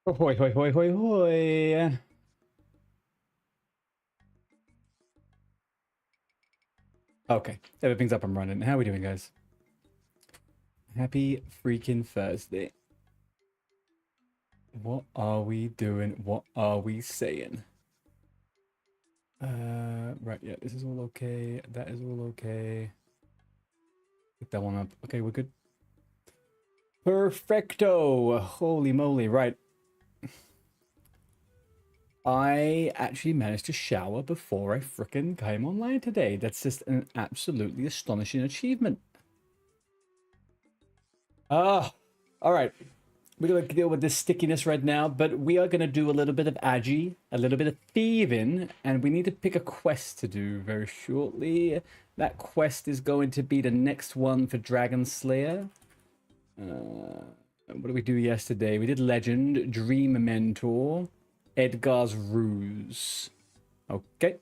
Ahoy, hoy, hoy, hoy, hoy. Okay, everything's up and running. How are we doing, guys? Happy freaking Thursday. What are we doing? What are we saying? Right, yeah, this is all okay. That is all okay. Pick that one up. Okay, we're good. Perfecto. Holy moly, right. I actually managed to shower before I frickin' came online today. That's just an absolutely astonishing achievement. All right. We're going to deal with this stickiness right now, but we are going to do a little bit of agi, a little bit of thieving, and we need to pick a quest to do very shortly. That quest is going to be the next one for Dragon Slayer. What did we do yesterday? We did Legend, Dream Mentor, Edgar's Ruse. Okay,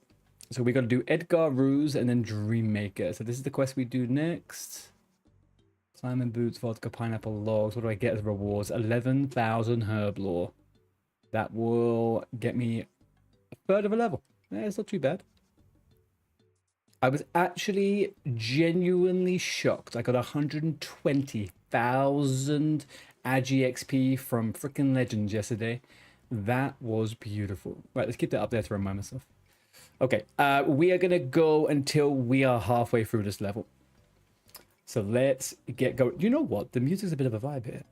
so we got to do Edgar Ruse and then Dream Maker. So this is the quest we do next. Simon Boots, vodka, pineapple logs. What do I get as rewards? 11,000 herb lore. That will get me a third of a level. Yeah, it's not too bad. I was actually genuinely shocked. I got 120,000 Agi XP from freaking Legends yesterday. That was beautiful. Right, let's keep that up there to remind myself. Okay, we are going to go until we are halfway through this level. So let's get going. You know what? The music's a bit of a vibe here.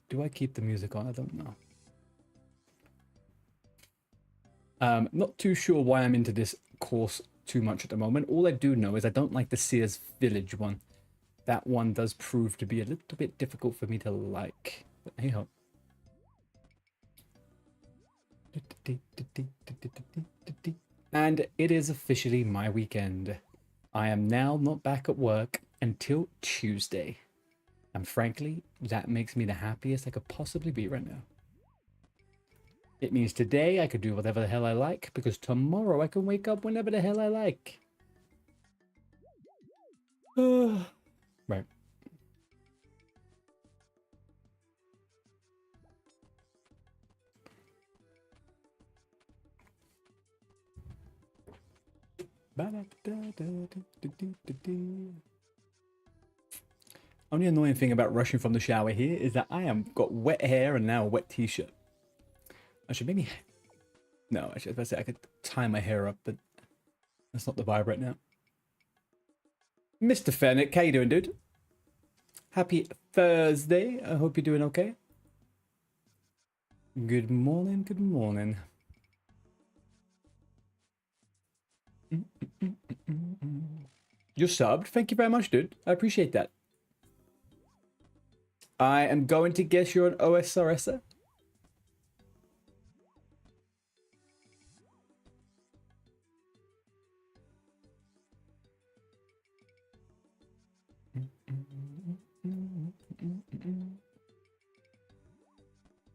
Do I keep the music on? I don't know. Not too sure why I'm into this course too much at the moment. All I do know is I don't like the Sears Village one. That one does prove to be a little bit difficult for me to like. But hey ho. And it is officially my weekend. I am now not back at work until Tuesday. And frankly, that makes me the happiest I could possibly be right now. It means today I could do whatever the hell I like, because tomorrow I can wake up whenever the hell I like. Right. Only annoying thing about rushing from the shower here is that I am got wet hair and now a wet t-shirt. I should maybe... No, actually, I was about to say I could tie my hair up, but that's not the vibe right now. Mr. Fennec, how you doing, dude? Happy Thursday. I hope you're doing okay. Good morning, good morning. You're subbed. Thank you very much, dude. I appreciate that. I am going to guess you're an OSRS.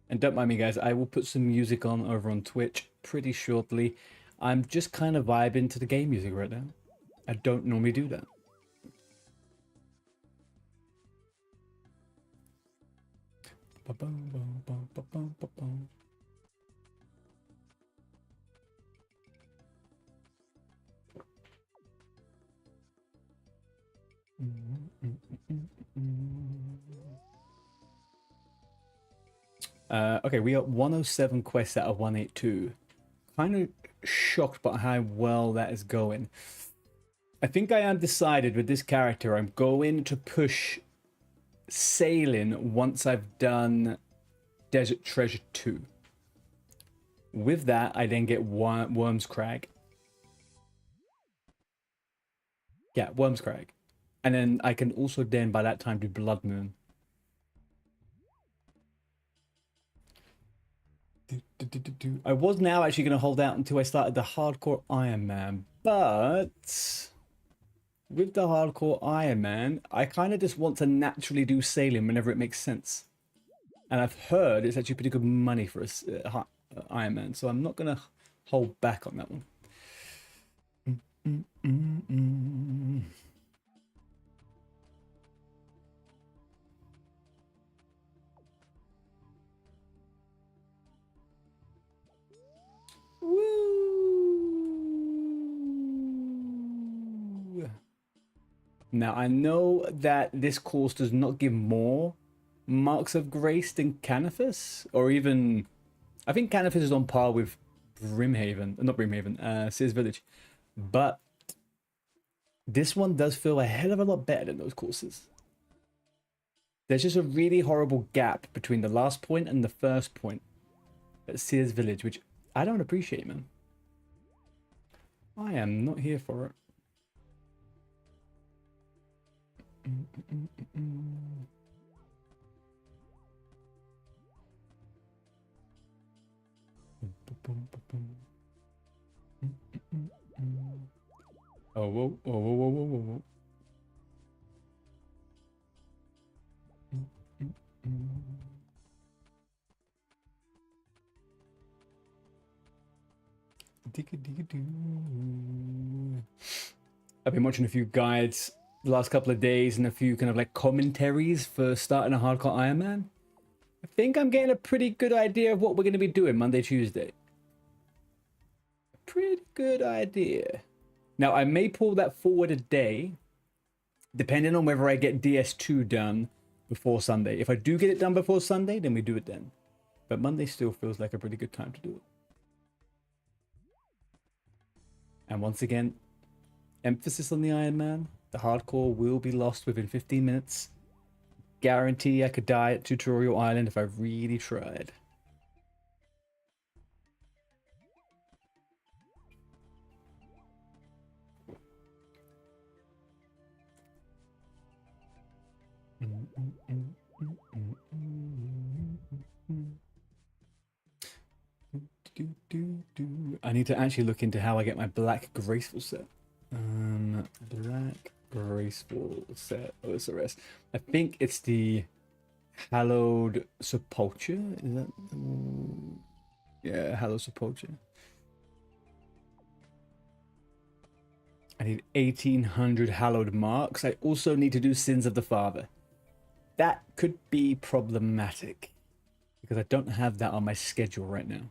And don't mind me, guys, I will put some music on over on Twitch pretty shortly. I'm just kind of vibing to the game music right now. I don't normally do that. Okay, we got 107 quests out of 182. Kind of shocked by how well that is going. I think I am decided with this character. I'm going to push sailing once I've done Desert Treasure 2. With that, I then get Worm's Crag. Yeah, Worm's Crag. And then I can also then, by that time, do Blood Moon. I was now actually going to hold out until I started the Hardcore Iron Man, but with the Hardcore Iron Man, I kind of just want to naturally do sailing whenever it makes sense. And I've heard it's actually pretty good money for a Iron Man, so I'm not going to hold back on that one. Now, I know that this course does not give more marks of grace than Canifus, or even, I think Canifus is on par with Brimhaven, not Brimhaven, Sears Village. But this one does feel a hell of a lot better than those courses. There's just a really horrible gap between the last point and the first point at Sears Village, which I don't appreciate, man. I am not here for it. Oh, whoa, whoa, whoa, whoa, whoa, whoa. I've been watching a few guides the last couple of days and a few kind of like commentaries for starting a hardcore Ironman. I think I'm getting a pretty good idea of what we're going to be doing Monday, Tuesday. Pretty good idea. Now, I may pull that forward a day, depending on whether I get DS2 done before Sunday. If I do get it done before Sunday, then we do it then. But Monday still feels like a pretty good time to do it. And once again, emphasis on the Ironman. The hardcore will be lost within 15 minutes. Guarantee I could die at Tutorial Island if I really tried. I need to actually look into how I get my black graceful set. Black graceful set OSRS. I think it's the hallowed sepulture. Is that? Yeah, hallowed sepulture. I need 1800 hallowed marks. I also need to do Sins of the Father. That could be problematic because I don't have that on my schedule right now.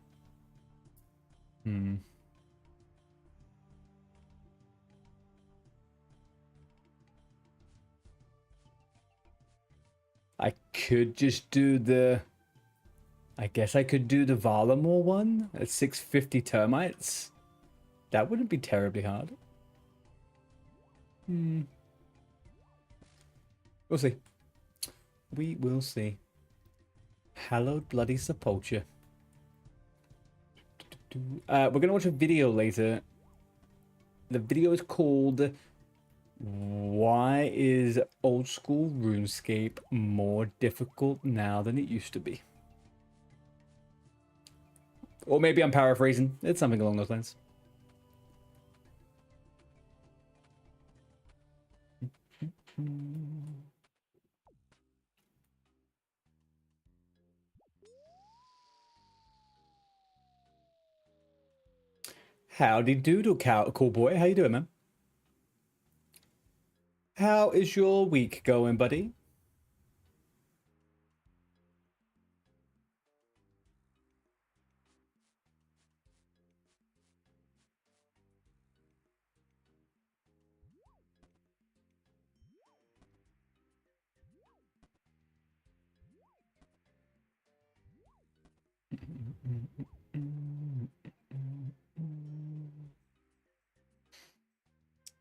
I could just do the... I guess I could do the Valamore one at 650 termites. That wouldn't be terribly hard. We'll see. We will see. Hallowed Bloody Sepulture. We're going to watch a video later. The video is called Why is Old School RuneScape More Difficult Now Than It Used to Be? Or maybe I'm paraphrasing. It's something along those lines. Howdy doodle, cool boy. How you doing, man? How is your week going, buddy?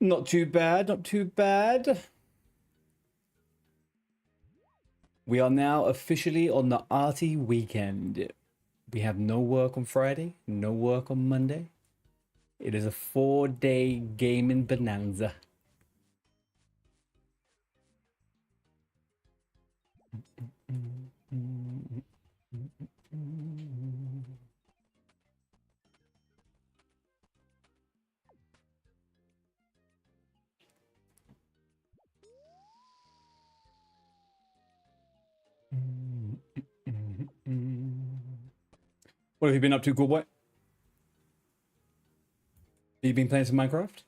Not too bad, not too bad. We are now officially on the arty weekend. We have no work on Friday, no work on Monday. It is a 4-day gaming bonanza. What have you been up to, cool boy? Have you been playing some Minecraft?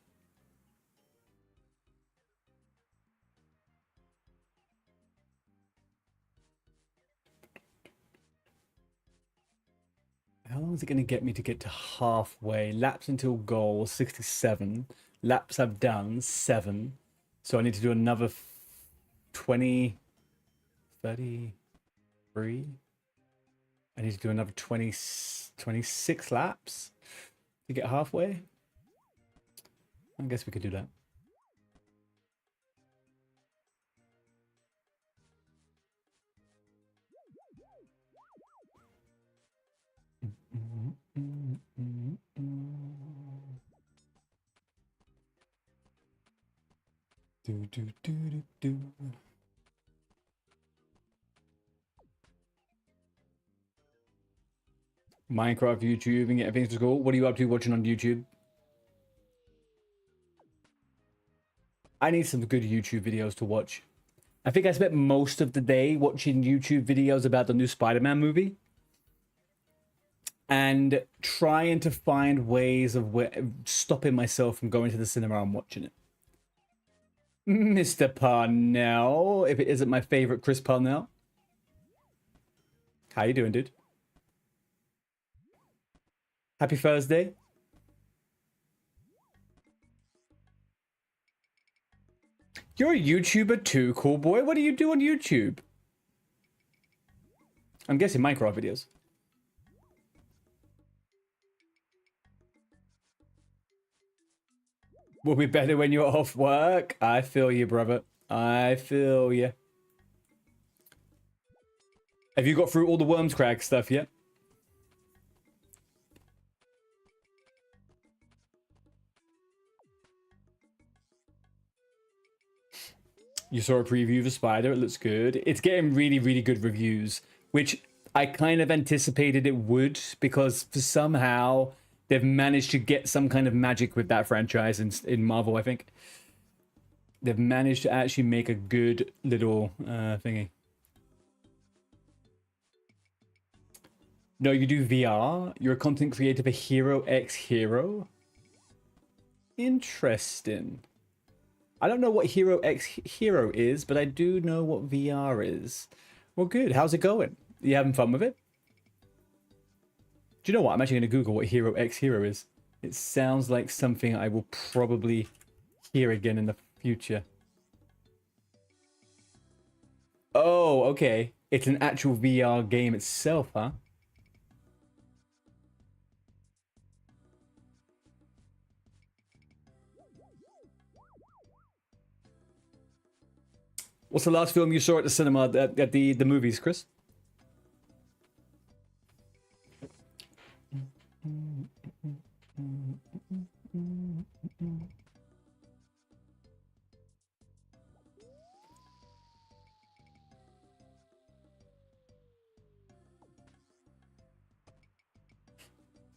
How long is it going to get me to get to halfway? Laps until goal, 67. Laps I've done, 7. So I need to do another 20, 33. I need to do another 20, 26 laps to get halfway. I guess we could do that. Minecraft, YouTube, and getting things to school. What are you up to watching on YouTube? I need some good YouTube videos to watch. I think I spent most of the day watching YouTube videos about the new Spider-Man movie and trying to find ways of stopping myself from going to the cinema and watching it. Mr. Parnell, if it isn't my favorite Chris Parnell. How you doing, dude? Happy Thursday. You're a YouTuber too, cool boy. What do you do on YouTube? I'm guessing Minecraft videos. Will be better when you're off work. I feel you, brother. I feel you. Have you got through all the Worms Crag stuff yet? You saw a preview of the Spider. It looks good. It's getting really, really good reviews, which I kind of anticipated it would, because for somehow they've managed to get some kind of magic with that franchise in Marvel, I think. They've managed to actually make a good little thingy. No, you do VR. You're a content creator for Hero X Hero. Interesting. I don't know what Hero X Hero is, but I do know what VR is. Well, good. How's it going? You having fun with it? Do you know what? I'm actually going to Google what Hero X Hero is. It sounds like something I will probably hear again in the future. Oh, okay. It's an actual VR game itself, huh? What's the last film you saw at the cinema, at the movies, Chris?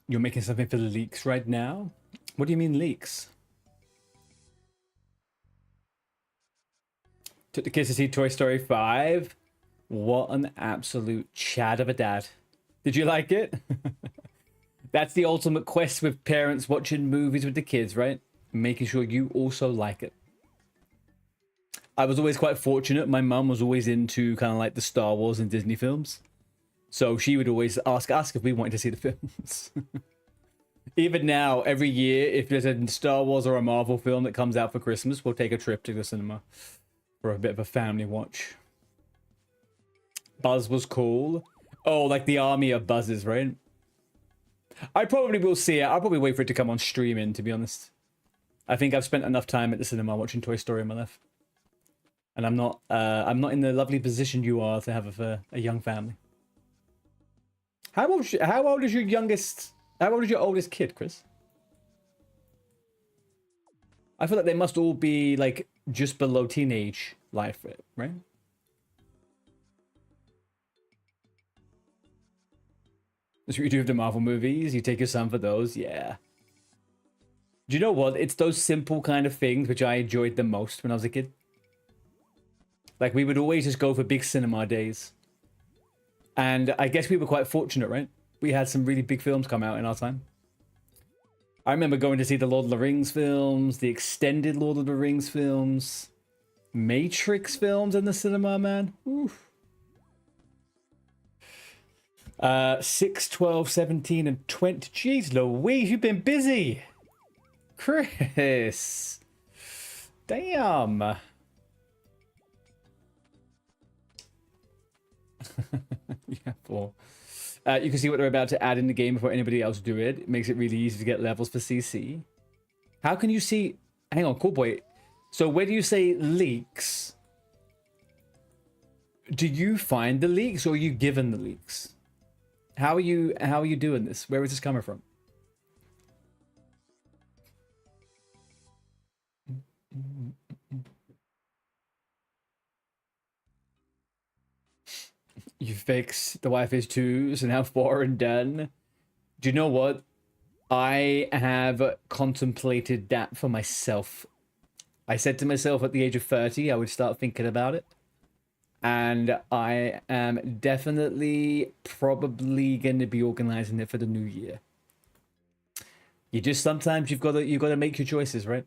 You're making something for the leaks right now? What do you mean leaks? Took the kids to see Toy Story 5. What an absolute Chad of a dad. Did you like it? That's the ultimate quest with parents watching movies with the kids, right? Making sure you also like it. I was always quite fortunate. My mum was always into kind of like the Star Wars and Disney films. So she would always ask if we wanted to see the films. Even now, every year, if there's a Star Wars or a Marvel film that comes out for Christmas, we'll take a trip to the cinema for a bit of a family watch. Buzz was cool. Oh, like the army of buzzes, right? I probably will see it. I'll probably wait for it to come on streaming, to be honest. I think I've spent enough time at the cinema watching Toy Story in my life. And I'm not in the lovely position you are to have a young family. How old is your oldest kid, Chris? I feel like they must all be like just below teenage life, right? That's what you do with the Marvel movies. You take your son for those, yeah. Do you know what? It's those simple kind of things which I enjoyed the most when I was a kid. Like, we would always just go for big cinema days. And I guess we were quite fortunate, right? We had some really big films come out in our time. I remember going to see the Lord of the Rings films, the extended Lord of the Rings films, Matrix films in the cinema, man. Oof. 6, 12, 17, and 20. Jeez Louise, you've been busy. Chris. Damn. Yeah, 4. You can see what they're about to add in the game before anybody else do it. It makes it really easy to get levels for CC. How can you see... Hang on, cool boy. So where do you say leaks? Do you find the leaks or are you given the leaks? How are you doing this? Where is this coming from? You fix the Wi-Fi 2, so now 4 and done. Do you know what? I have contemplated that for myself. I said to myself at the age of 30, I would start thinking about it. And I am definitely probably going to be organizing it for the new year. You just sometimes you've got to make your choices, right?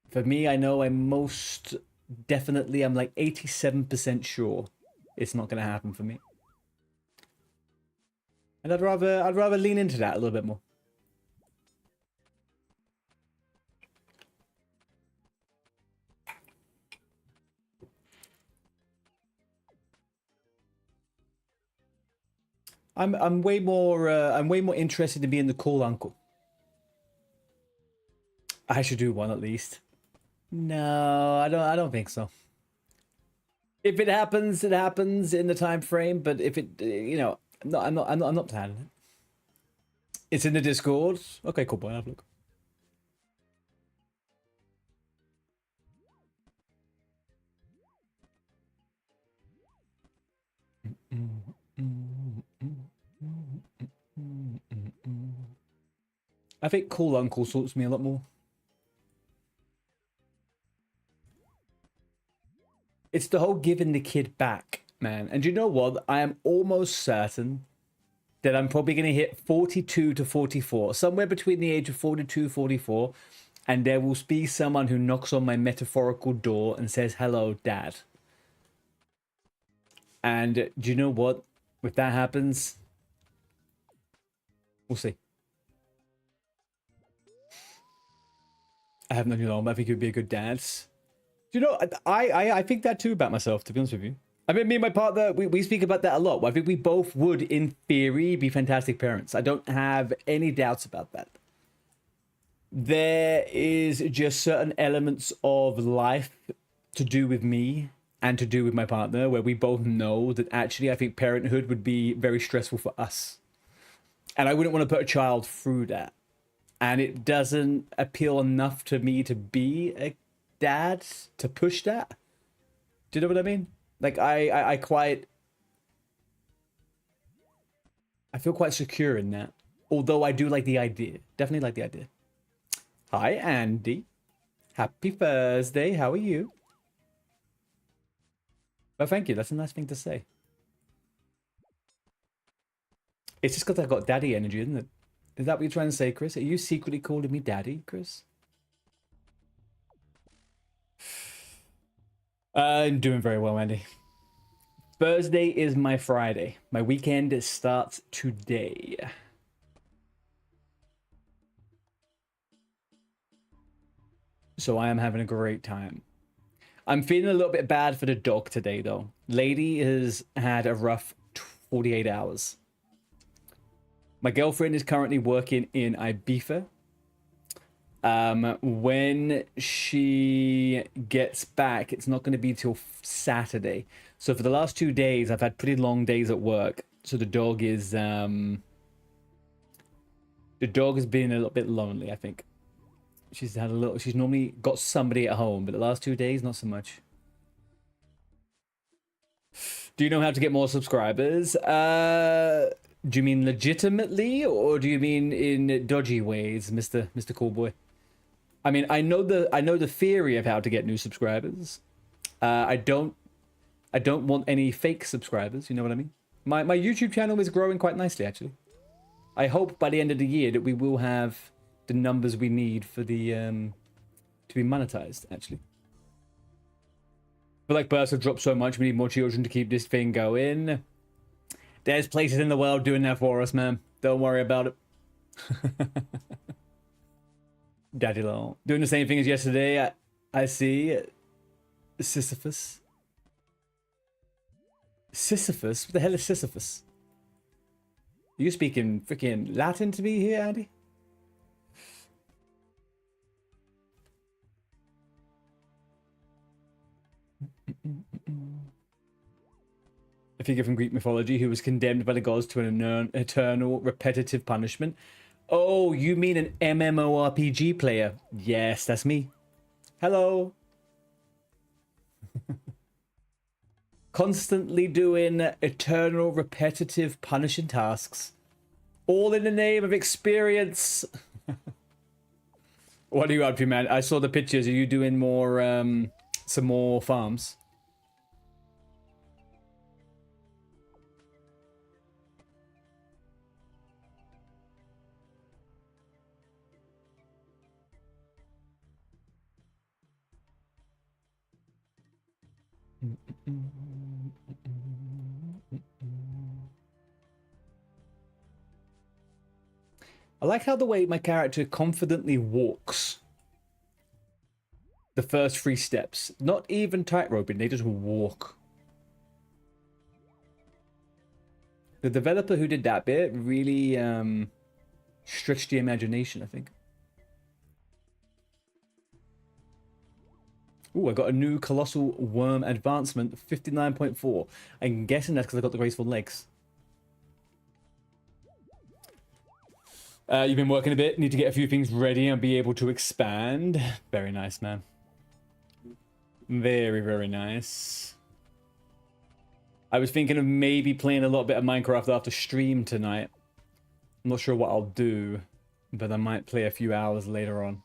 For me, I know I'm most definitely, I'm like 87% sure it's not going to happen for me. And I'd rather lean into that a little bit more. I'm way more interested in being the cool uncle. I should do one at least. No, I don't think so. If it happens, it happens in the time frame. But if it, you know, no, I'm not planning it. It's in the Discord. Okay, cool boy. Have a look. I think cool uncle suits me a lot more. It's the whole giving the kid back, man. And you know what? I am almost certain that I'm probably going to hit 42 to 44, somewhere between the age of 42, 44, and there will be someone who knocks on my metaphorical door and says, "Hello, Dad." And do you know what? If that happens, we'll see. I have known you long, but I think you'd be a good dad. Do you know, I think that too about myself, to be honest with you. I mean, me and my partner, we speak about that a lot. I think we both would, in theory, be fantastic parents. I don't have any doubts about that. There is just certain elements of life to do with me and to do with my partner where we both know that actually I think parenthood would be very stressful for us. And I wouldn't want to put a child through that. And it doesn't appeal enough to me to be a dad to push that. Do you know what I mean? Like I feel quite secure in that. Although I do like the idea. Definitely like the idea. Hi, Andy. Happy Thursday. How are you? Well, thank you. That's a nice thing to say. It's just because I've got daddy energy, isn't it? Is that what you're trying to say, Chris? Are you secretly calling me daddy, Chris? I'm doing very well, Andy. Thursday is my Friday. My weekend starts today. So I am having a great time. I'm feeling a little bit bad for the dog today, though. Lady has had a rough 48 hours. My girlfriend is currently working in Ibiza. When she gets back, it's not going to be till Saturday. So for the last 2 days, I've had pretty long days at work. So the dog is been a little bit lonely, I think. She's normally got somebody at home, but the last 2 days, not so much. Do you know how to get more subscribers? Do you mean legitimately, or do you mean in dodgy ways, Mr. Coolboy? I mean, I know the theory of how to get new subscribers. I don't want any fake subscribers. You know what I mean? My YouTube channel is growing quite nicely, actually. I hope by the end of the year that we will have the numbers we need for the to be monetized. Actually, but like births have dropped so much, we need more children to keep this thing going. There's places in the world doing that for us, man. Don't worry about it. Daddy Lol. Doing the same thing as yesterday. I see. Sisyphus. Sisyphus? What the hell is Sisyphus? Are you speaking freaking Latin to me here, Andy? A figure from Greek mythology who was condemned by the gods to an eternal, repetitive punishment. Oh, you mean an MMORPG player? Yes, that's me. Hello. Constantly doing eternal, repetitive, punishing tasks. All in the name of experience. What are you up to, man? I saw the pictures. Are you doing more, some more farms? I like how the way my character confidently walks. The first 3 steps. Not even tightroping, they just walk. The developer who did that bit really stretched the imagination, I think. Ooh, I got a new Colossal Worm Advancement, 59.4. I'm guessing that's because I got the graceful legs. You've been working a bit, need to get a few things ready and be able to expand. Very nice, man. Very, very nice. I was thinking of maybe playing a little bit of Minecraft after stream tonight. I'm not sure what I'll do, but I might play a few hours later on.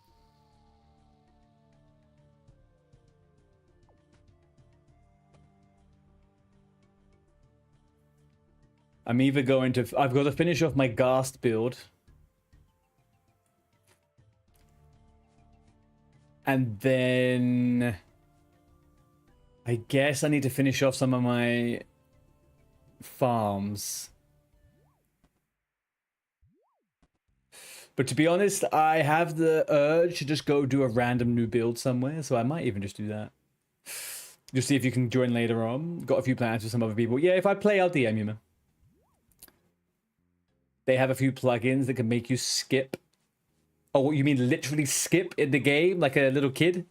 I'm either going to... I've got to finish off my Ghast build. And then... I guess I need to finish off some of my farms. But to be honest, I have the urge to just go do a random new build somewhere, so I might even just do that. Just see if you can join later on. Got a few plans with some other people. Yeah, if I play, I'll DM you, man. They have a few plugins that can make you skip. Oh, you mean literally skip in the game like a little kid?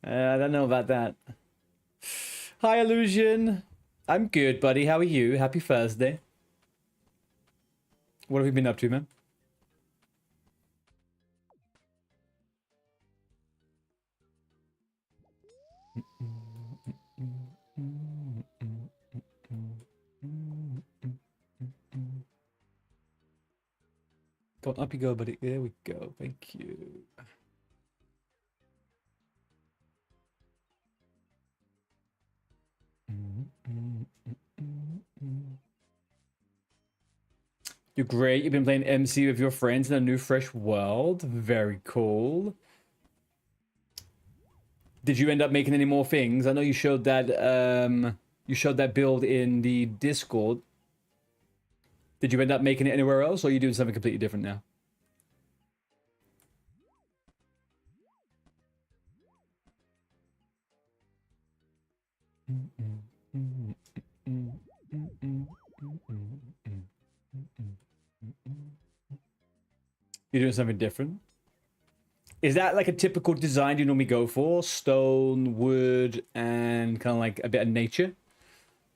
I don't know about that. Hi, Illusion. I'm good, buddy. How are you? Happy Thursday. What have you been up to, man? Go on, up you go, buddy. There we go. Thank you. You're great. You've been playing MC with your friends in a new fresh world. Very cool. Did you end up making any more things? I know you showed that build in the Discord. Did you end up making it anywhere else, or are you doing something completely different now? You're doing something different? Is that like a typical design you normally go for? Stone, wood, and kind of like a bit of nature?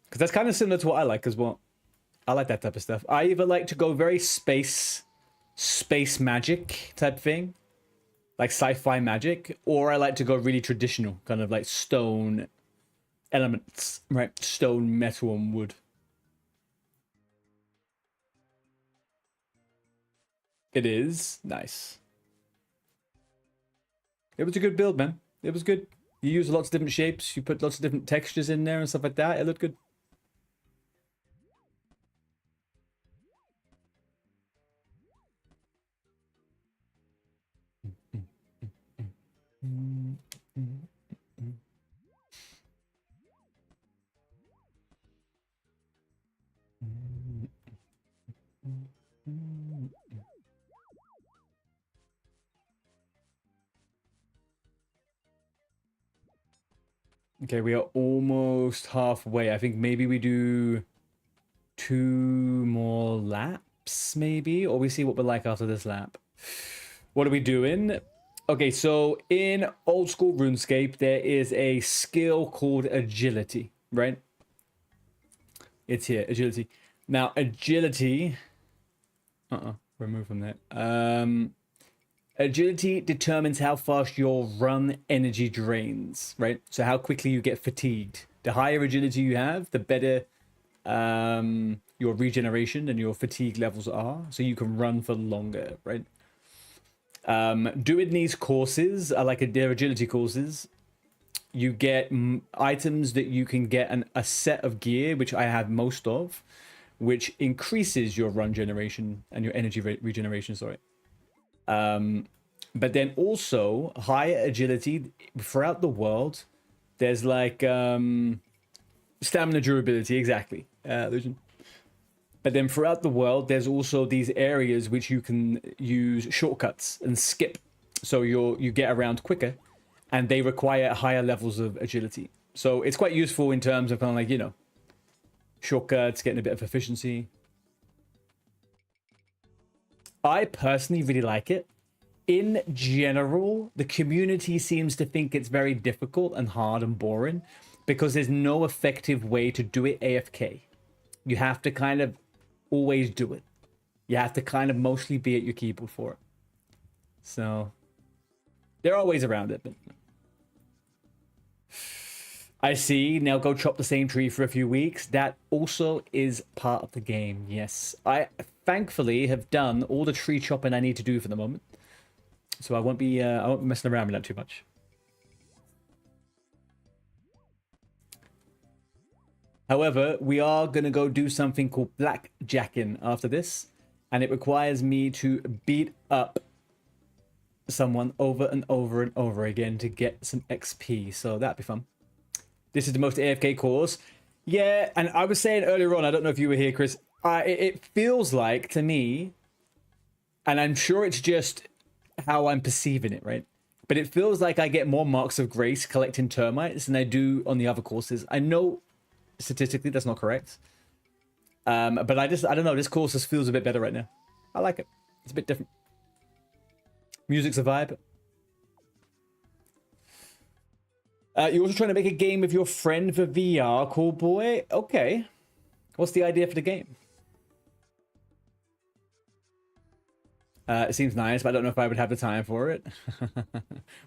Because that's kind of similar to what I like as well. I like that type of stuff. I either like to go very space magic type thing, like sci-fi magic, or I like to go really traditional, kind of like stone elements, right? Stone, metal, and wood. It is nice. It was a good build, man. It was good. You use lots of different shapes. You put lots of different textures in there and stuff like that. It looked good. Okay, we are almost halfway. I think maybe we do 2 more laps, maybe? Or we see what we're like after this lap. What are we doing? Okay, so in old school RuneScape, there is a skill called agility, right? It's here, agility. Now, agility... remove from that. Agility determines how fast your run energy drains, right? So how quickly you get fatigued. The higher agility you have, the better your regeneration and your fatigue levels are, so you can run for longer, right? Doing these courses are like their agility courses. You get items that you can get a set of gear, which I have most of, which increases your run generation and your energy regeneration, sorry. But then also higher agility throughout the world. There's like stamina durability, exactly. But then throughout the world, there's also these areas which you can use shortcuts and skip, so you get around quicker, and they require higher levels of agility. So it's quite useful in terms of kind of like, you know, shortcuts, getting a bit of efficiency. I personally really like it. In general, the community seems to think it's very difficult and hard and boring because there's no effective way to do it AFK. You have to kind of always do it. You have to kind of mostly be at your keyboard for it. So there are ways around it, but I see. Now go chop the same tree for a few weeks. That also is part of the game. Yes, I thankfully have done all the tree chopping I need to do for the moment, so I won't be messing around with that too much. However, we are gonna go do something called blackjacking after this, and it requires me to beat up someone over and over and over again to get some XP. So that'd be fun. This is the most AFK course. Yeah, and I was saying earlier on, I don't know if you were here, Chris, it feels like to me, and I'm sure it's just how I'm perceiving it, right? But it feels like I get more marks of grace collecting termites than I do on the other courses. I know statistically that's not correct. But I don't know, this course just feels a bit better right now. I like it. It's a bit different. Music's a vibe. You're also trying to make a game with your friend for VR, cool boy. Okay. What's the idea for the game? It seems nice, but I don't know if I would have the time for it.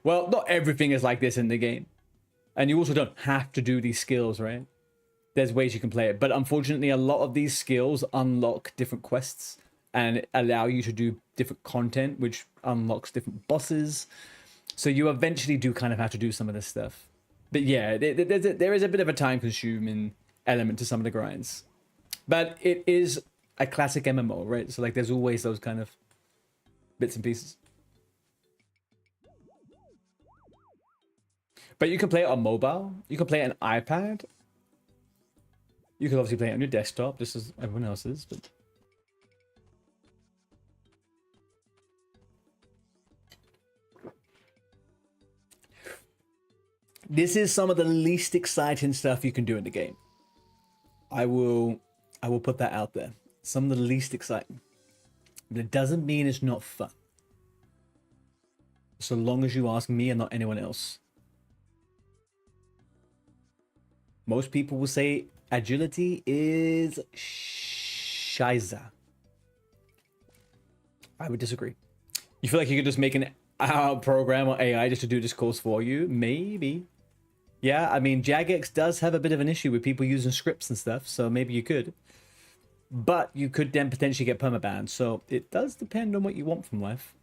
Well, not everything is like this in the game. And you also don't have to do these skills, right? There's ways you can play it. But unfortunately, a lot of these skills unlock different quests and allow you to do different content, which unlocks different bosses. So you eventually do kind of have to do some of this stuff. But yeah, there is a bit of a time-consuming element to some of the grinds. But it is a classic MMO, right? So like there's always those kind of bits and pieces. But you can play it on mobile. You can play it on iPad. You can obviously play it on your desktop, just as everyone else is. But this is some of the least exciting stuff you can do in the game. I will put that out there. Some of the least exciting. But it doesn't mean it's not fun. So long as you ask me and not anyone else. Most people will say agility is shiza. I would disagree. You feel like you could just make an program or AI just to do this course for you? Maybe. Yeah, I mean, Jagex does have a bit of an issue with people using scripts and stuff, so maybe you could. But you could then potentially get permabanned, so it does depend on what you want from life.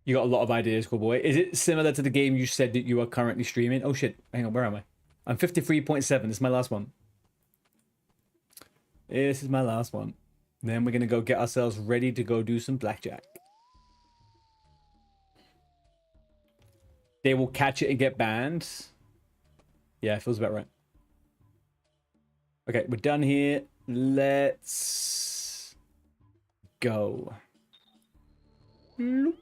You got a lot of ideas, cool boy. Is it similar to the game you said that you are currently streaming? Oh shit, hang on, where am I? I'm 53.7, this is my last one. This is my last one. Then we're gonna go get ourselves ready to go do some blackjack. They will catch it and get banned. Yeah, it feels about right. Okay, we're done here. Let's go. Loop.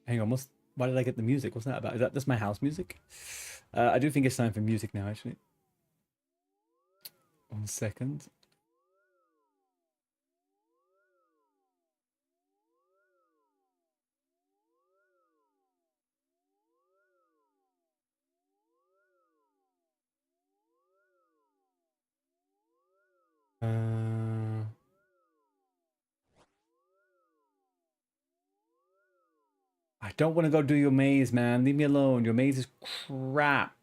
Hang on, why did I get the music? What's that about? Is that just my house music? I do think it's time for music now, actually. 1 second. I don't want to go do your maze, man. Leave me alone. Your maze is crap.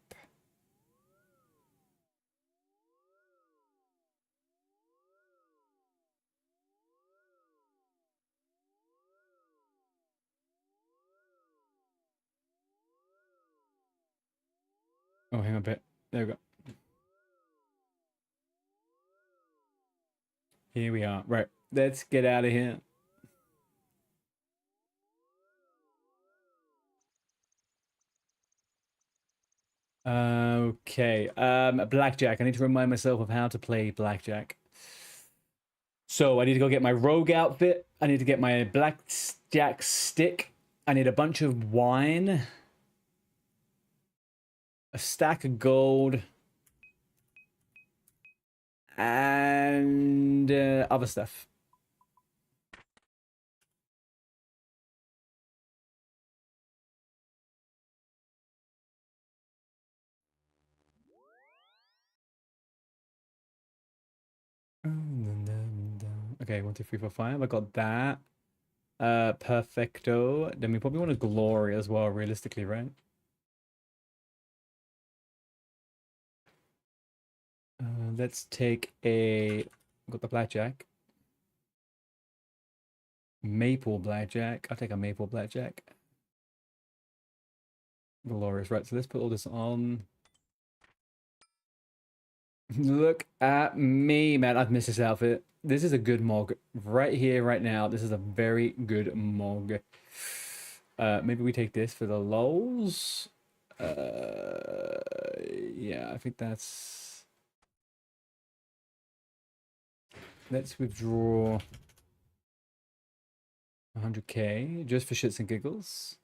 Oh, hang on a bit. There we go. Here we are. Right. Let's get out of here. Okay. Blackjack. I need to remind myself of how to play blackjack. So I need to go get my rogue outfit. I need to get my blackjack stick. I need a bunch of wine. A stack of gold. And other stuff. Okay, 1, 2, 3, 4, 5. I got that. Perfecto. Then we probably want a glory as well, realistically, right? Let's take a... Got the blackjack. Maple blackjack. I'll take a maple blackjack. Glorious. Right, so let's put all this on. Look at me, man. I've missed this outfit. This is a good mog. Right here, right now. This is a very good mog. Maybe we take this for the lols. Yeah, I think that's... Let's withdraw 100k just for shits and giggles.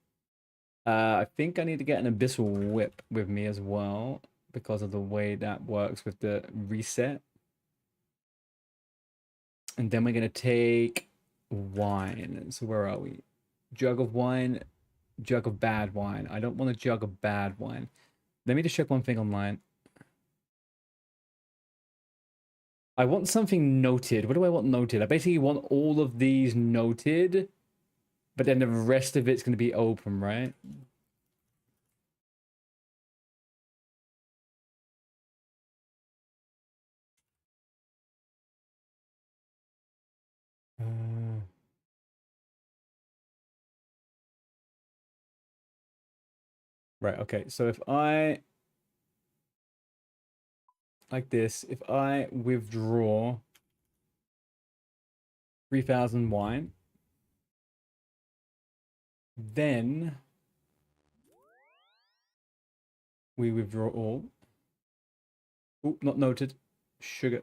I think I need to get an abyssal whip with me as well because of the way that works with the reset. And then we're going to take wine. So where are we? Jug of wine, jug of bad wine. I don't want a jug of bad wine. Let me just check one thing online. I want something noted. What do I want noted? I basically want all of these noted, but then the rest of it's going to be open, right? Right, okay. So if I... Like this, if I withdraw 3,000 wine, then we withdraw all. Oh, not noted. Sugar.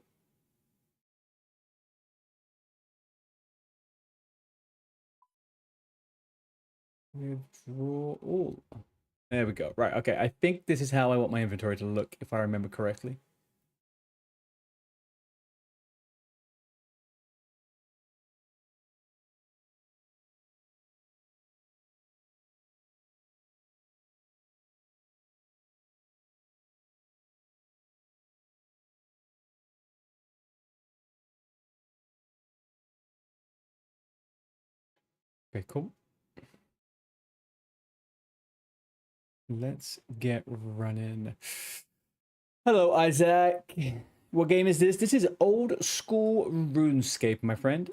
Withdraw all. There we go. Right, okay. I think this is how I want my inventory to look, if I remember correctly. Okay, cool. Let's get running. Hello, Isaac. What game is this? This is old school RuneScape, my friend.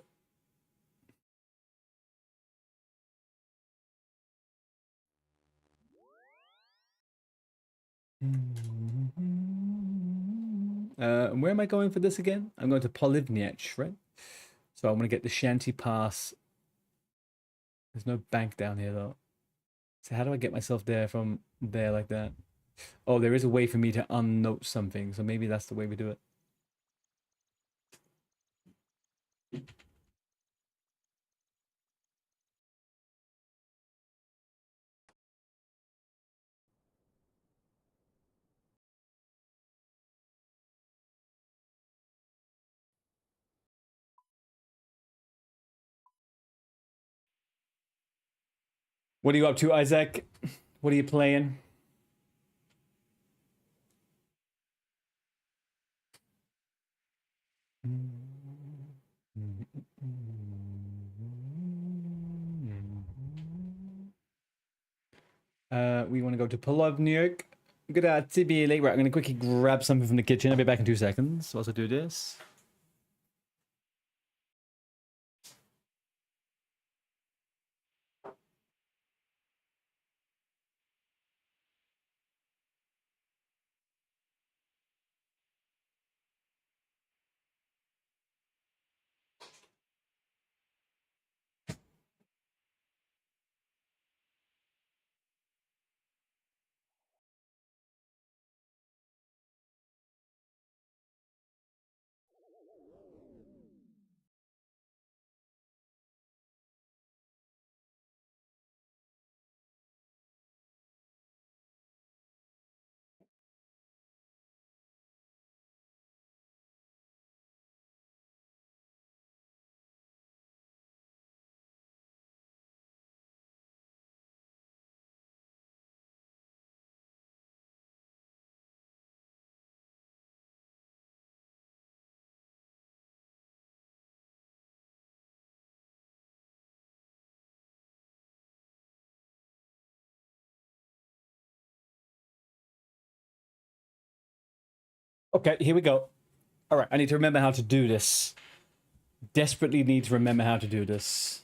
Where am I going for this again? I'm going to Polivniech, right? So I'm going to get the Shanty Pass. There's no bank down here, though. So how do I get myself there from there like that? Oh, there is a way for me to unnote something, so maybe that's the way we do it. What are you up to, Isaac? What are you playing? We want to go to Polovnyuk. Good to be late. Right, I'm going to quickly grab something from the kitchen. I'll be back in 2 seconds. Also do this. Okay, here we go. All right, I need to remember how to do this. Desperately need to remember how to do this.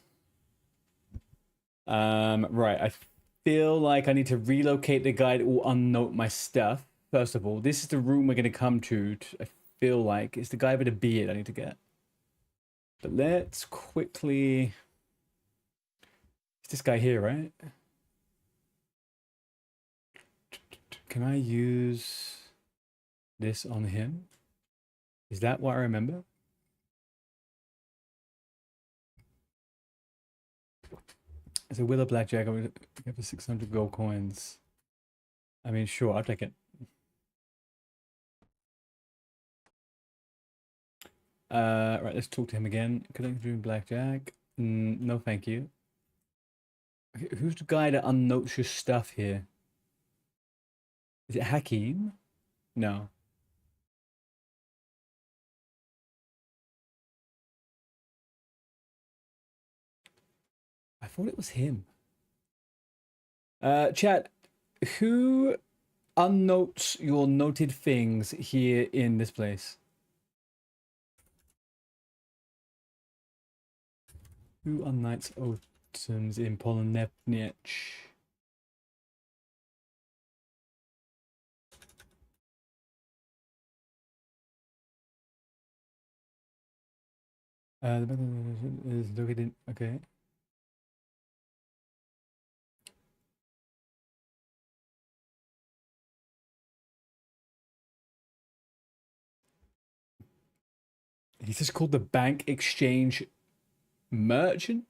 Right, I feel like I need to relocate the guy that will unnote my stuff. First of all, this is the room we're going to come to. I feel like it's the guy with a beard I need to get. But let's quickly... It's this guy here, right? Can I use this on him? Is that what I remember? It's a Willow Blackjack. I'm going to get for 600 gold coins. I mean, sure, I'll take it. Right, let's talk to him again. Could I do Blackjack? No, thank you. Okay, who's the guy that unnotes your stuff here? Is it Hakeem? No. I thought it was him. Chat, who unnotes your noted things here in this place? Who unnights items in Polonepnich? The is located. Okay. He's just called the Bank Exchange Merchant.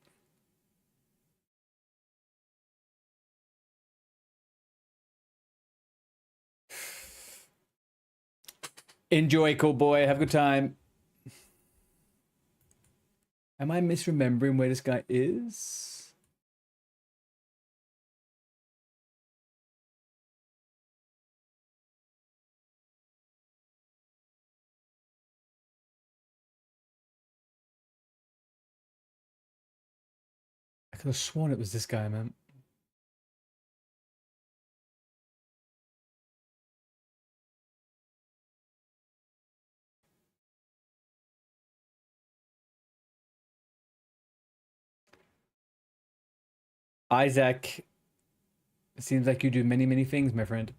Enjoy, cool boy. Have a good time. Am I misremembering where this guy is? I could have sworn it was this guy, man. Isaac, it seems like you do many, many things, my friend.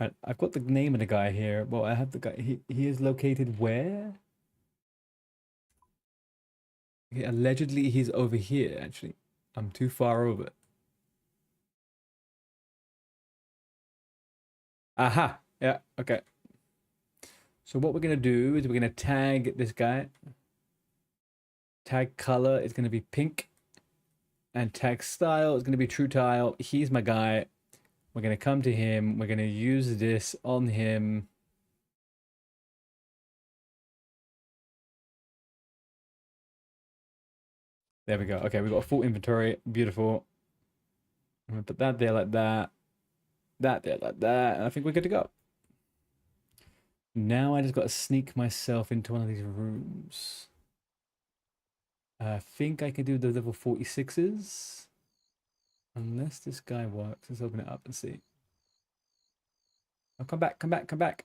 Right, I've got the name of the guy here. Well, I have the guy. He is located where? Okay, allegedly, he's over here, actually. I'm too far over. Aha. Yeah, okay. So what we're going to do is we're going to tag this guy. Tag color is going to be pink. And tag style is going to be true tile. He's my guy. We're going to come to him. We're going to use this on him. There we go. Okay, we've got a full inventory. Beautiful. I'm going to put that there like that. That there like that. And I think we're good to go. Now I just got to sneak myself into one of these rooms. I think I can do the level 46s. Unless this guy works. Let's open it up and see. Oh, come back, come back, come back.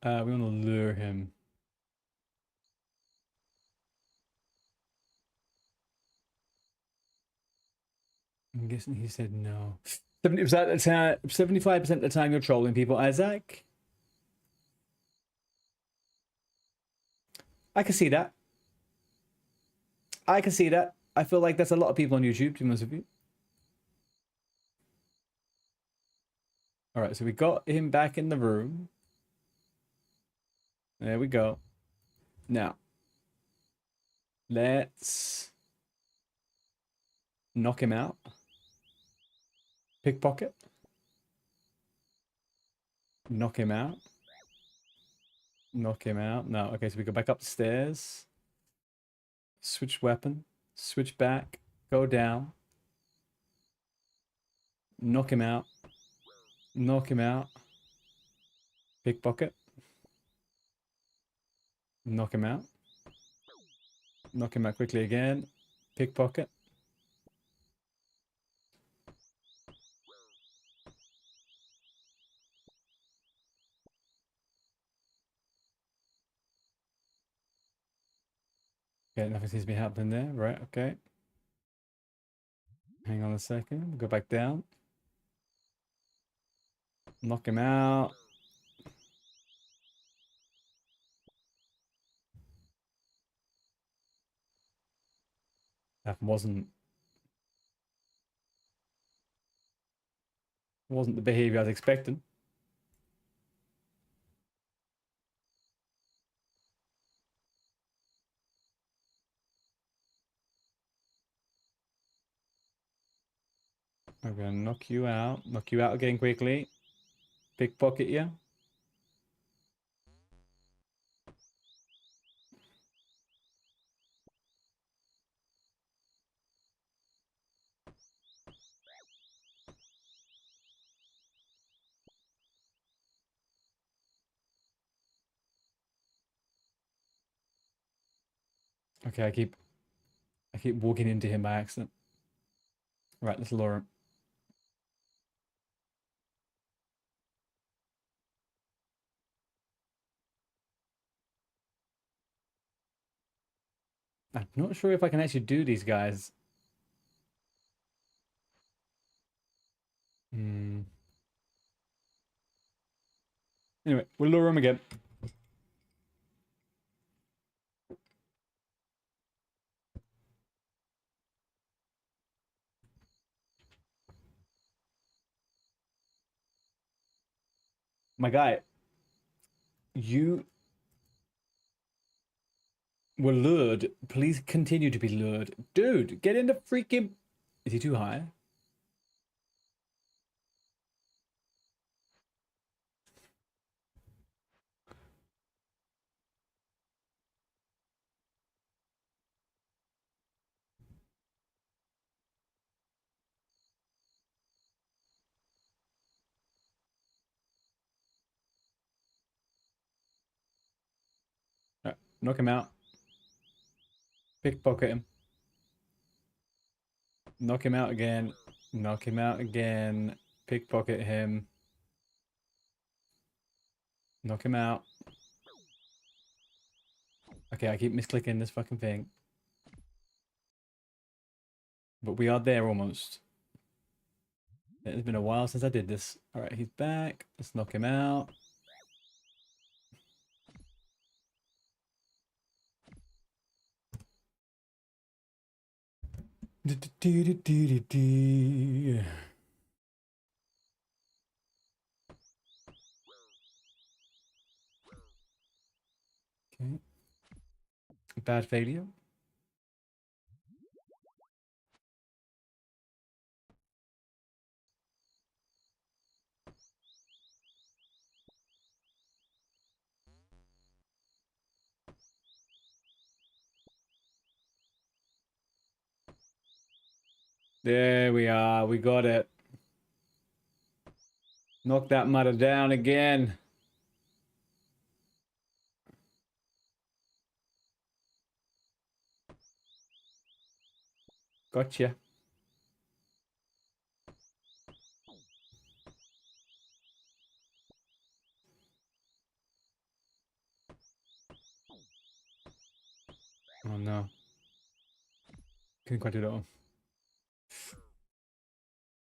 We want to lure him. I'm guessing he said no. 70% of the time, 75% of the time you're trolling people, Isaac. I can see that. I can see that. I feel like that's a lot of people on YouTube, to be honest with you. All right, so we got him back in the room. There we go. Now, let's knock him out. Pickpocket. Knock him out. Knock him out. No, okay, so we go back upstairs. Switch weapon. Switch back. Go down. Knock him out. Knock him out. Pickpocket. Knock him out. Knock him out quickly again. Pickpocket. Okay, nothing seems to be happening there. Right, okay. Hang on a second. Go back down. Knock him out. That wasn't the behavior I was expecting. I'm gonna knock you out. Knock you out again quickly. Pickpocket you. Okay, I keep walking into him by accident. Right, let's lure him. I'm not sure if I can actually do these guys. Hmm. Anyway, we'll lure him again. My guy, you were lured. Please continue to be lured. Dude, get in the freaking... Is he too high? Right, knock him out. Pickpocket him. Knock him out again. Knock him out again. Pickpocket him. Knock him out. Okay, I keep misclicking this fucking thing. But we are there almost. It's been a while since I did this. Alright, he's back. Let's knock him out. Okay. Bad failure. There we are. We got it. Knock that mother down again. Gotcha. Oh no. Couldn't quite do that one.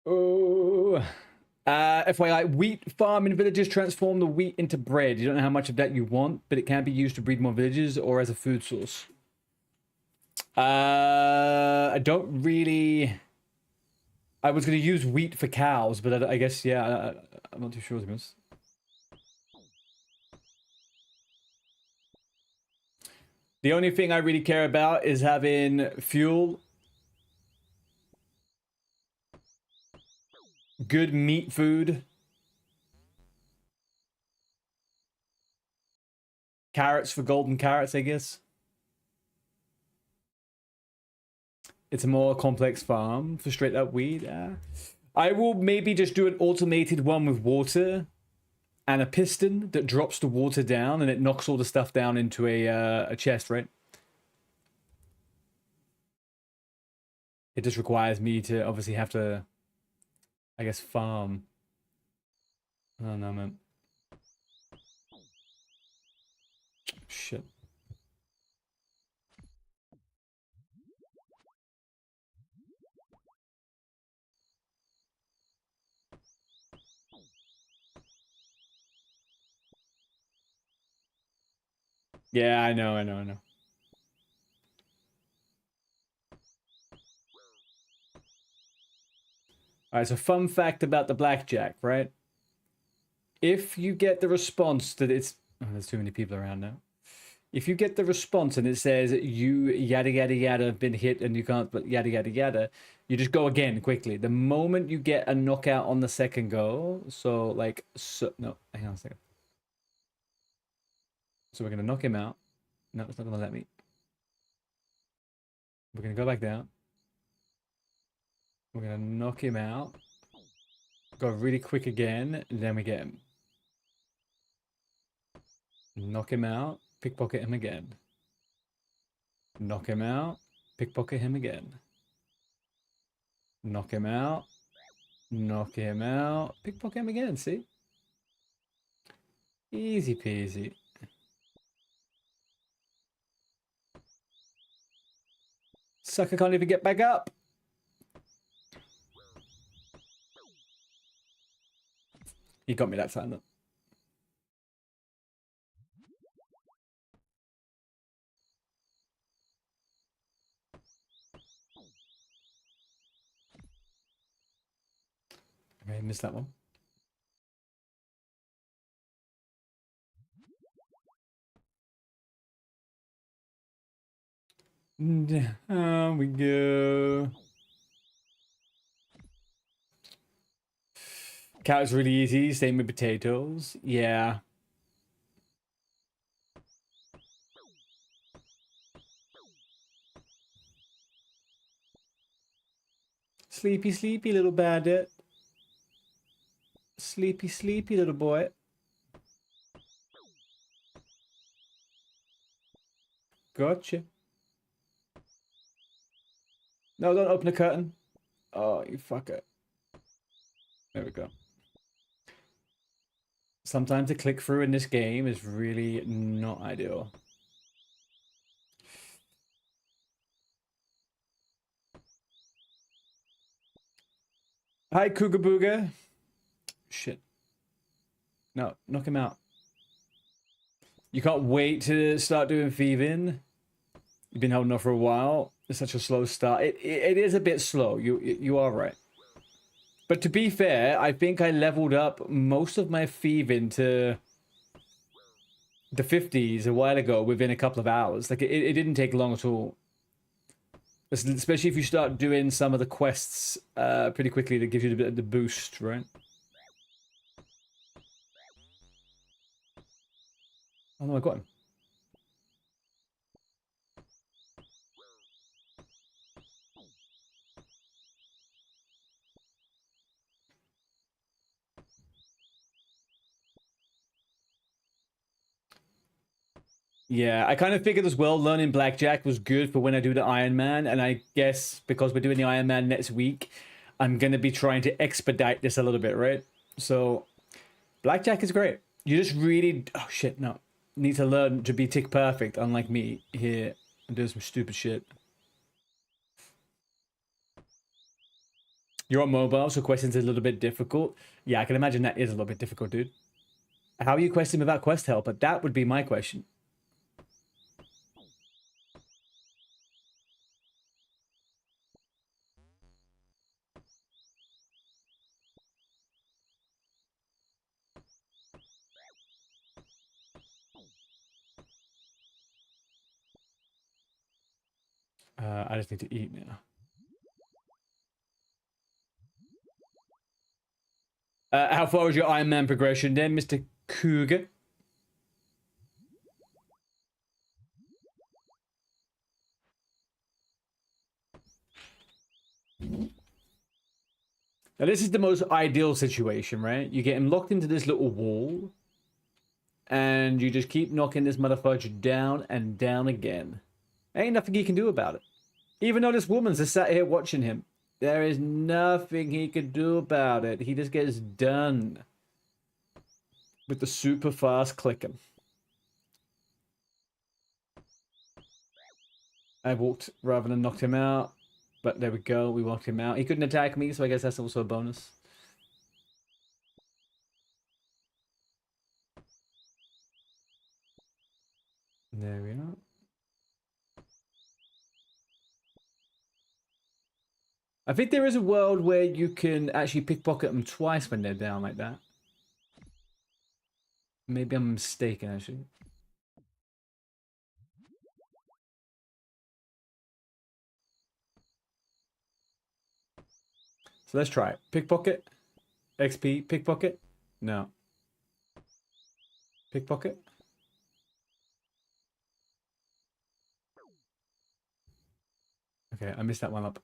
Oh. FYI, wheat farming villages transform the wheat into bread. You don't know how much of that you want, but it can be used to breed more villages or as a food source. I don't really. I was going to use wheat for cows, but I guess, yeah, I'm not too sure, to be honest. The only thing I really care about is having fuel, good meat food, carrots for golden carrots, I guess. It's a more complex farm for straight up wheat. I will maybe just do an automated one with water and a piston that drops the water down and it knocks all the stuff down into a chest, right? It just requires me to obviously have to, I guess, farm. I don't know, man. Shit. Yeah, I know. All right, so fun fact about the blackjack, right? If you get the response that it's... Oh, there's too many people around now. If you get the response and it says you yada yada yada have been hit and you can't but yada yada yada, you just go again quickly. The moment you get a knockout on the second go, so like no, hang on a second. So we're gonna knock him out. No, it's not gonna let me. We're gonna go back down. We're gonna knock him out. Go really quick again, and then we get him. Knock him out. Pickpocket him again. Knock him out. Pickpocket him again. Knock him out. Knock him out. Pickpocket him again, see? Easy peasy. Sucker can't even get back up. He got me that time, though. Okay, missed that one. There we go. Carrots really easy. Same with potatoes. Yeah. Sleepy, sleepy little bandit. Sleepy, sleepy little boy. Gotcha. No, don't open the curtain. Oh, you fucker. There we go. Sometimes the click through in this game is really not ideal. Hi, Cougar Booger. Shit. No, knock him out. You can't wait to start doing thieving. You've been holding off for a while. It's such a slow start. It is a bit slow. You are right. But to be fair, I think I leveled up most of my thieving to the 50s a while ago within a couple of hours. Like, it didn't take long at all. Especially if you start doing some of the quests pretty quickly, that gives you a bit of the boost, right? Oh no, I got him. Yeah, I kind of figured as well learning Blackjack was good for when I do the Iron Man, and I guess because we're doing the Iron Man next week, I'm going to be trying to expedite this a little bit, right? So, Blackjack is great. You just really... Oh, shit, no. Need to learn to be tick perfect, unlike me here, and do some stupid shit. You're on mobile, so questions are a little bit difficult. Yeah, I can imagine that is a little bit difficult, dude. How are you questing without quest help? But that would be my question. I just need to eat now. How far is your Iron Man progression then, Mr. Cougar? Now, this is the most ideal situation, right? You get him locked into this little wall, and you just keep knocking this motherfucker down and down again. Ain't nothing he can do about it. Even though this woman's just sat here watching him, there is nothing he can do about it. He just gets done with the super fast clicking. I walked rather than knocked him out. But there we go, we walked him out. He couldn't attack me, so I guess that's also a bonus. There we are. I think there is a world where you can actually pickpocket them twice when they're down like that. Maybe I'm mistaken, actually. So let's try it. Pickpocket. XP. Pickpocket. No. Pickpocket. Okay, I missed that one up.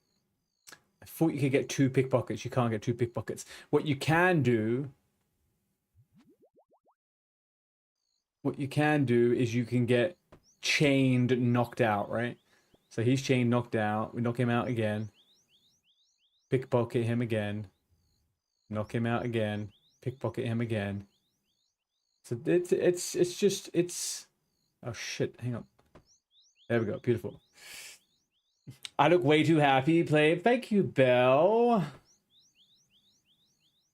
I thought you could get 2 pickpockets. You can't get 2 pickpockets. What you can do... What you can do is you can get chained knocked out, right? So he's chained knocked out. We knock him out again. Pickpocket him again. Knock him out again. Pickpocket him again. So it's just... Oh shit, hang on. There we go, beautiful. I look way too happy playing. Thank you, Belle.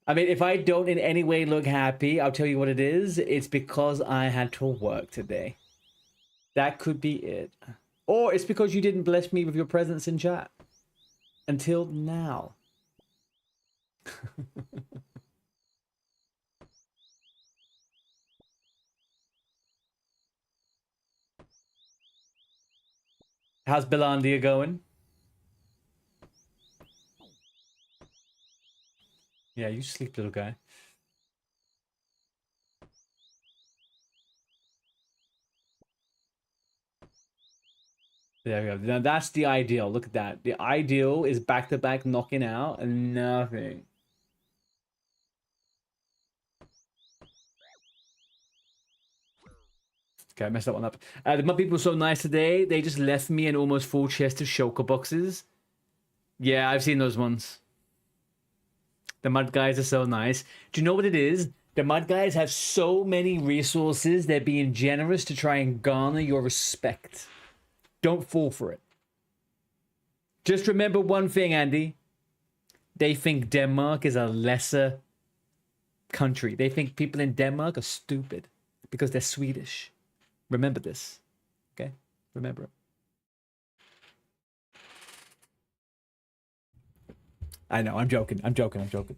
I mean, if I don't in any way look happy, I'll tell you what it is. It's because I had to work today. That could be it. Or it's because you didn't bless me with your presence in chat. Until now. How's Belandia going? Yeah, you sleep, little guy. There we go. Now that's the ideal. Look at that. The ideal is back-to-back knocking out and nothing. Okay, I messed that one up. My people were so nice today. They just left me an almost full chest of shulker boxes. Yeah, I've seen those ones. The mud guys are so nice. Do you know what it is? The mud guys have so many resources. They're being generous to try and garner your respect. Don't fall for it. Just remember one thing, Andy. They think Denmark is a lesser country. They think people in Denmark are stupid because they're Swedish. Remember this. Okay? Remember it. I know. I'm joking. I'm joking. I'm joking.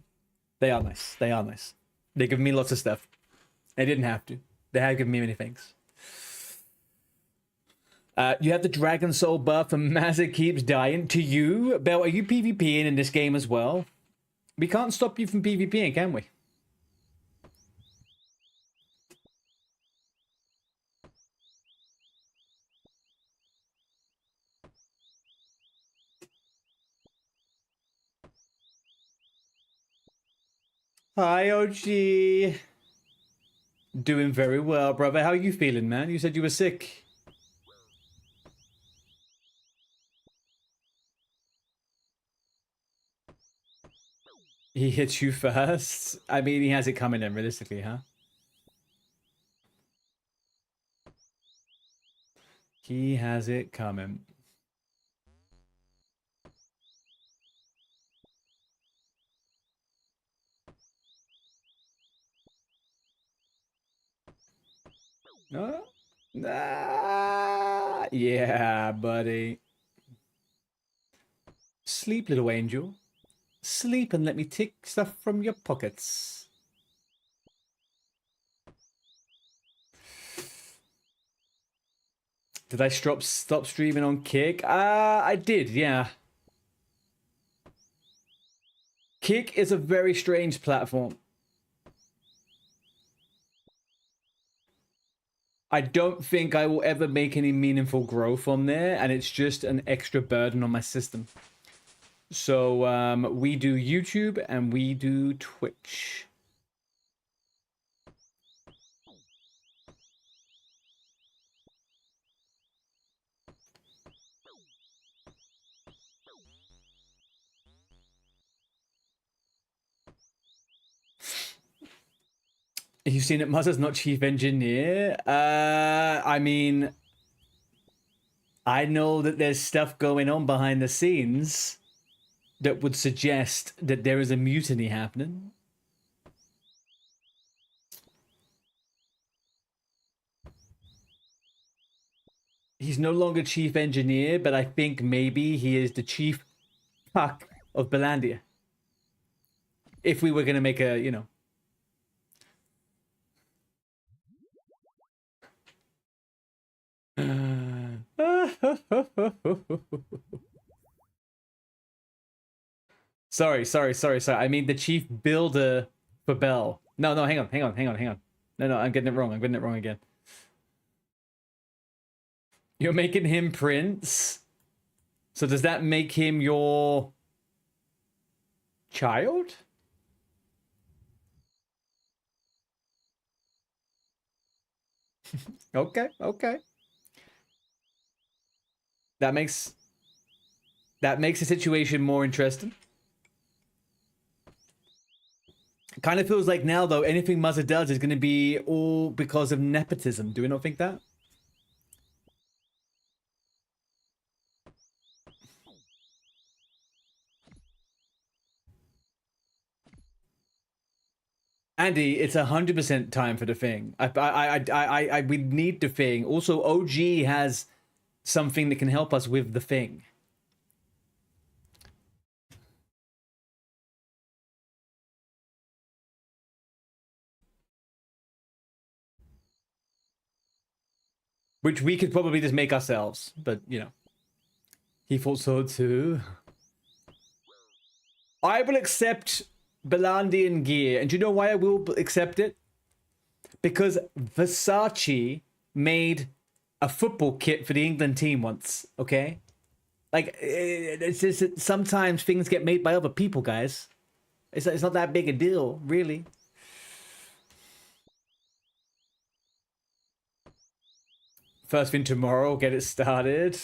They are nice. They are nice. They give me lots of stuff. They didn't have to. They have given me many things. You have the Dragon Soul buff and Mazza keeps dying. To you, Bell, are you PvPing in this game as well? We can't stop you from PvPing, can we? Hi, OG. Doing very well, brother. How are you feeling, man? You said you were sick. He hits you first? I mean, he has it coming in, realistically, huh? He has it coming. No? Ah, yeah, buddy. Sleep, little angel. Sleep and let me take stuff from your pockets. Did I stop streaming on Kick? I did, yeah. Kick is a very strange platform. I don't think I will ever make any meaningful growth on there, and it's just an extra burden on my system. So we do YouTube and we do Twitch. You've seen it, Muzza's not chief engineer? I mean, I know that there's stuff going on behind the scenes that would suggest that there is a mutiny happening. He's no longer chief engineer, but I think maybe he is the chief puck of Belandia. If we were going to make a, you know. Sorry. I mean the chief builder for Bell. No, hang on. No, I'm getting it wrong. I'm getting it wrong again. You're making him prince? So does that make him your child? Okay. That makes the situation more interesting. Kind of feels like now, though, anything Muzza does is going to be all because of nepotism. Do we not think that? Andy, it's 100% time for the thing. We need the thing. Also, OG has something that can help us with the thing. Which we could probably just make ourselves, but you know. He thought so too. I will accept Belandian gear, and do you know why I will accept it? Because Versace made a football kit for the England team once, okay? Like, it's just sometimes things get made by other people, guys. It's not that big a deal, really. First thing tomorrow, get it started.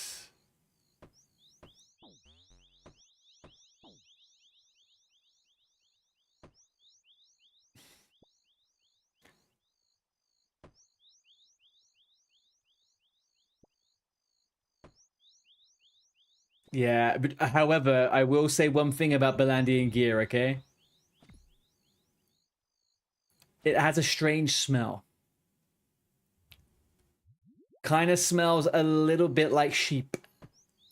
Yeah, but however, I will say one thing about Belandian gear, okay? It has a strange smell. Kind of smells a little bit like sheep.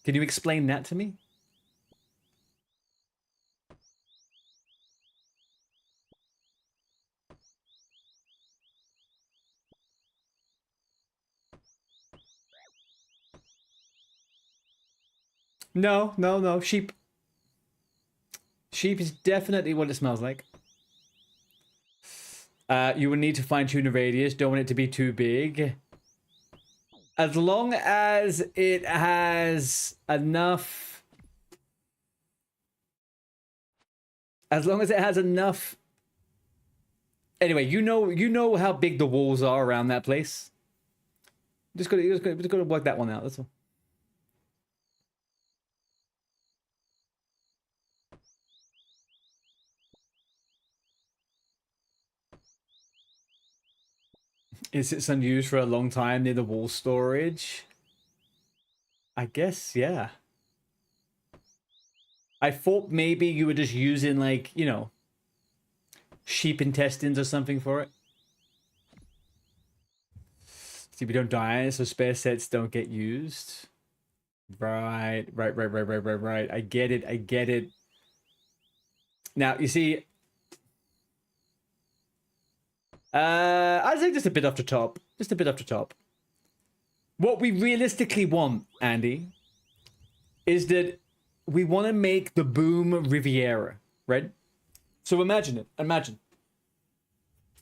Can you explain that to me? No, no, no. Sheep. Sheep is definitely what it smells like. You will need to fine tune the radius. Don't want it to be too big. As long as it has enough. As long as it has enough. Anyway, you know how big the walls are around that place. Just gotta work that one out. That's all. Is it unused for a long time near the wall storage? I guess, yeah. I thought maybe you were just using, like, you know, sheep intestines or something for it. See, we don't die, so spare sets don't get used. Right. I get it. Now, you see, I'd say just a bit off the top. Just a bit off the top. What we realistically want, Andy, is that we want to make the Boom Riviera, right? So imagine it. Imagine.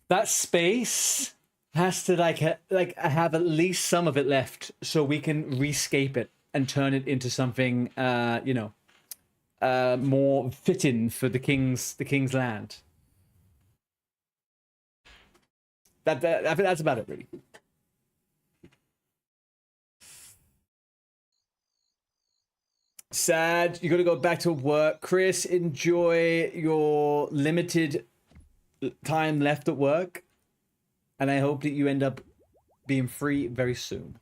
That space has to have at least some of it left so we can rescape it and turn it into something you know, more fitting for the king's land. I think that's about it, really. Sad, you got to go back to work. Chris, enjoy your limited time left at work, and I hope that you end up being free very soon.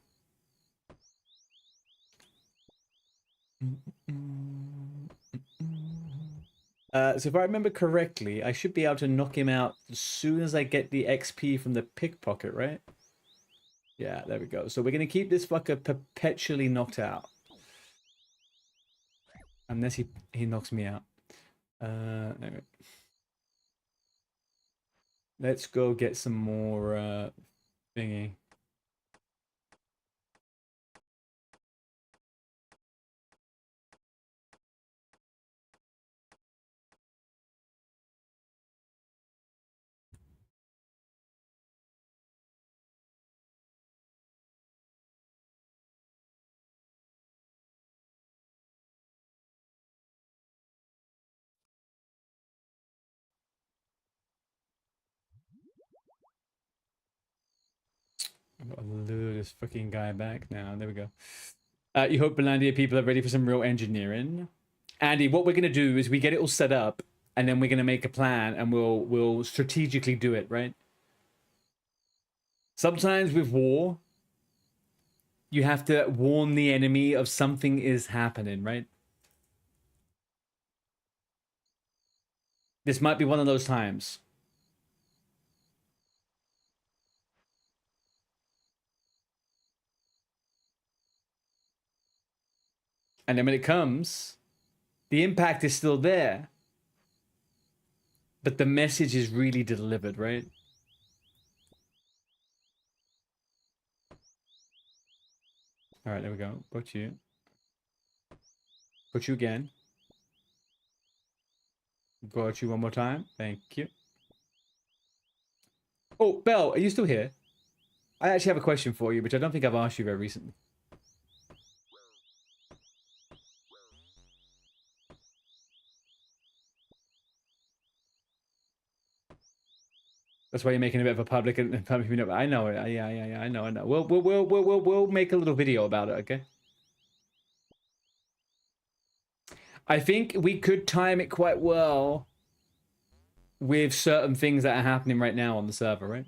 So if I remember correctly, I should be able to knock him out as soon as I get the XP from the pickpocket, right? Yeah, there we go. So we're going to keep this fucker perpetually knocked out. Unless he knocks me out. Anyway. Let's go get some more thingy. I've got to lure this fucking guy back now. There we go. You hope Belandia people are ready for some real engineering. Andy, what we're going to do is we get it all set up, and then we're going to make a plan, and we'll strategically do it, right? Sometimes with war, you have to warn the enemy of something is happening, right? This might be one of those times. And then when it comes, the impact is still there, but the message is really delivered, right? All right, there we go. Put you. Put you again. Got you one more time. Thank you. Oh, Belle, are you still here? I actually have a question for you, which I don't think I've asked you very recently. That's why you're making a bit of a public. I know it. Yeah. I know. We'll make a little video about it. Okay. I think we could time it quite well with certain things that are happening right now on the server, right?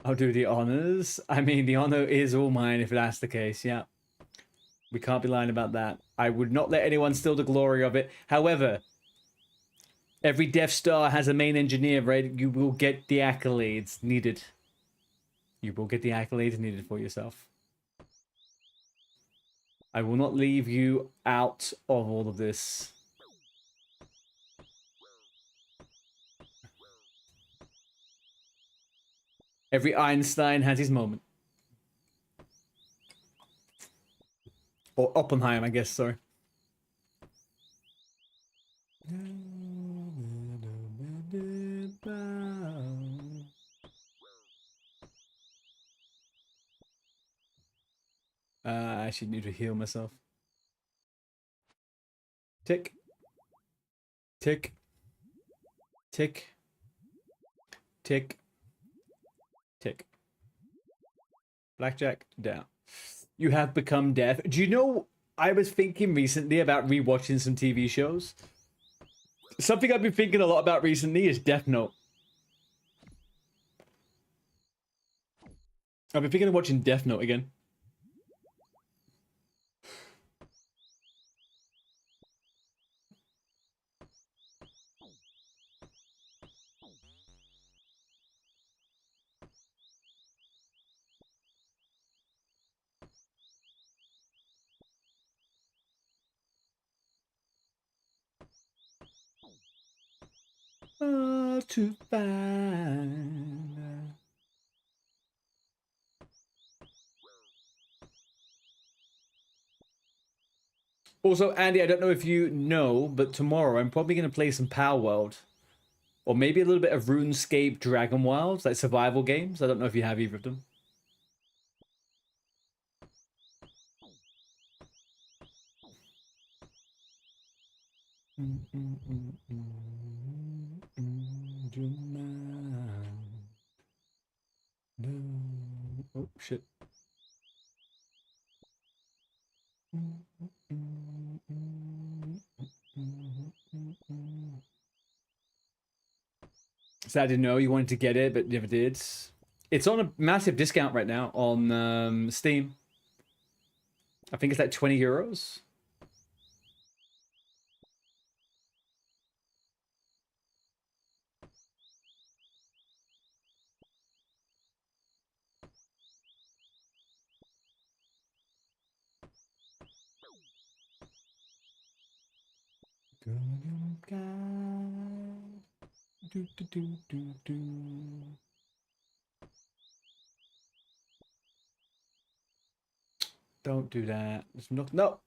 I'll do the honors. I mean, the honor is all mine if that's the case. Yeah. We can't be lying about that. I would not let anyone steal the glory of it. However, every Death Star has a main engineer, right? You will get the accolades needed. You will get the accolades needed for yourself. I will not leave you out of all of this. Every Einstein has his moment. Or Oppenheim, I guess, sorry. I actually need to heal myself. Tick. Tick. Tick. Tick. Tick. Blackjack, down. You have become death. Do you know, I was thinking recently about rewatching some TV shows. Something I've been thinking a lot about recently is Death Note. I've been thinking of watching Death Note again. To find. Also, Andy, I don't know if you know, but tomorrow I'm probably going to play some Power World. Or maybe a little bit of RuneScape Dragon Wilds, like survival games. I don't know if you have either of them. Oh, shit. Sad to know you wanted to get it, but never did. It's on a massive discount right now on Steam. I think it's like 20 euros. Don't do that. Just knock. No.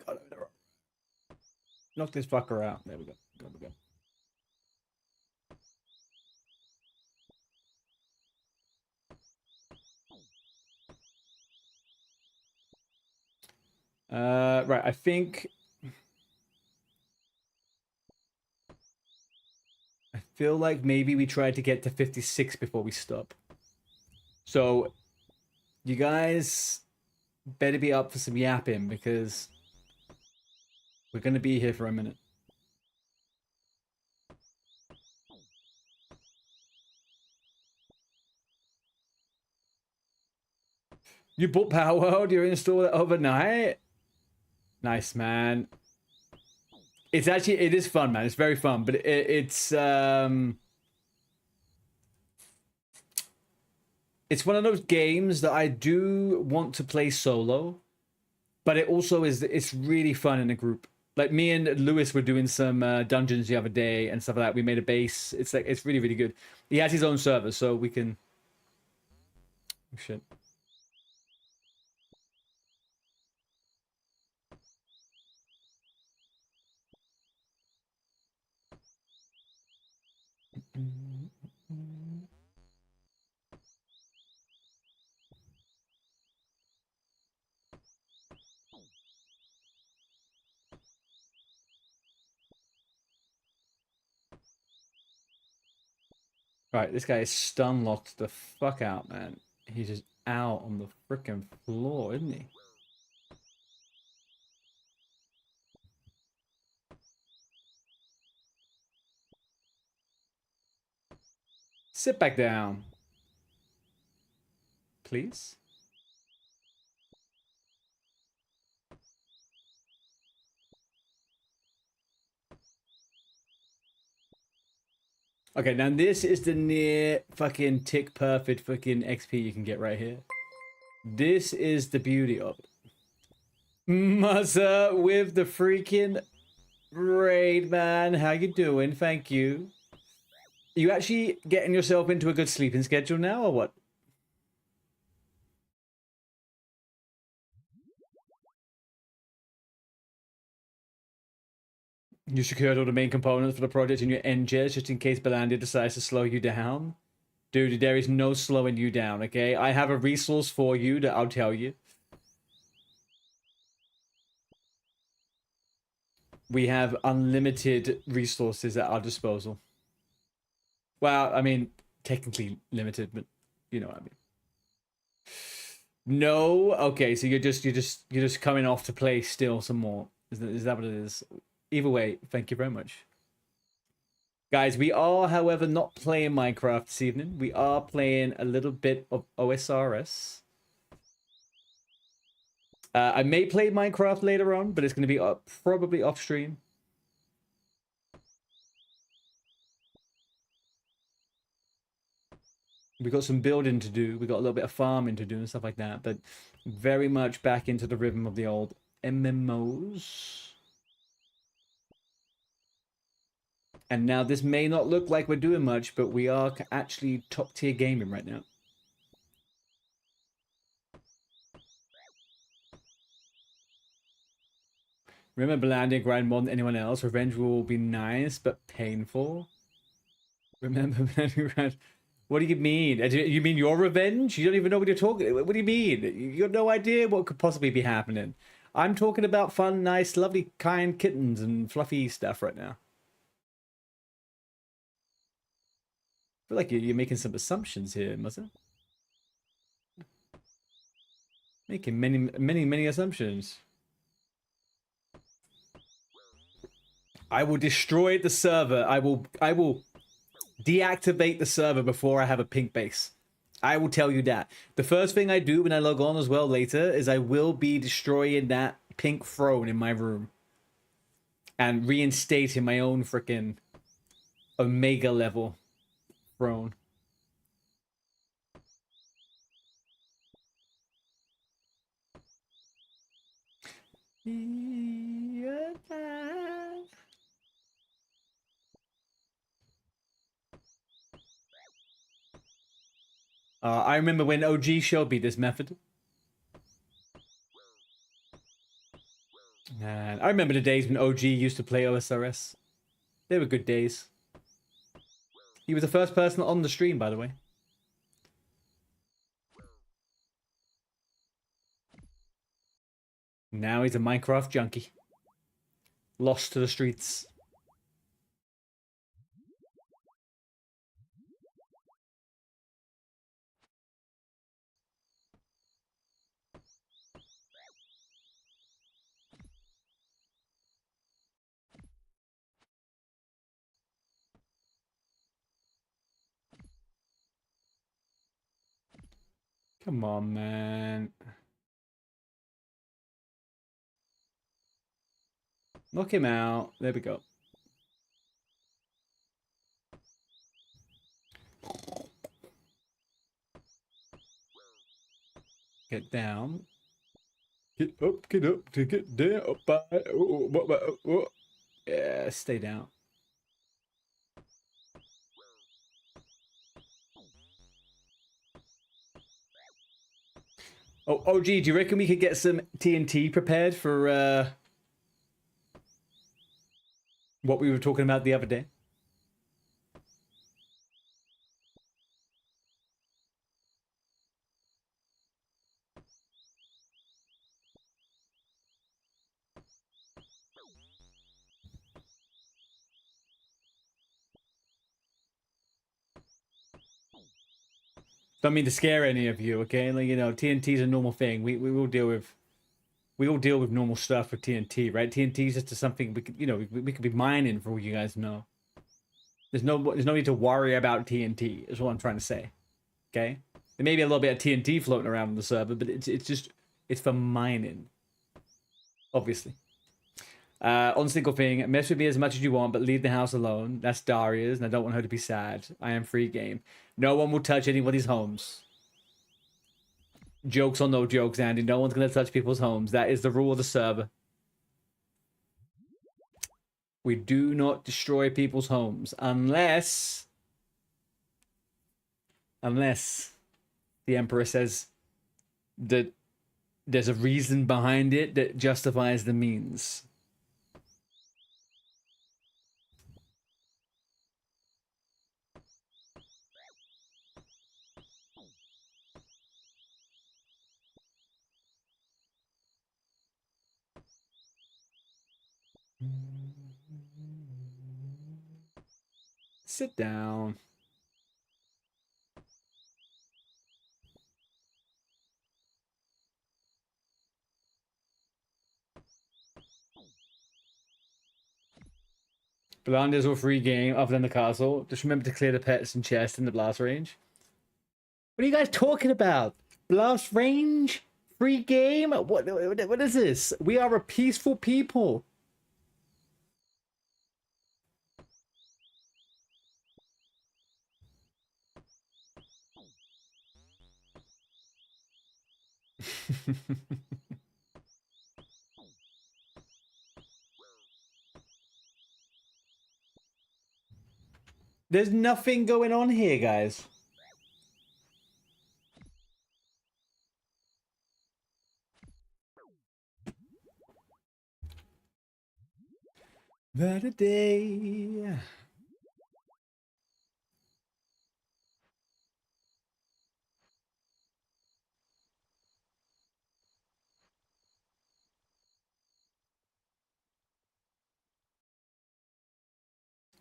God, knock this fucker out. There we go. There we go. Right. I think. I feel like maybe we tried to get to 56 before we stop. So, you guys better be up for some yapping because we're going to be here for a minute. You bought Power World, you installed it overnight? Nice, man. It's actually, it is fun, man. It's very fun, but it's one of those games that I do want to play solo, but it also is, it's really fun in a group. Like me and Lewis were doing some dungeons the other day and stuff like that. We made a base. It's like, it's really, really good. He has his own server, so we can... Oh, shit. Right, this guy is stun locked the fuck out, man. He's just out on the freaking floor, isn't he? Sit back down. Please? Okay, now this is the near fucking tick perfect fucking XP you can get right here. This is the beauty of it. Muzza with the freaking raid, man. How you doing? Thank you. You actually getting yourself into a good sleeping schedule now, or what? You secured all the main components for the project in your NGES just in case Belandia decides to slow you down. Dude, there is no slowing you down, okay? I have a resource for you that I'll tell you. We have unlimited resources at our disposal. Well, I mean, technically limited, but you know what I mean. No, okay, so you're just coming off to play still some more. Is that what it is? Either way, thank you very much. Guys, we are, however, not playing Minecraft this evening. We are playing a little bit of OSRS. I may play Minecraft later on, but it's going to be probably off stream. We got some building to do. We got a little bit of farming to do and stuff like that. But very much back into the rhythm of the old MMOs. And now this may not look like we're doing much, but we are actually top tier gaming right now. Remember landing grind more than anyone else. Revenge will be nice, but painful. Remember landing grind. What do you mean? You mean your revenge? You don't even know what you're talking. What do you mean? You have no idea what could possibly be happening. I'm talking about fun, nice, lovely, kind kittens and fluffy stuff right now. I feel like you're making some assumptions here, Muzza. Making many assumptions. I will destroy the server. I will deactivate the server before I have a pink base. I will tell you that. The first thing I do when I log on as well later is I will be destroying that pink throne in my room. And reinstating my own freaking Omega level throne. I remember when OG showed me this method. And I remember the days when OG used to play OSRS. They were good days. He was the first person on the stream, by the way. Now he's a Minecraft junkie. Lost to the streets. Come on, man. Knock him out. There we go. Get down. Get up, to get down. Yeah, stay down. Oh, OG, do you reckon we could get some TNT prepared for what we were talking about the other day? Don't mean to scare any of you, okay? Like, you know, TNT is a normal thing. We will deal with normal stuff with TNT, right? TNT is just something we could, you know, we could be mining for all you guys know. There's no need to worry about TNT. Is what I'm trying to say. Okay, there may be a little bit of TNT floating around on the server, but it's for mining, obviously. On single thing, mess with me as much as you want, but leave the house alone. That's Daria's, and I don't want her to be sad. I am free game. No one will touch anybody's homes. Jokes or no jokes, Andy. No one's going to touch people's homes. That is the rule of the server. We do not destroy people's homes unless the Emperor says that there's a reason behind it that justifies the means. Sit down. Blanders or free game other than the castle. Just remember to clear the pets and chest in the blast range. What are you guys talking about? Blast range? Free game? What is this? We are a peaceful people. There's nothing going on here, guys. Better day.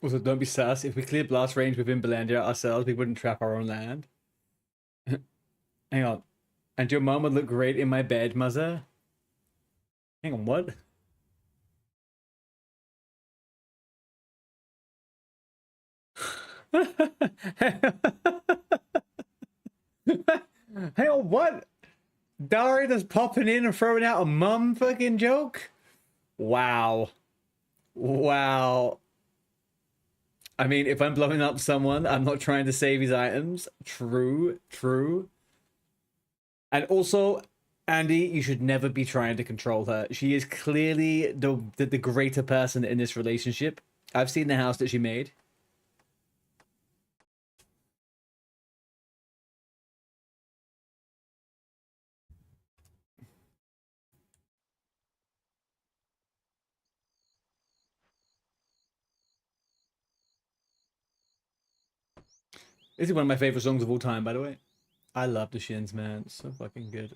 Also, don't be sus. If we clear blast range within Belandia ourselves, we wouldn't trap our own land. Hang on. And your mom would look great in my bed, mother? Hang on, what? Hang on, what? Daria just popping in and throwing out a mum fucking joke? Wow. Wow. I mean, if I'm blowing up someone, I'm not trying to save his items. True, true. And also, Andy, you should never be trying to control her. She is clearly the greater person in this relationship. I've seen the house that she made. This is one of my favorite songs of all time, by the way. I love the Shins, man. It's so fucking good.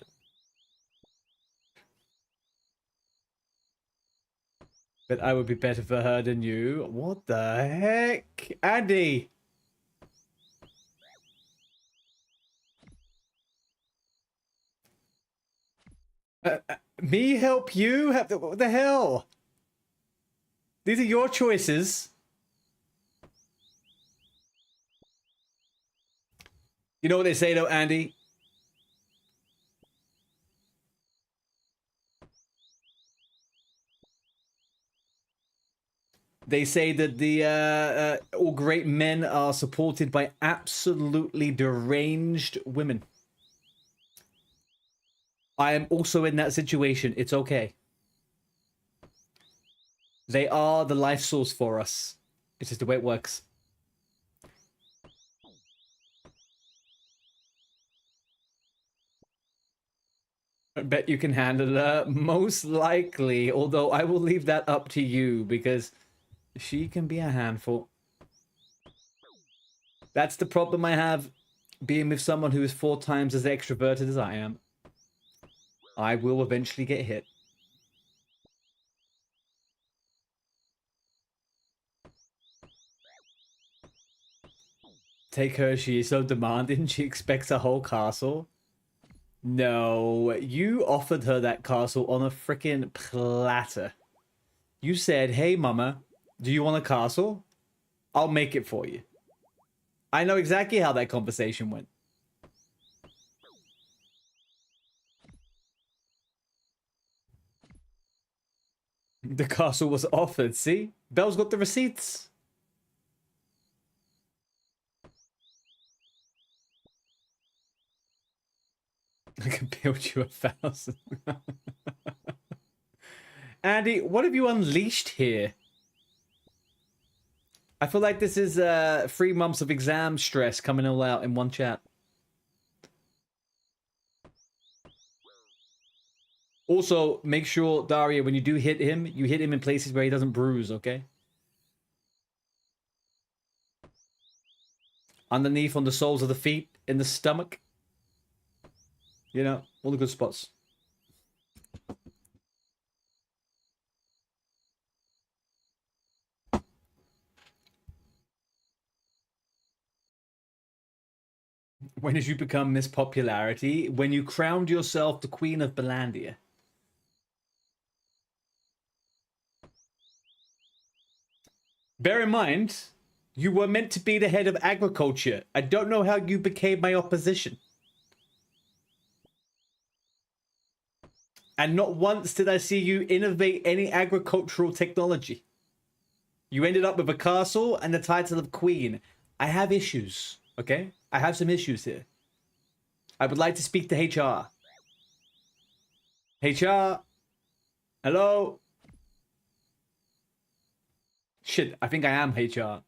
But I would be better for her than you. What the heck? Andy! Me help you? What the hell? These are your choices. You know what they say though, Andy? They say that the all great men are supported by absolutely deranged women. I am also in that situation. It's okay. They are the life source for us. It's just the way it works. I bet you can handle her. Most likely, although I will leave that up to you because she can be a handful. That's the problem I have being with someone who is 4 times as extroverted as I am. I will eventually get hit. Take her, she is so demanding, she expects a whole castle. No, you offered her that castle on a freaking platter. You said, hey mama, do you want a castle? I'll make it for you. I know exactly how that conversation went. The castle was offered. See? Belle's got the receipts. I can build you 1,000. Andy, what have you unleashed here? I feel like this is 3 months of exam stress coming all out in one chat. Also, make sure, Daria, when you do hit him, you hit him in places where he doesn't bruise, okay? Underneath, on the soles of the feet, in the stomach. You know, all the good spots. When did you become Miss Popularity? When you crowned yourself the Queen of Belandia. Bear in mind, you were meant to be the head of agriculture. I don't know how you became my opposition. And not once did I see you innovate any agricultural technology. You ended up with a castle and the title of queen. I have issues, okay? I have some issues here. I would like to speak to HR. HR? Hello? Shit, I think I am HR.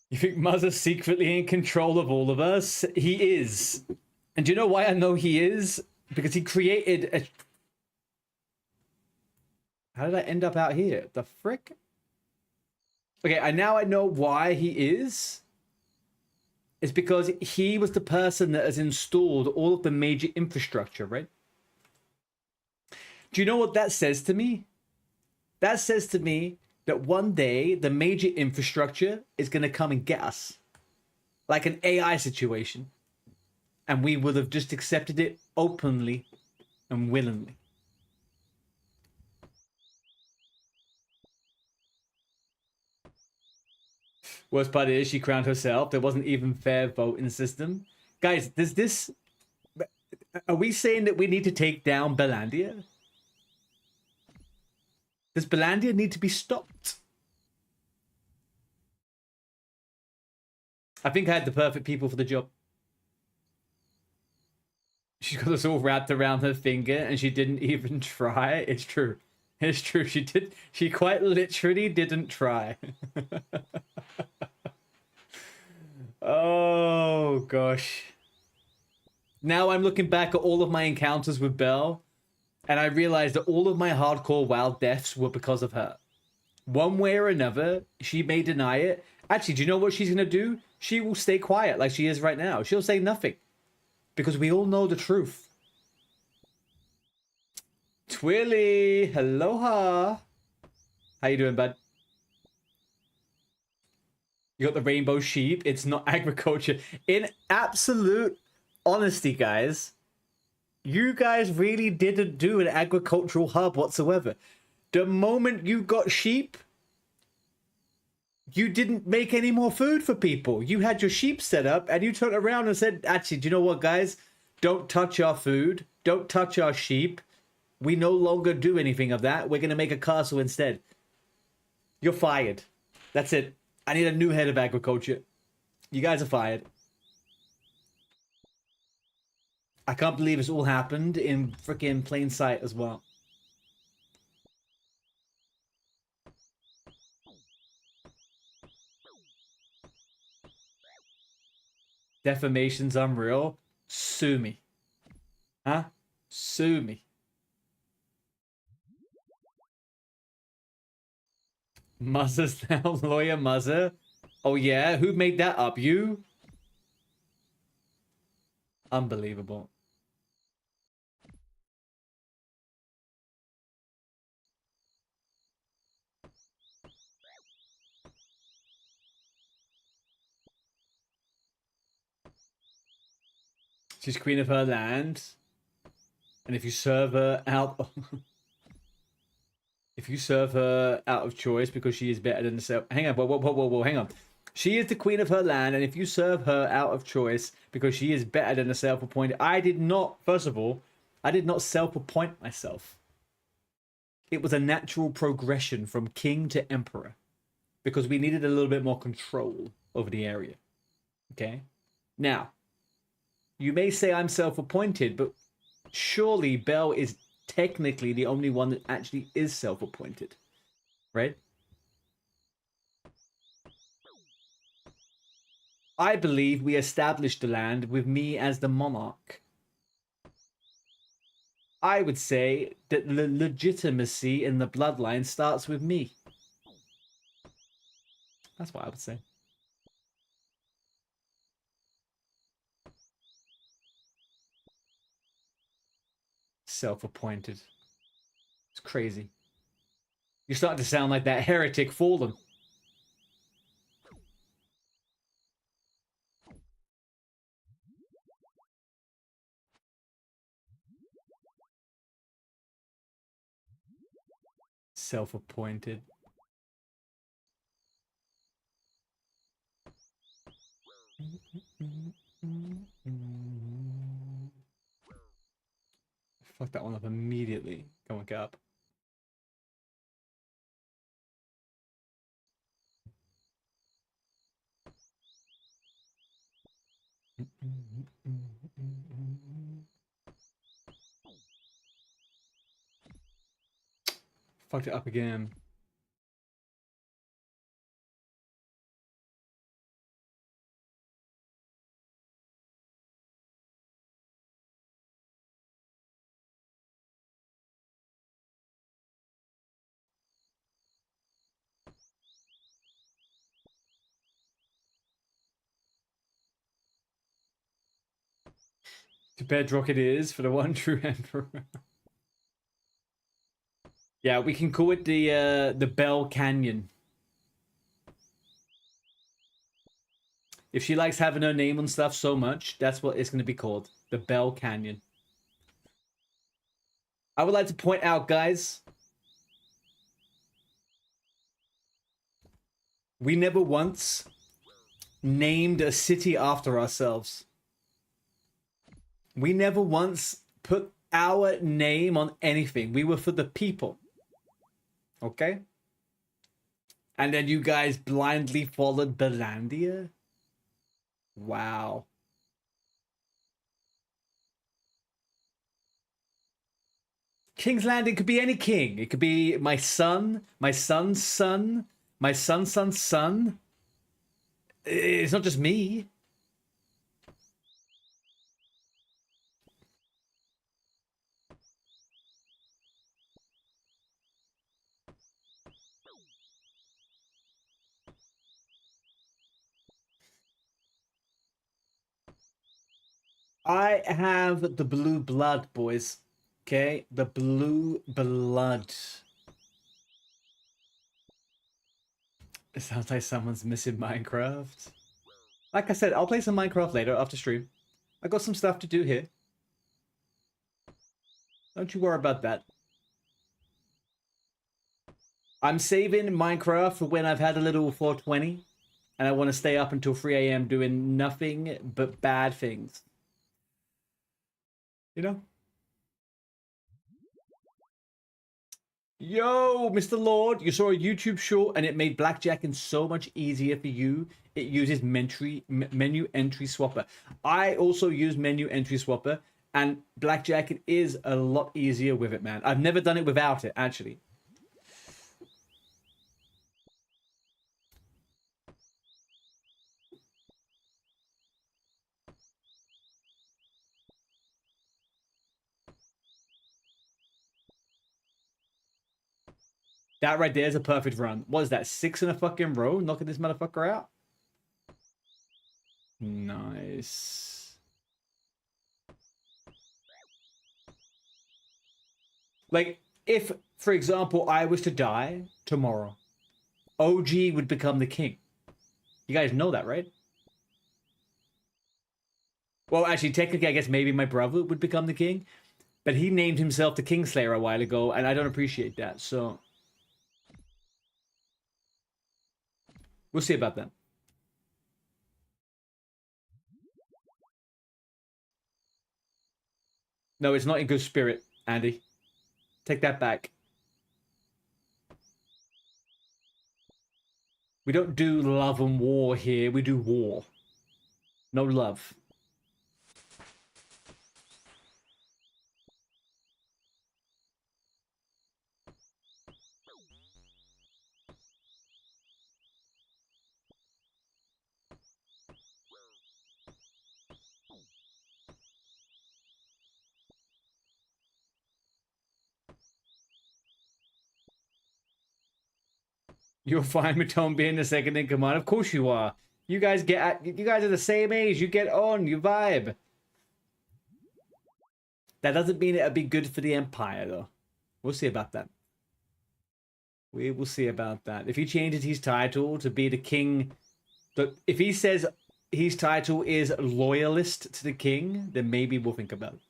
You think Muzza's secretly in control of all of us? He is. And do you know why I know he is? Because he created a... How did I end up out here? The frick? Okay, now I know why he is. It's because he was the person that has installed all of the major infrastructure, right? Do you know what that says to me? That says to me that one day the major infrastructure is going to come and get us. Like an AI situation. And we would have just accepted it openly and willingly. Worst part is she crowned herself. There wasn't even fair voting system. Guys, does this... Are we saying that we need to take down Belandia? Does Belandia need to be stopped? I think I had the perfect people for the job. She's got us all wrapped around her finger and she didn't even try. It's true. It's true. She quite literally didn't try. Oh, gosh. Now I'm looking back at all of my encounters with Belle, and I realized that all of my hardcore wild deaths were because of her. One way or another, she may deny it. Actually, do you know what she's going to do? She will stay quiet like she is right now. She'll say nothing. Because we all know the truth. Twilly, aloha. How you doing, bud? You got the rainbow sheep. It's not agriculture. In absolute honesty, guys, you guys really didn't do an agricultural hub whatsoever. The moment you got sheep, you didn't make any more food for people. You had your sheep set up and you turned around and said, actually, do you know what, guys? Don't touch our food. Don't touch our sheep. We no longer do anything of that. We're going to make a castle instead. You're fired. That's it. I need a new head of agriculture. You guys are fired. I can't believe this all happened in freaking plain sight as well. Defamation's unreal. Sue me. Huh? Sue me. Muzza's now lawyer Muzza. Oh yeah? Who made that up? You? Unbelievable. She's queen of her land. And if you serve her out... if you serve her out of choice because she is better than herself... Hang on, whoa, hang on. She is the queen of her land, and if you serve her out of choice because she is better than a self-appointed... I did not, first of all, I did not self-appoint myself. It was a natural progression from king to emperor because we needed a little bit more control over the area. Okay? Now, you may say I'm self-appointed, but surely Belle is technically the only one that actually is self-appointed, right? I believe we established the land with me as the monarch. I would say that the legitimacy in the bloodline starts with me. That's what I would say. Self-appointed. It's crazy. You're starting to sound like that heretic fallen. Self-appointed. Fuck that one up immediately. Going up. Fucked it up again. To bedrock it is for the one true emperor. Yeah, we can call it the Bell Canyon. If she likes having her name on stuff so much, that's what it's going to be called. The Bell Canyon. I would like to point out, guys, we never once named a city after ourselves. We never once put our name on anything. We were for the people. Okay? And then you guys blindly followed Belandia? Wow. King's Landing could be any king. It could be my son, my son's son, my son's son's son. It's not just me. I have the blue blood, boys. Okay? The blue blood. It sounds like someone's missing Minecraft. Like I said, I'll play some Minecraft later after stream. I got some stuff to do here. Don't you worry about that. I'm saving Minecraft for when I've had a little 420 and I want to stay up until 3 a.m. doing nothing but bad things. You know? Yo, Mr. Lord, you saw a YouTube short and it made blackjacking so much easier for you. It uses menu entry swapper. I also use menu entry swapper, and blackjacking is a lot easier with it, man. I've never done it without it, actually. That right there is a perfect run. What is that, 6 in a fucking row? Knocking this motherfucker out? Nice. Like, if, for example, I was to die tomorrow, OG would become the king. You guys know that, right? Well, actually, technically, I guess maybe my brother would become the king, but he named himself the Kingslayer a while ago, and I don't appreciate that, so... we'll see about that. No, it's not in good spirit, Andy. Take that back. We don't do love and war here. We do war. No love. You're fine with Tom being the second in command. Of course you are. You guys are the same age. You get on. You vibe. That doesn't mean it'll be good for the Empire, though. We'll see about that. We will see about that. If he changes his title to be the king, if he says his title is loyalist to the king, then maybe we'll think about it.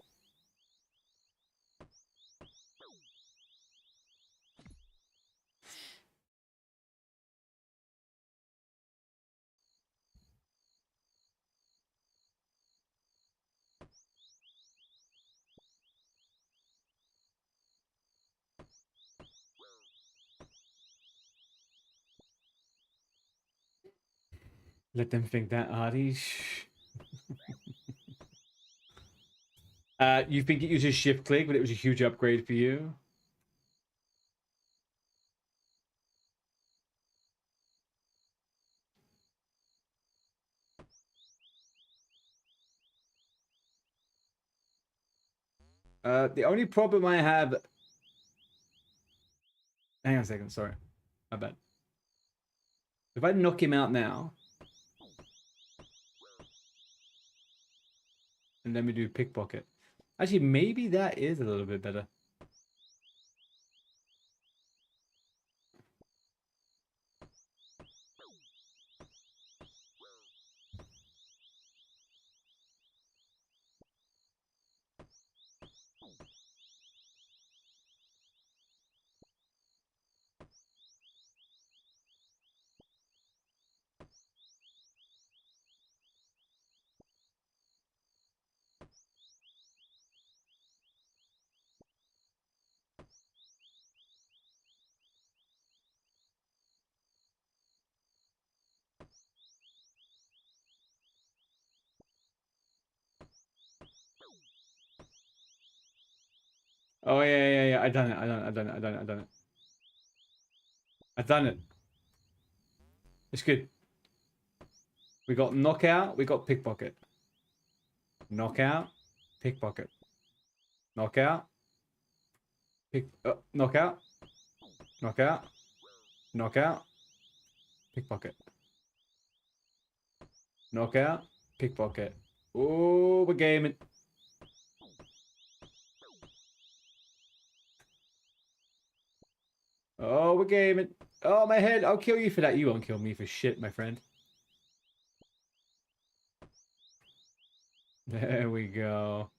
Let them think that, Artie. You think it uses shift click, but it was a huge upgrade for you? The only problem I have... Hang on a second, sorry. My bad. If I knock him out now... And then we do pickpocket. Actually, maybe that is a little bit better. Oh, yeah. I done it. I've done it. It's good. We got knockout. We got pickpocket. Knockout. Pickpocket. Knockout. Knockout. Knockout. Knockout. Pickpocket. Knockout. Pickpocket. Oh, we're gaming. Oh, we're gaming. Oh, my head. I'll kill you for that. You won't kill me for shit, my friend. There we go.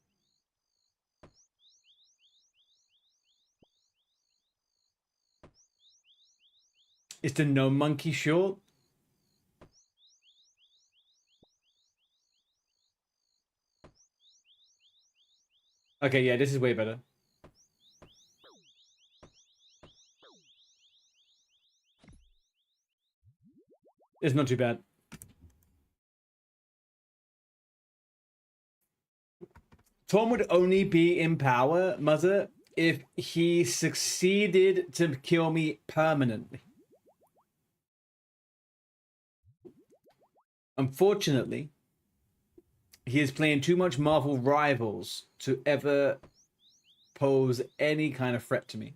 Is the no monkey short? Okay, yeah, this is way better. It's not too bad. Tom would only be in power, Mother, if he succeeded to kill me permanently. Unfortunately, he is playing too much Marvel Rivals to ever pose any kind of threat to me.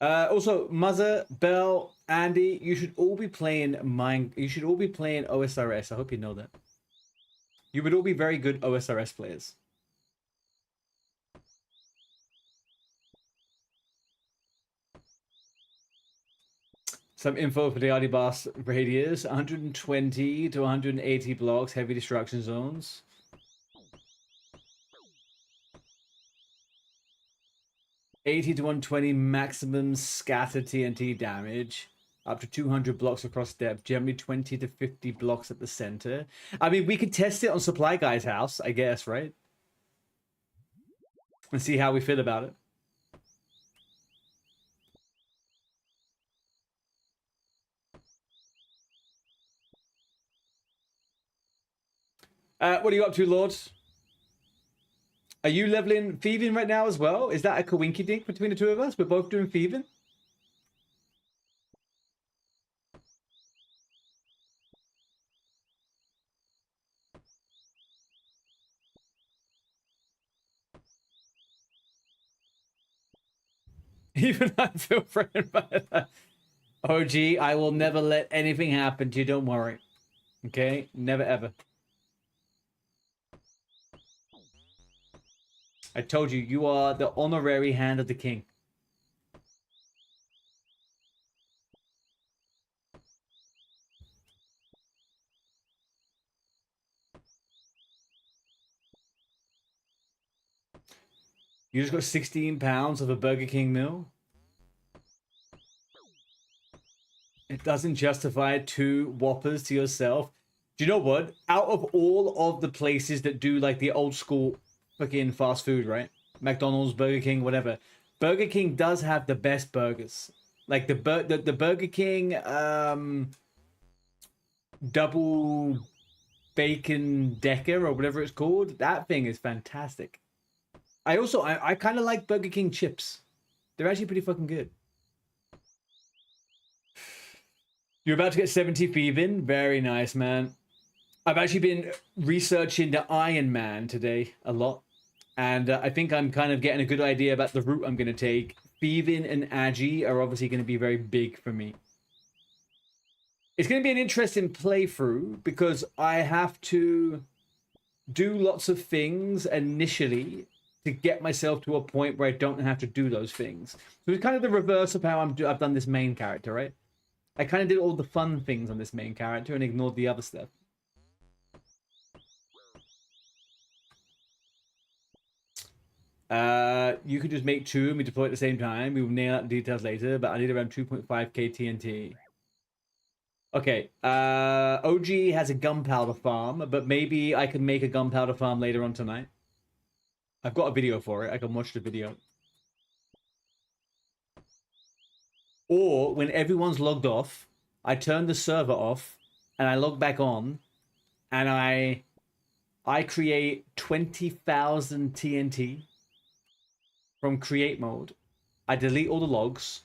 Also, Mother, Bell, Andy, you should all be playing You should all be playing OSRS. I hope you know that. You would all be very good OSRS players. Some info for the Adibas radius: 120 to 180 blocks, heavy destruction zones. 80 to 120 maximum scatter TNT damage. Up to 200 blocks across depth, generally 20 to 50 blocks at the center. I mean, we could test it on Supply Guy's house, I guess, right? And see how we feel about it. What are you up to, Lord? Are you leveling thieving right now as well? Is that a coinky dink between the two of us? We're both doing thieving? Even I feel threatened by that. OG, I will never let anything happen to you. Don't worry. Okay? Never ever. I told you, you are the honorary hand of the king. You just got 16 pounds of a Burger King meal? It doesn't justify 2 Whoppers to yourself. Do you know what? Out of all of the places that do like the old school fucking fast food, right? McDonald's, Burger King, whatever. Burger King does have the best burgers. Like the Burger King double bacon decker or whatever it's called. That thing is fantastic. I kind of like Burger King chips. They're actually pretty fucking good. You're about to get 70 thieving. Very nice, man. I've actually been researching the Iron Man today a lot. And I think I'm kind of getting a good idea about the route I'm going to take. Thieving and Agi are obviously going to be very big for me. It's going to be an interesting playthrough because I have to do lots of things initially to get myself to a point where I don't have to do those things. So it's kind of the reverse of how I've done this main character, right? I kind of did all the fun things on this main character and ignored the other stuff. You could just make 2 and we deploy at the same time. We will nail out the details later, but I need around 2.5k TNT. Okay, OG has a gunpowder farm, but maybe I can make a gunpowder farm later on tonight. I've got a video for it. I can watch the video. Or when everyone's logged off, I turn the server off and I log back on and I create 20,000 TNT from create mode. I delete all the logs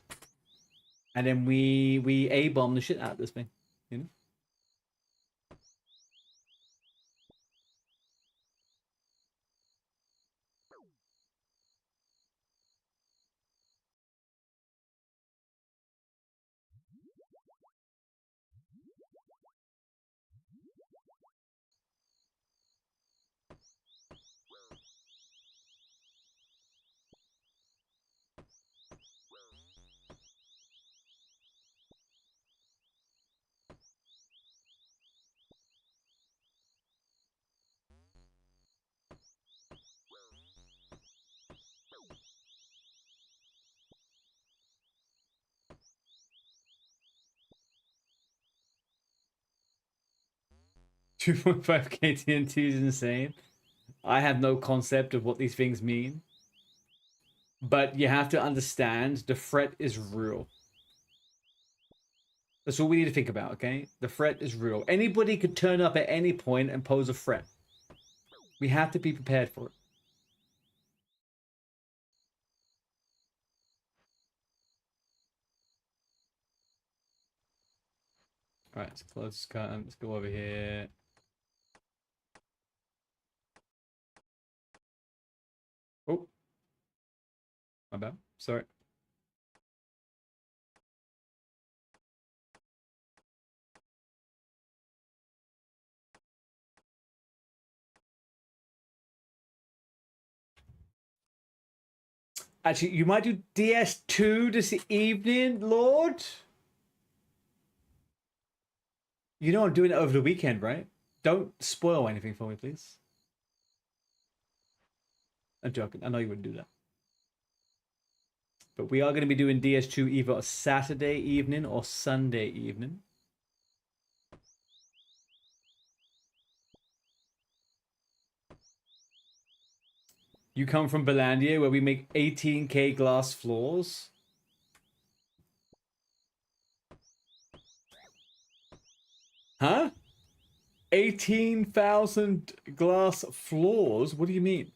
and then we A-bomb the shit out of this thing, you know? $2.5k TNT is insane. I have no concept of what these things mean. But you have to understand the threat is real. That's all we need to think about, okay? The threat is real. Anybody could turn up at any point and pose a threat. We have to be prepared for it. Alright, let's close this curtain. Let's go over here. Oh. My bad. Sorry. Actually, you might do DS2 this evening, Lord? You know I'm doing it over the weekend, right? Don't spoil anything for me, please. I'm joking. I know you wouldn't do that. But we are going to be doing DS2 either Saturday evening or Sunday evening. You come from Belandia, where we make 18k glass floors. Huh? 18,000 glass floors? What do you mean?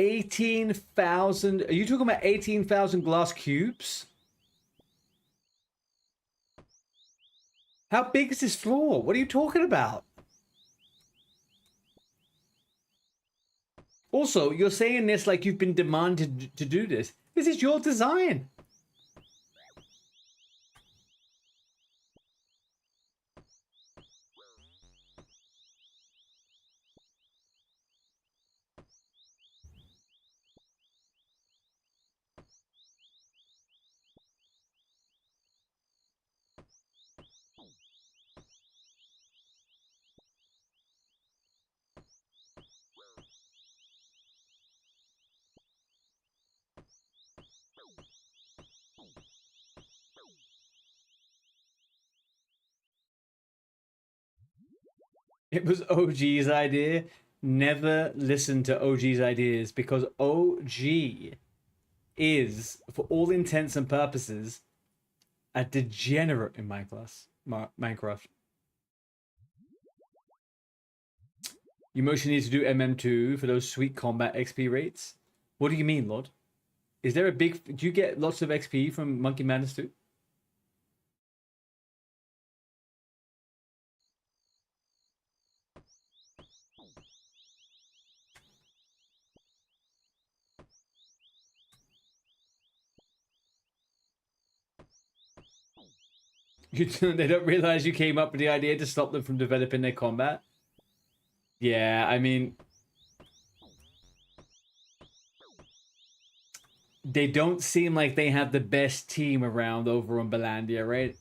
Are you talking about 18,000 glass cubes? How big is this floor? What are you talking about? Also, you're saying this like you've been demanded to do this. This is your design. It was OG's idea. Never listen to OG's ideas, because OG is, for all intents and purposes, a degenerate in Minecraft. You mostly need to do MM2 for those sweet combat XP rates. What do you mean, Lord? Is there a big... Do you get lots of XP from Monkey Madness 2? They don't realize you came up with the idea to stop them from developing their combat? Yeah, I mean... They don't seem like they have the best team around over on Belandia, right?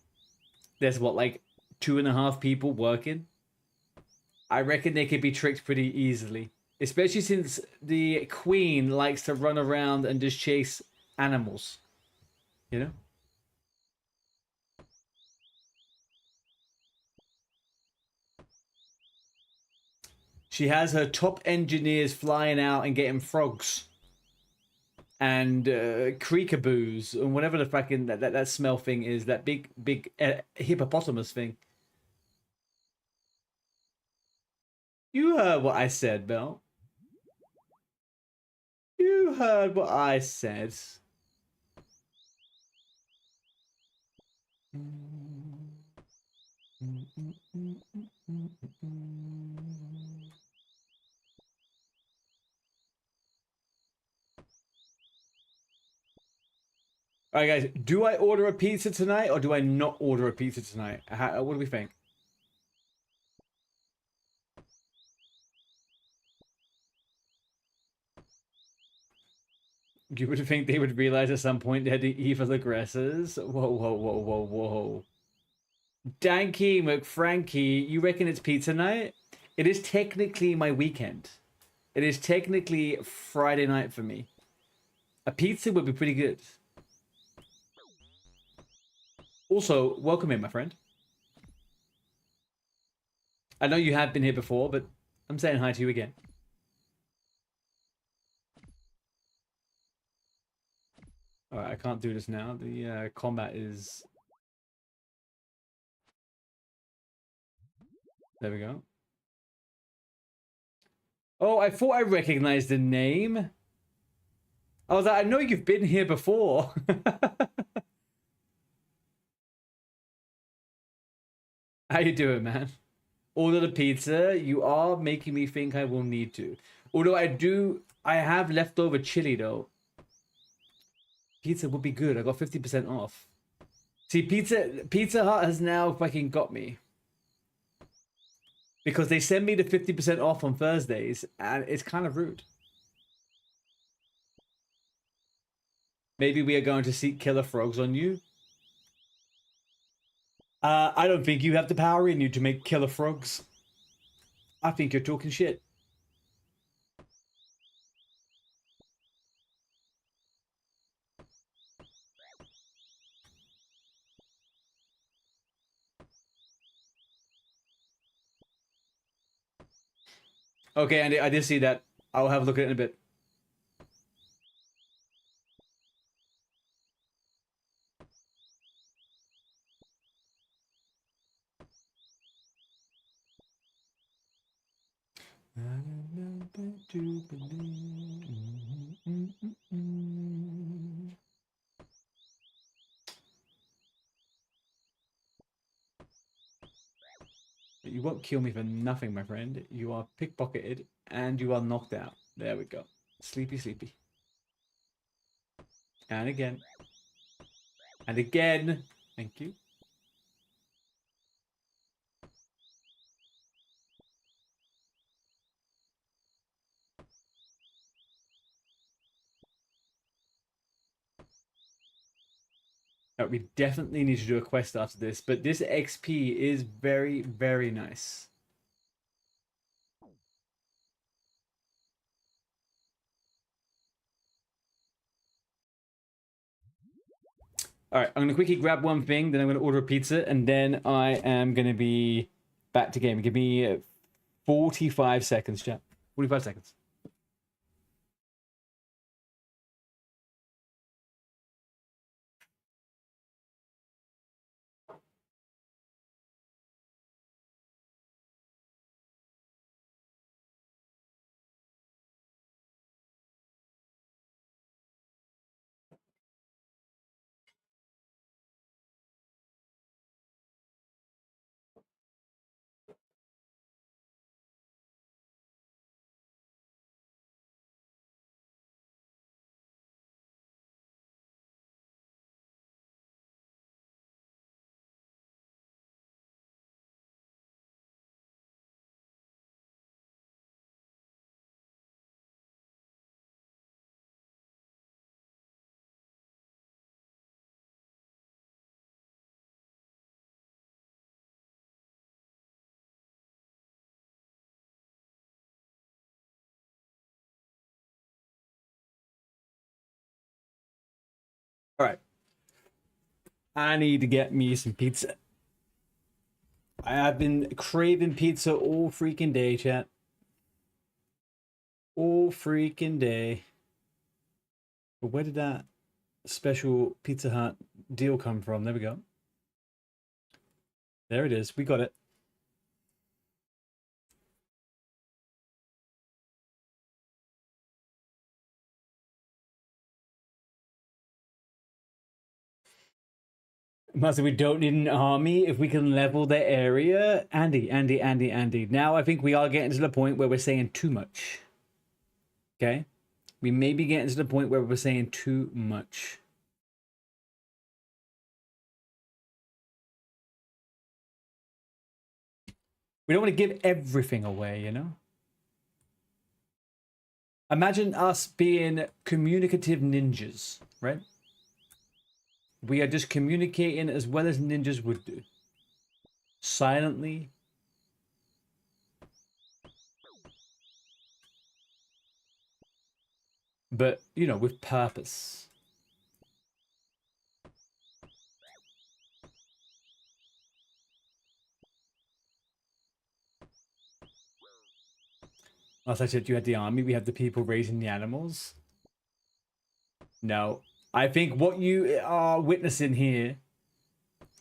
There's what, like 2.5 people working? I reckon they could be tricked pretty easily. Especially since the queen likes to run around and just chase animals. You know? She has her top engineers flying out and getting frogs. And creekaboos and whatever the fucking that smell thing is, that big hippopotamus thing. You heard what I said, Belle. You heard what I said. All right, guys. Do I order a pizza tonight, or do I not order a pizza tonight? What do we think? You would think they would realize at some point they're the evil aggressors. Whoa, whoa, whoa, whoa, whoa. Danky McFrankie, you reckon it's pizza night? It is technically my weekend. It is technically Friday night for me. A pizza would be pretty good. Also, welcome in, my friend. I know you have been here before, but I'm saying hi to you again. Alright, I can't do this now. The combat is... There we go. Oh, I thought I recognized the name. I was like, I know you've been here before. How you doing, man? order the pizza. You are making me think I will need to. Although I have leftover chili though. Pizza would be good. I got 50% off. See, Pizza Hut has now fucking got me. Because they send me the 50% off on Thursdays, and it's kind of rude. Maybe we are going to seek killer frogs on you. I don't think you have the power in you to make killer frogs. I think you're talking shit. Okay, Andy, I did see that. I'll have a look at it in a bit. You won't kill me for nothing, my friend. You are pickpocketed and you are knocked out. There we go. Sleepy, sleepy. And again. And again. Thank you. We definitely need to do a quest after this, but this XP is very, very nice. All right, I'm going to quickly grab one thing, then I'm going to order a pizza, and then I am going to be back to game. Give me 45 seconds, chat. 45 seconds. All right. I need to get me some pizza. I have been craving pizza all freaking day, chat. All freaking day. But where did that special Pizza Hut deal come from? There we go. There it is. We got it. Master, we don't need an army if we can level their area. Andy. Now I think we are getting to the point where we're saying too much. Okay? We may be getting to the point where we're saying too much. We don't want to give everything away, you know? Imagine us being communicative ninjas, right? We are just communicating as well as ninjas would do. Silently. But, you know, with purpose. As I said, you had the army, we have the people raising the animals. No. I think what you are witnessing here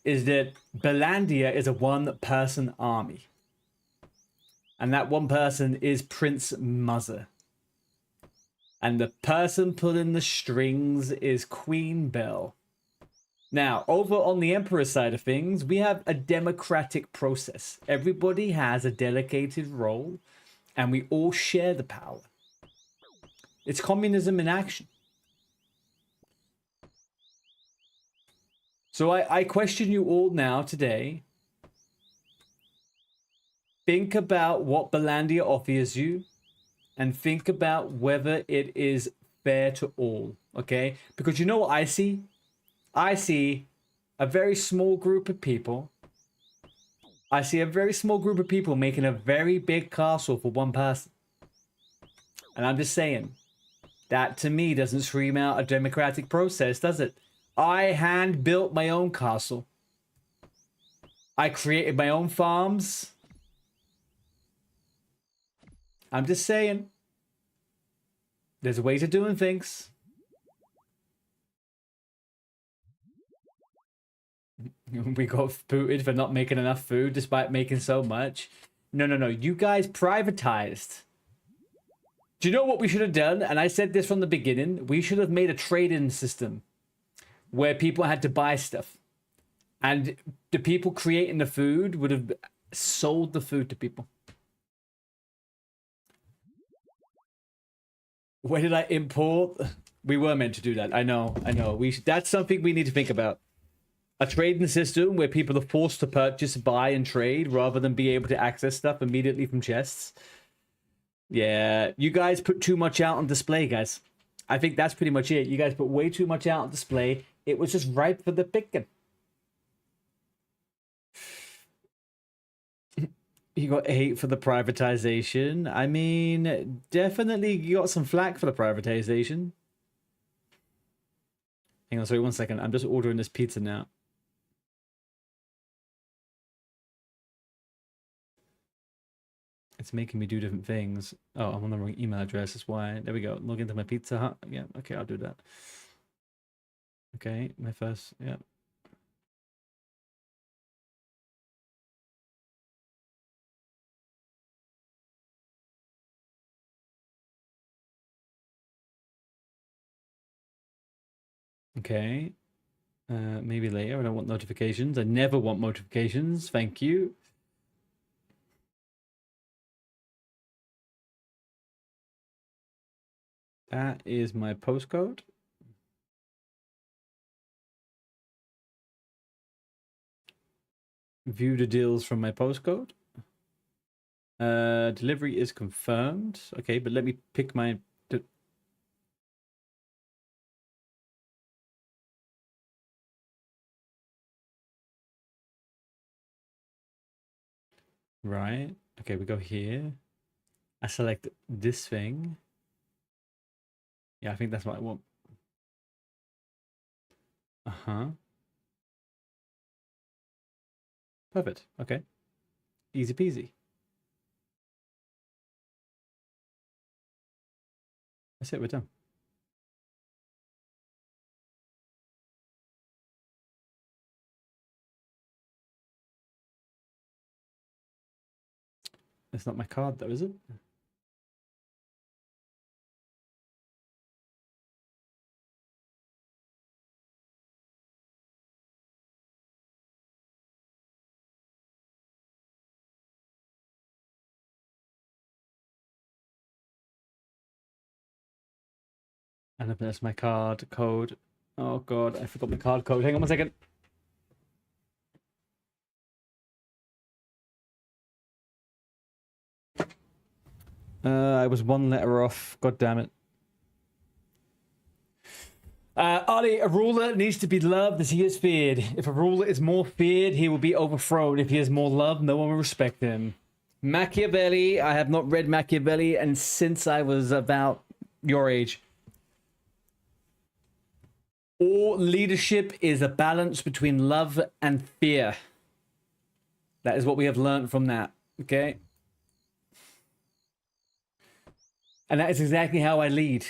is that Belandia is a one-person army. And that one person is Prince Muzzer. And the person pulling the strings is Queen Belle. Now, over on the Emperor's side of things, we have a democratic process. Everybody has a delegated role, and we all share the power. It's communism in action. So I question you all now today. Think about what Balandia offers you, and think about whether it is fair to all, okay? Because you know what I see? I see a very small group of people. I see a very small group of people making a very big castle for one person. And I'm just saying, that to me doesn't scream out a democratic process, does it? I hand built my own castle. I created my own farms. I'm just saying, there's a way to doing things. We got booted for not making enough food despite making so much. No. You guys privatized. Do you know what we should have done? And I said this from the beginning. We should have made a trade-in system where people had to buy stuff. And the people creating the food would have sold the food to people. Where did I import? We were meant to do that. I know. That's something we need to think about. A trading system where people are forced to purchase, buy, and trade rather than be able to access stuff immediately from chests. Yeah, you guys put too much out on display, guys. I think that's pretty much it. You guys put way too much out on display. It was just ripe for the picking. You got hate for the privatization. I mean, definitely you got some flack for the privatization. Hang on, sorry, 1 second. I'm just ordering this pizza now. It's making me do different things. Oh, I'm on the wrong email address. That's why. There we go. Log into my Pizza Hut. Yeah, okay, I'll do that. Okay, my first. Yeah. Okay. Maybe later. I don't want notifications. I never want notifications. Thank you. That is my postcode. View the deals from my postcode. Delivery is confirmed. Okay, but let me pick my... Right. Okay, we go here. I select this thing. Yeah, I think that's what I want. Uh-huh. Perfect. Okay. Easy peasy. That's it, we're done. That's not my card though, is it? And if that's my card code. Oh god, I forgot my card code. Hang on 1 second. I was 1 letter off. God damn it. Ollie, a ruler needs to be loved as he is feared. If a ruler is more feared, he will be overthrown. If he is more loved, no one will respect him. Machiavelli, I have not read Machiavelli, and since I was about your age. All leadership is a balance between love and fear. That is what we have learned from that, okay? And that is exactly how I lead.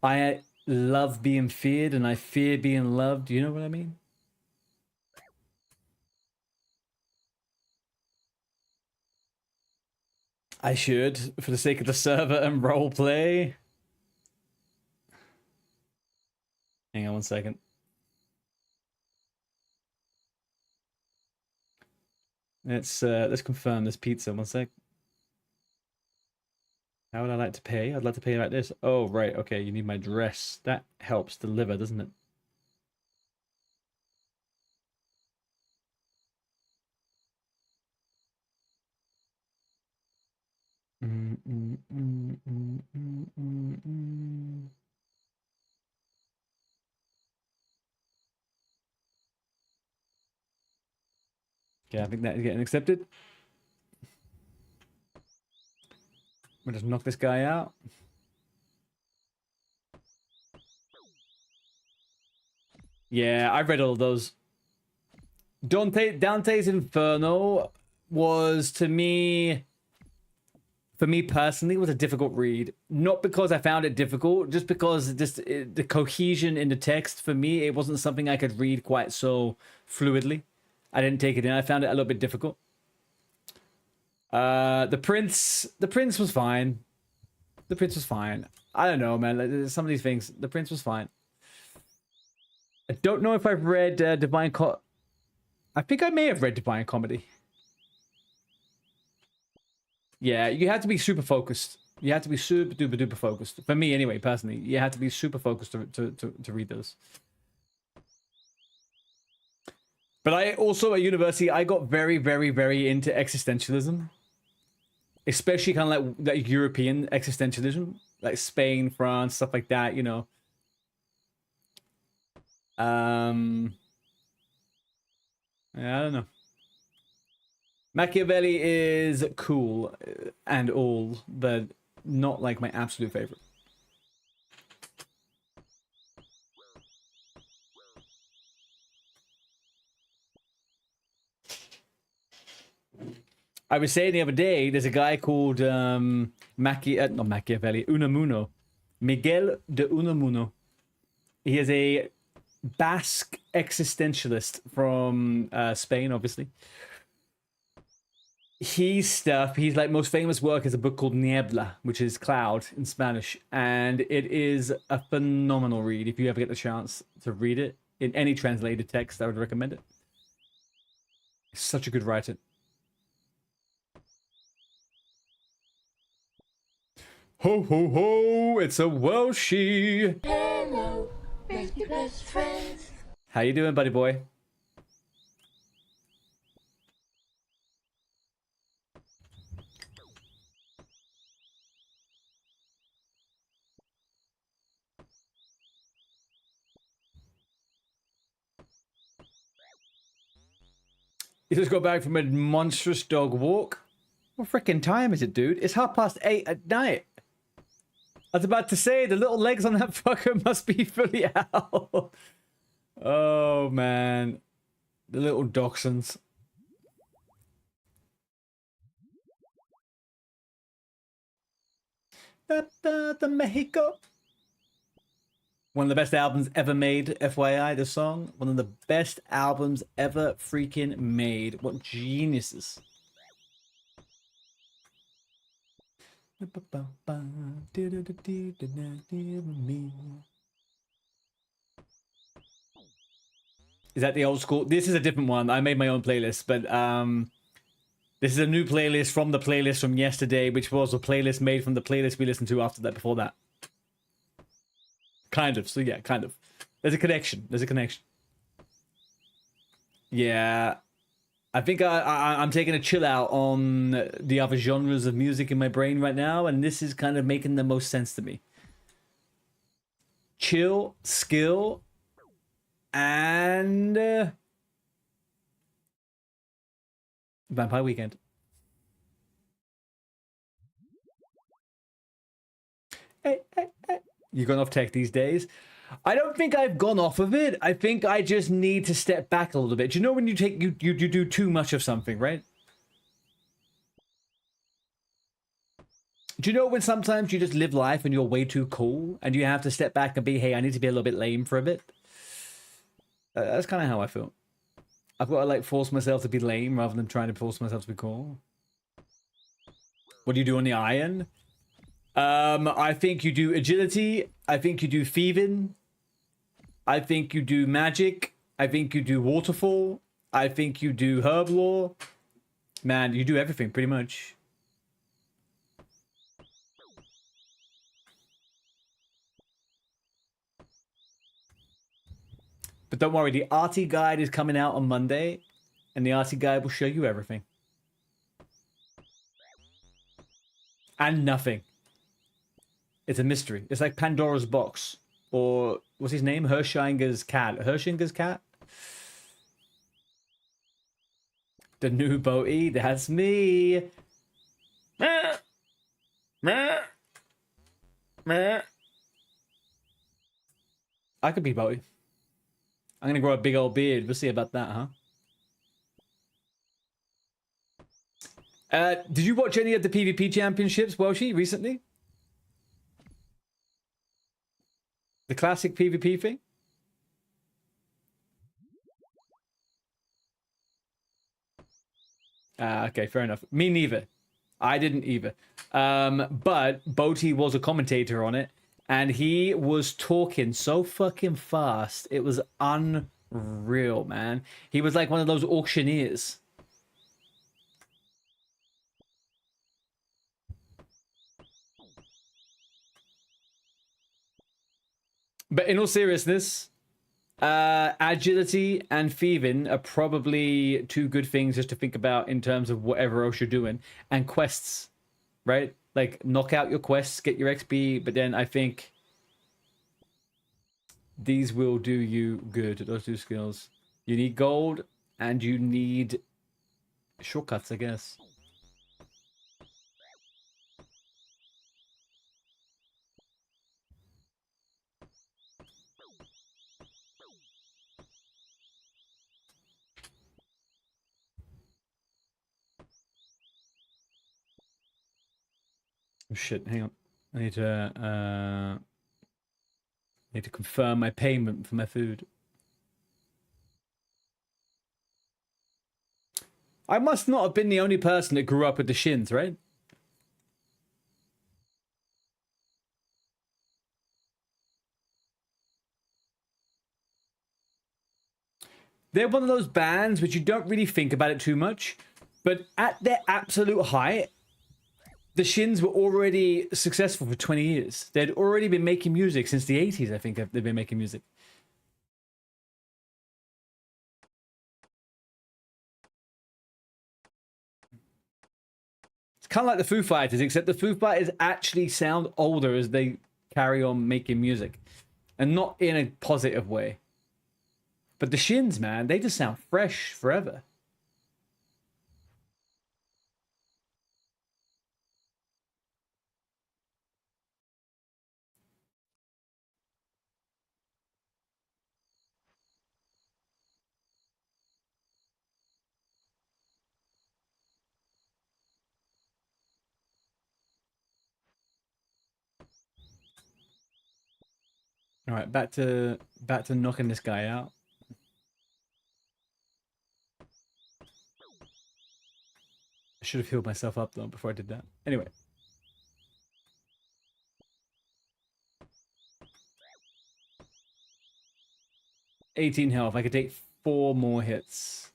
I love being feared and I fear being loved. You know what I mean? I should, for the sake of the server and roleplay. Hang on 1 second. Let's confirm this pizza. One sec. How would I like to pay? I'd like to pay like this. Oh, right. Okay, you need my address. That helps deliver, doesn't it? Okay, I think that is getting accepted. We'll just knock this guy out. Yeah, I've read all of those. Dante's Inferno was, to me, for me personally, was a difficult read. Not because I found it difficult, just because the cohesion in the text, for me, it wasn't something I could read quite so fluidly. I didn't take it in. I found it a little bit difficult. The Prince was fine. The Prince was fine. I don't know, man. Like, some of these things, the Prince was fine. I don't know if I've read Divine I think I may have read Divine Comedy. Yeah, you have to be super focused. You have to be super duper duper focused. For me, anyway, personally, you have to be super focused to read those. But I also, at university, I got very, very, very into existentialism. Especially kind of like European existentialism. Like Spain, France, stuff like that, you know. Yeah, I don't know. Machiavelli is cool and all, but not like my absolute favorite. I was saying the other day, there's a guy called not Machiavelli, Unamuno. Miguel de Unamuno. He is a Basque existentialist from Spain, obviously. His like most famous work is a book called Niebla, which is cloud in Spanish, and it is a phenomenal read. If you ever get the chance to read it in any translated text, I would recommend it. It's such a good writer. Ho ho ho! It's a Welshie. Hello, best friends. How you doing, buddy boy? You just got back from a monstrous dog walk. What freaking time is it, dude? It's 8:30 at night. I was about to say, the little legs on that fucker must be fully out. Oh, man. The little dachshunds. The Mexico. One of the best albums ever made, FYI, this song. One of the best albums ever freaking made. What geniuses. Is that the old school? This is a different one. I made my own playlist, but this is a new playlist from the playlist from yesterday, which was a playlist made from the playlist we listened to after that, before that. Kind of. So yeah, kind of. There's a connection. There's a connection. Yeah. I think I'm taking a chill out on the other genres of music in my brain right now, and this is kind of making the most sense to me. Chill, skill, and Vampire Weekend. Hey. You gone off tech these days? I don't think I've gone off of it. I think I just need to step back a little bit. Do you know when you do too much of something, right? Do you know when sometimes you just live life and you're way too cool and you have to step back and be, hey, I need to be a little bit lame for a bit? That's kind of how I feel. I've got to like force myself to be lame rather than trying to force myself to be cool. What do you do on the iron? I think you do agility. I think you do thieving. I think you do magic. I think you do waterfall. I think you do herb lore. Man, you do everything pretty much. But don't worry, the arty guide is coming out on Monday, and the arty guide will show you everything. And nothing. It's a mystery. It's like Pandora's box. Or, what's his name? Herschinger's cat. Herschinger's cat? The new Boaty, that's me. Meh. Meh. Meh. I could be Boaty. I'm gonna grow a big old beard. We'll see about that, huh? Did you watch any of the PvP championships, Welshie, recently? The classic PvP thing? Okay, fair enough. Me neither. I didn't either. But Boaty was a commentator on it, and he was talking so fucking fast. It was unreal, man. He was like one of those auctioneers. But in all seriousness, agility and thieving are probably two good things just to think about in terms of whatever else you're doing. And quests, right? Like, knock out your quests, get your XP, but then I think these will do you good, those two skills. You need gold, and you need shortcuts, I guess. Oh, shit, hang on. I need to confirm my payment for my food. I must not have been the only person that grew up with the shins, right? They're one of those bands which you don't really think about it too much, but at their absolute height, the Shins were already successful for 20 years. They'd already been making music since the 80s, I think they've been making music. It's kind of like the Foo Fighters, except the Foo Fighters actually sound older as they carry on making music. And not in a positive way. But the Shins, man, they just sound fresh forever. All right, back to knocking this guy out. I should have healed myself up though before I did that. Anyway. $18 health. I could take 4 more hits.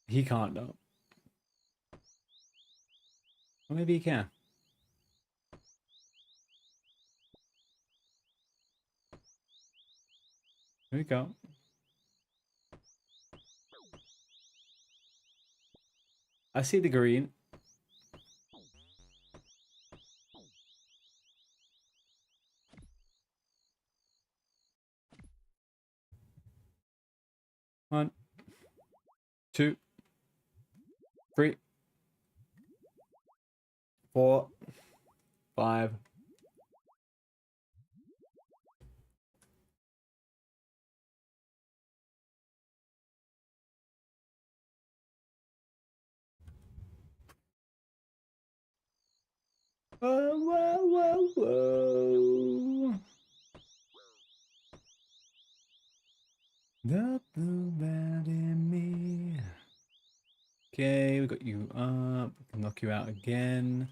He can't though. Or maybe he can. Here we go. I see the green. One, 2, 3, 4, 5. Whoa, whoa, whoa, whoa. The blue bad in me. Okay, we got you up. Knock you out again.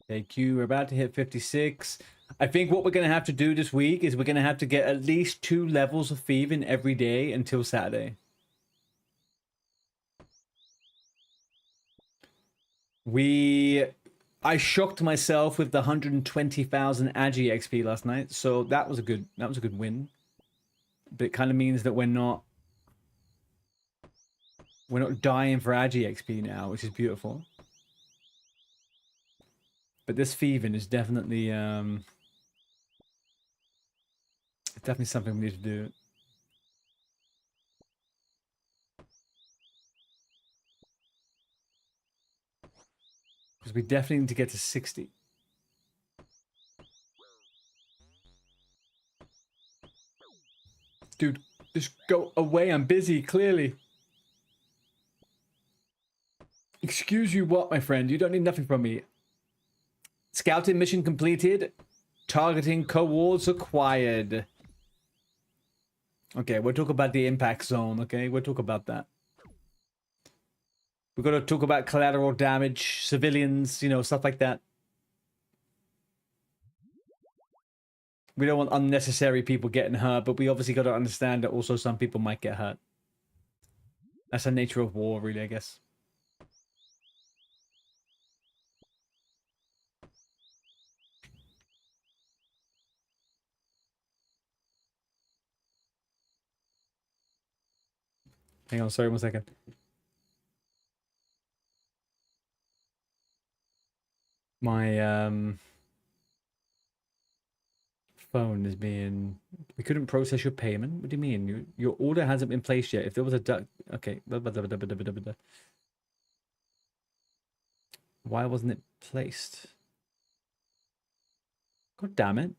Take you. We're about to hit 56. I think what we're going to have to do this week is we're going to have to get at least 2 levels of thieving every day until Saturday. I shocked myself with the 120,000 Agi XP last night, so that was a good win. But it kind of means that we're not dying for Agi XP now, which is beautiful. But this thieving is definitely something we need to do. Because we definitely need to get to 60. Dude, just go away. I'm busy, clearly. Excuse you what, my friend? You don't need nothing from me. Scouting mission completed. Targeting cohorts acquired. Okay, we'll talk about the impact zone, okay? We'll talk about that. We've got to talk about collateral damage, civilians, you know, stuff like that. We don't want unnecessary people getting hurt, but we obviously got to understand that also some people might get hurt. That's the nature of war, really, I guess. Hang on, sorry, 1 second. My phone is being... We couldn't process your payment? What do you mean? Your order hasn't been placed yet. If there was a duck... Okay. Why wasn't it placed? God damn it.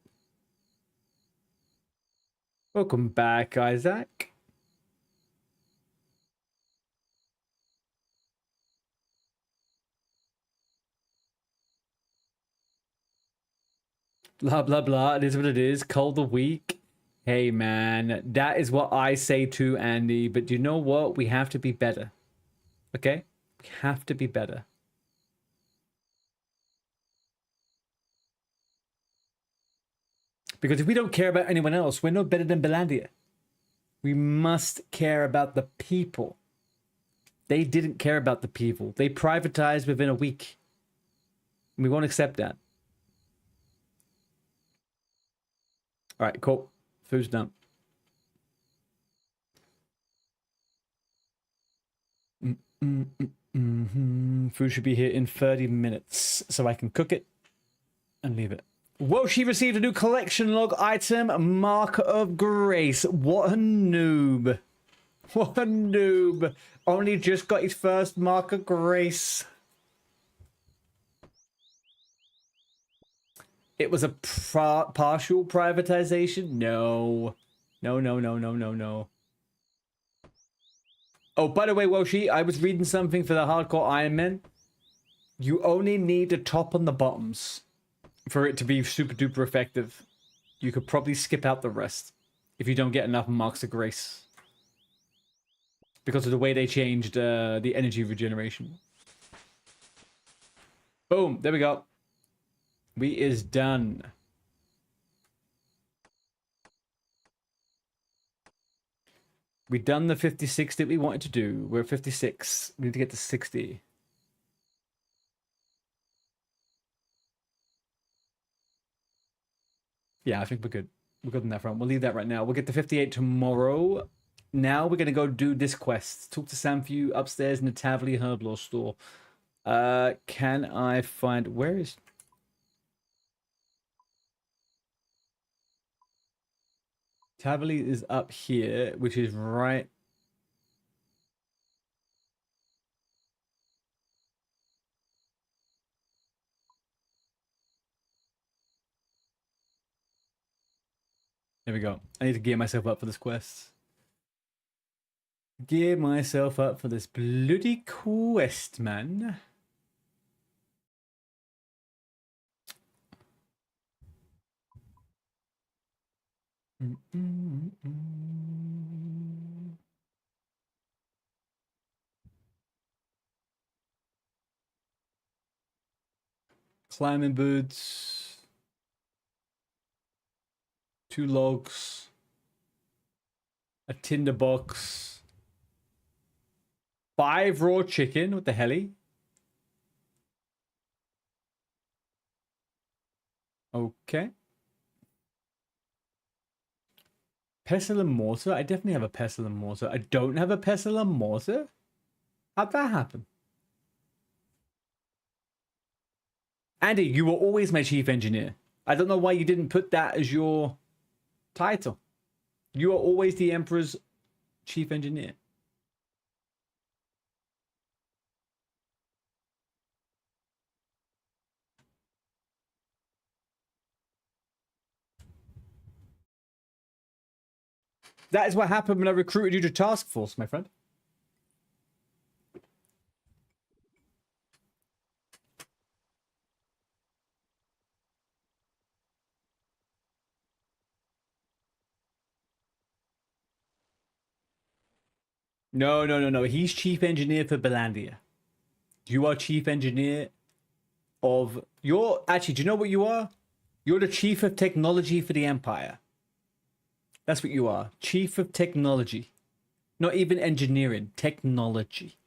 Welcome back, Isaac. Blah, blah, blah. It is what it is. Call the week. Hey, man. That is what I say too, Andy. But you know what? We have to be better. Okay? We have to be better. Because if we don't care about anyone else, we're no better than Belandia. We must care about the people. They didn't care about the people. They privatized within a week. We won't accept that. All right, cool. Food's done. Food should be here in 30 minutes, so I can cook it and leave it. Whoa, she received a new collection log item, Mark of Grace. What a noob. What a noob. Only just got his first Mark of Grace. It was a partial privatization? No. No. Oh, by the way, Woshi, I was reading something for the Hardcore Iron Man. You only need the top and the bottoms for it to be super duper effective. You could probably skip out the rest if you don't get enough Marks of Grace. Because of the way they changed the energy regeneration. Boom, there we go. We is done. We done the 56 that we wanted to do. We're at 56. We need to get to 60. Yeah, I think we're good. We're good on that front. We'll leave that right now. We'll get to 58 tomorrow. Now we're going to go do this quest. Talk to Samfew upstairs in the Tavley Herblore store. Can I find... Where is... Tavley is up here, which is right... There we go. I need to gear myself up for this quest. Gear myself up for this bloody quest, man. Climbing boots. 2 logs. A tinder box. 5 raw chicken. What the helly? Okay. Pestle and mortar? I definitely have a pestle and mortar. I don't have a pestle and mortar? How'd that happen? Andy, you were always my chief engineer. I don't know why you didn't put that as your title. You are always the Emperor's chief engineer. That is what happened when I recruited you to task force, my friend. No. He's chief engineer for Belandia. You are chief engineer of... You're... Actually, do you know what you are? You're the chief of technology for the Empire. That's what you are. Chief of technology. Not even engineering. Technology.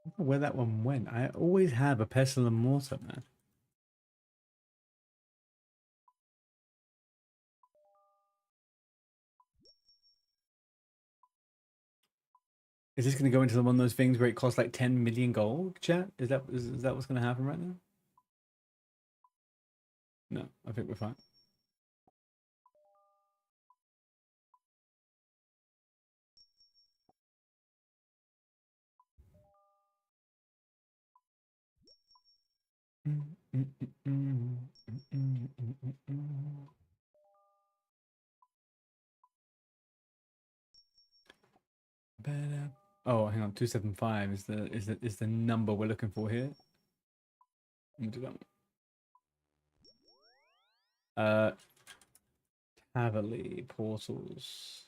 I don't know where that one went. I always have a pestle and mortar, man. Is this going to go into one of those things where it costs like 10 million gold, chat? Is that what's going to happen right now? No, I think we're fine. Oh, hang on, 275 is the number we're looking for here. Let me do that one. Tavily portals.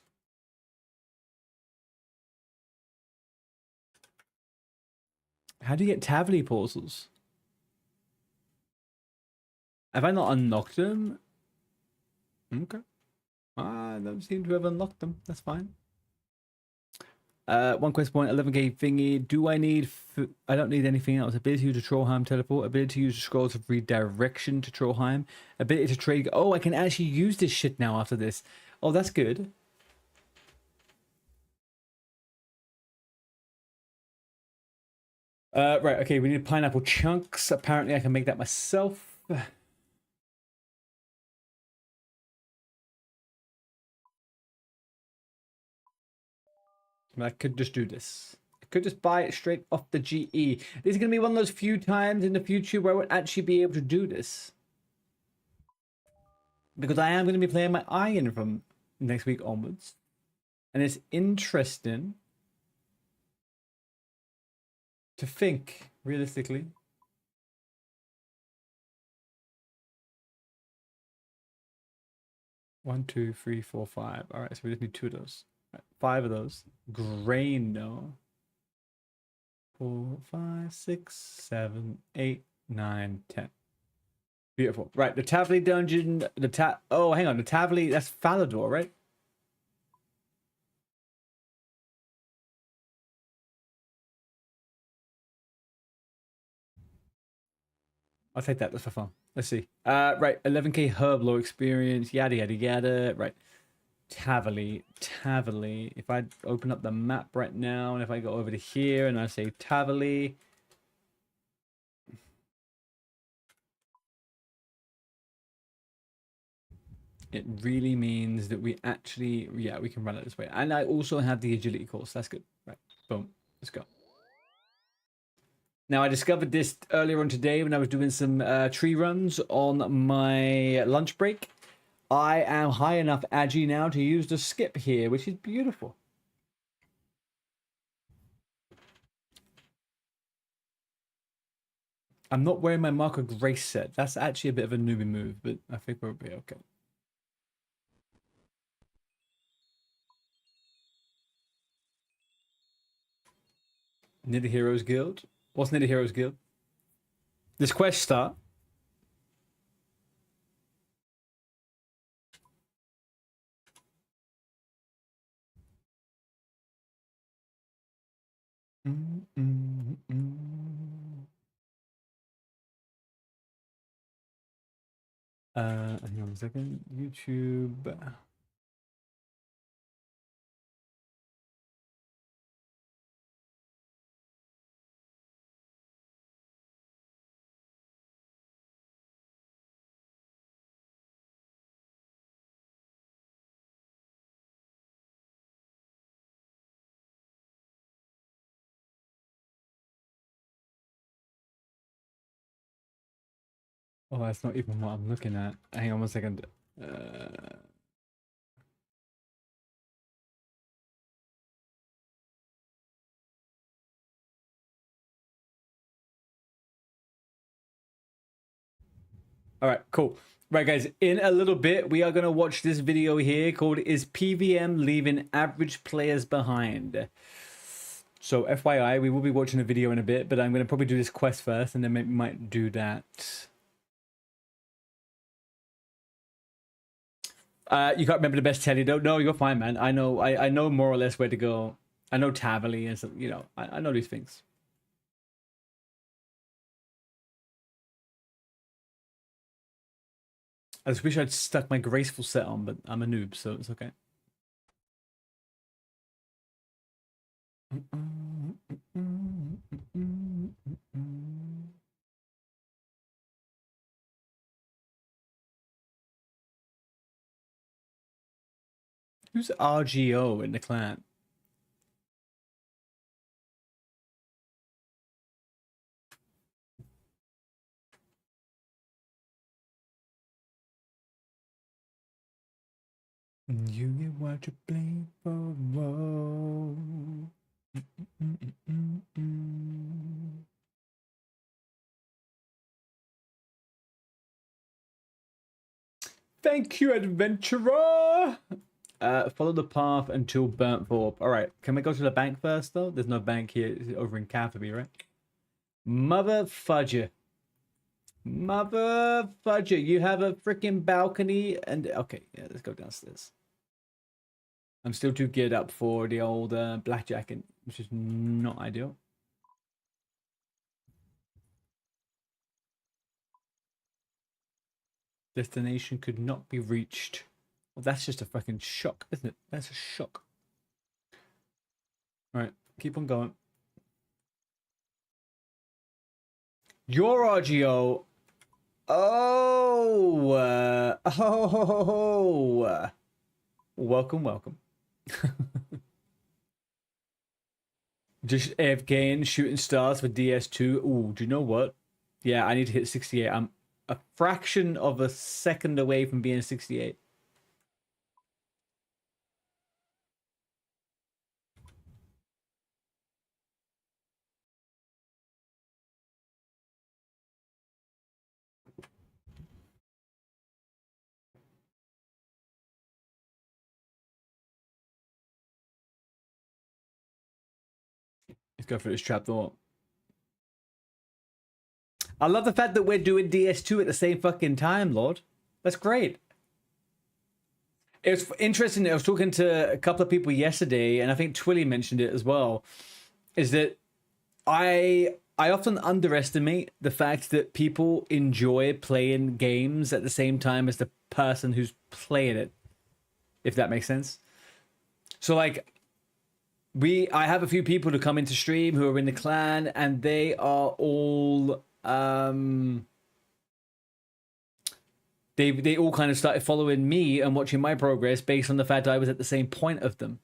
How do you get Tavily portals? Have I not unlocked them? Okay. I don't seem to have unlocked them. That's fine. One quest point, 11k thingy. Do I need... I don't need anything else. Ability to use a Trollheim teleport. Ability to use scrolls of redirection to Trollheim. Ability to trade... Oh, I can actually use this shit now after this. Oh, that's good. Right, okay, we need pineapple chunks. Apparently I can make that myself. I could just do this. I could just buy it straight off the GE. This is going to be one of those few times in the future where I would actually be able to do this. Because I am going to be playing my iron from next week onwards. And it's interesting to think, realistically. One, two, three, four, five. All right, so we just need 2 of those. Right, 5 of those. Grain, no. 4, 5, 6, 7, 8, 9, 10. Beautiful. Right, the Tavily dungeon, oh, hang on, the Tavily, that's Falador, right? I'll take that just for fun. Let's see. Right, 11k herb lore experience, yada yada yada. Right, Tavily. If I open up the map right now, and if I go over to here and I say Tavily, it really means that we actually, yeah, we can run it this way. And I also have the agility course. That's good. Right, boom. Let's go. Now, I discovered this earlier on today when I was doing some tree runs on my lunch break. I am high enough agi now to use the skip here, which is beautiful. I'm not wearing my Mark of Grace set. That's actually a bit of a newbie move, but I think we'll be okay. Knitted Heroes Guild? What's Knitted Heroes Guild? This quest start. Hang on a second. YouTube. Oh, that's not even what I'm looking at. Hang on one second. All right, cool. Right, guys, in a little bit, we are going to watch this video here called Is PVM Leaving Average Players Behind? So, FYI, we will be watching a video in a bit, but I'm going to probably do this quest first, and then we might do that. You can't remember the best telly, though? No, you're fine, man. I know more or less where to go. I know Tavali and some, I know these things. I just wish I'd stuck my graceful set on, but I'm a noob, so it's okay. Who's RGO in the clan? You get what you play for. Whoa. Thank you, adventurer. Follow the path until Burnt Orb. All right, can we go to the bank first, though? There's no bank here. It's over in Catherby, right? Mother fudger. Mother fudger. You have a freaking balcony and... Okay, yeah, let's go downstairs. I'm still too geared up for the old blackjack, which is not ideal. Destination could not be reached. Well, that's just a fucking shock, isn't it? That's a shock. All right, keep on going. Your RGO. Oh, welcome, welcome. Just AFK shooting stars for DS2. Ooh, do you know what? Yeah, I need to hit 68. I'm a fraction of a second away from being 68. Let's go for this trapdoor. I love the fact that we're doing DS2 at the same fucking time, Lord. That's great. It was interesting. I was talking to a couple of people yesterday, and I think Twilly mentioned it as well, is that I often underestimate the fact that people enjoy playing games at the same time as the person who's playing it, if that makes sense. So like I have a few people who come into stream who are in the clan, and they are all they all kind of started following me and watching my progress based on the fact I was at the same point of them.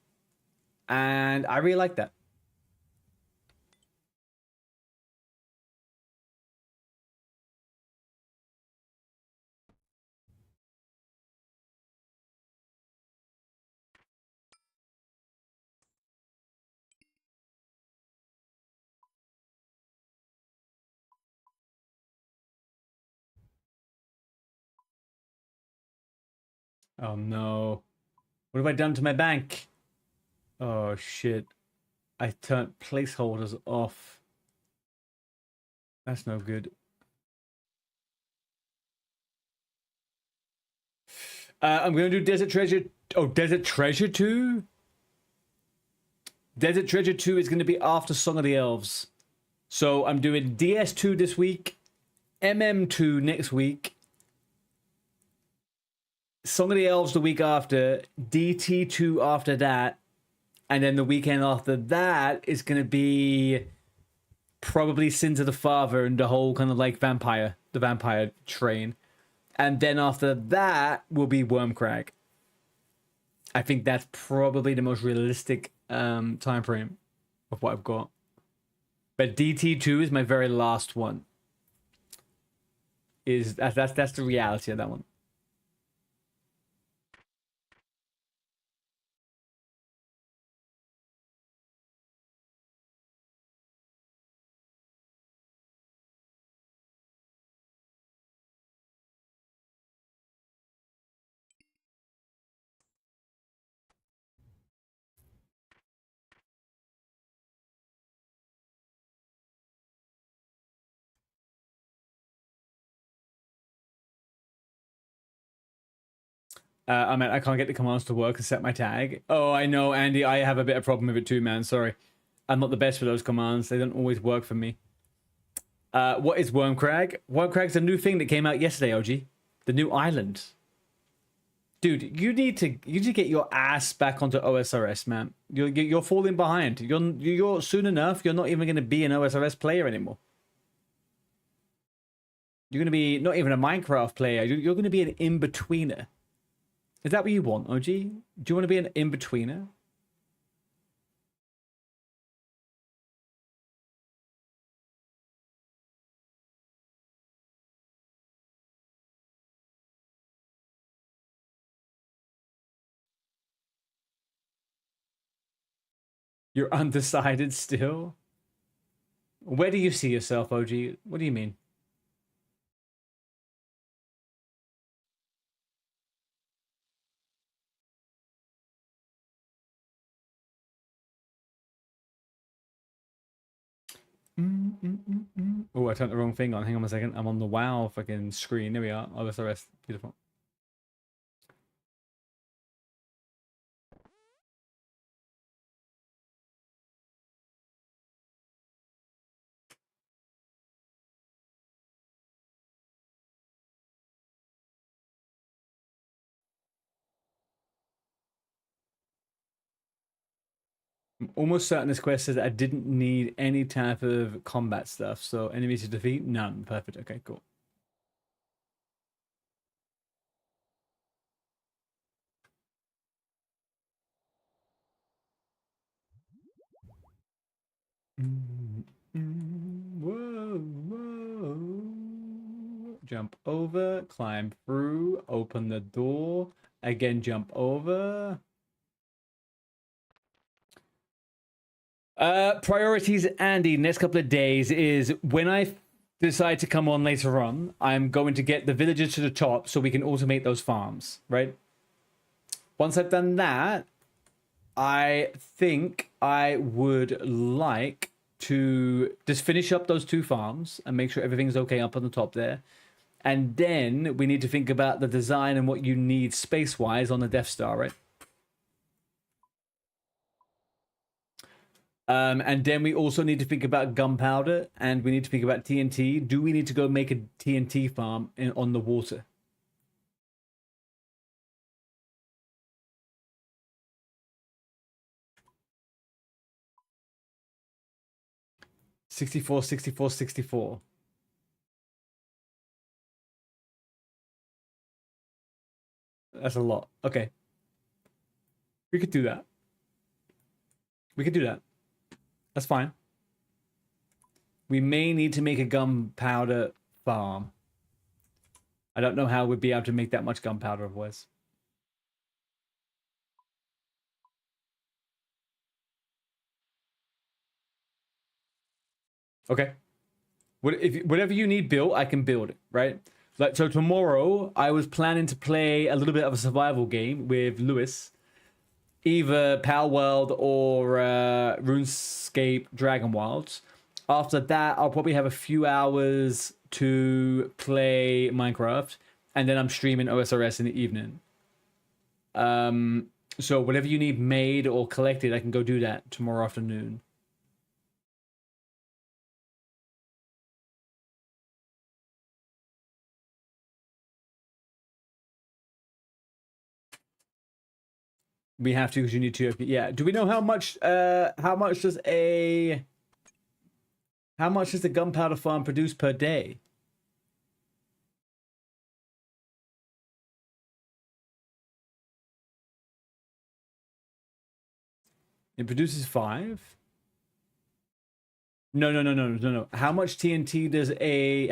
And I really like that. Oh no. What have I done to my bank? Oh shit. I turned placeholders off. That's no good. I'm going to do Desert Treasure. Oh, Desert Treasure 2? Desert Treasure 2 is going to be after Song of the Elves. So I'm doing DS2 this week, MM2 next week, Song of the Elves the week after, DT2 after that, and then the weekend after that is going to be probably Sins of the Father and the whole kind of like the vampire train. And then after that will be Wormcrag. I think that's probably the most realistic time frame of what I've got. But DT2 is my very last one. That's the reality of that one. I mean, I can't get the commands to work and set my tag. Oh, I know, Andy. I have a bit of problem with it too, man. Sorry. I'm not the best for those commands. They don't always work for me. What is Wormcrag? Wormcrag's a new thing that came out yesterday, OG. The new island. Dude, you need to get your ass back onto OSRS, man. You're falling behind. You're soon enough. You're not even going to be an OSRS player anymore. You're going to be not even a Minecraft player. You're going to be an in-betweener. Is that what you want, OG? Do you want to be an in-betweener? You're undecided still? Where do you see yourself, OG? What do you mean? Oh, I turned the wrong thing on. Hang on a second. I'm on the WoW fucking screen. There we are. Oh, that's the rest. Beautiful. I'm almost certain this quest says I didn't need any type of combat stuff. So enemies to defeat? None. Perfect. Okay, cool. Whoa, whoa. Jump over, climb through, open the door, again jump over. Priorities, Andy, next couple of days is when I decide to come on later on, I'm going to get the villagers to the top so we can automate those farms, right? Once I've done that, I think I would like to just finish up those 2 farms and make sure everything's okay up on the top there. And then we need to think about the design and what you need space-wise on the Death Star, right? And then we also need to think about gunpowder, and we need to think about TNT. Do we need to go make a TNT farm on the water? $64, $64, $64. That's a lot. Okay. We could do that. We could do that. That's fine. We may need to make a gunpowder farm. I don't know how we'd be able to make that much gunpowder otherwise. Okay. Whatever you need built, I can build it, right? Like, so tomorrow, I was planning to play a little bit of a survival game with Lewis, either Power World or RuneScape Dragon Wilds. After that, I'll probably have a few hours to play Minecraft, and then I'm streaming OSRS in the evening. So whatever you need made or collected, I can go do that tomorrow afternoon. We have to because you need to. Yeah. Do we know how much? How much does the gunpowder farm produce per day? It produces 5. No. How much TNT does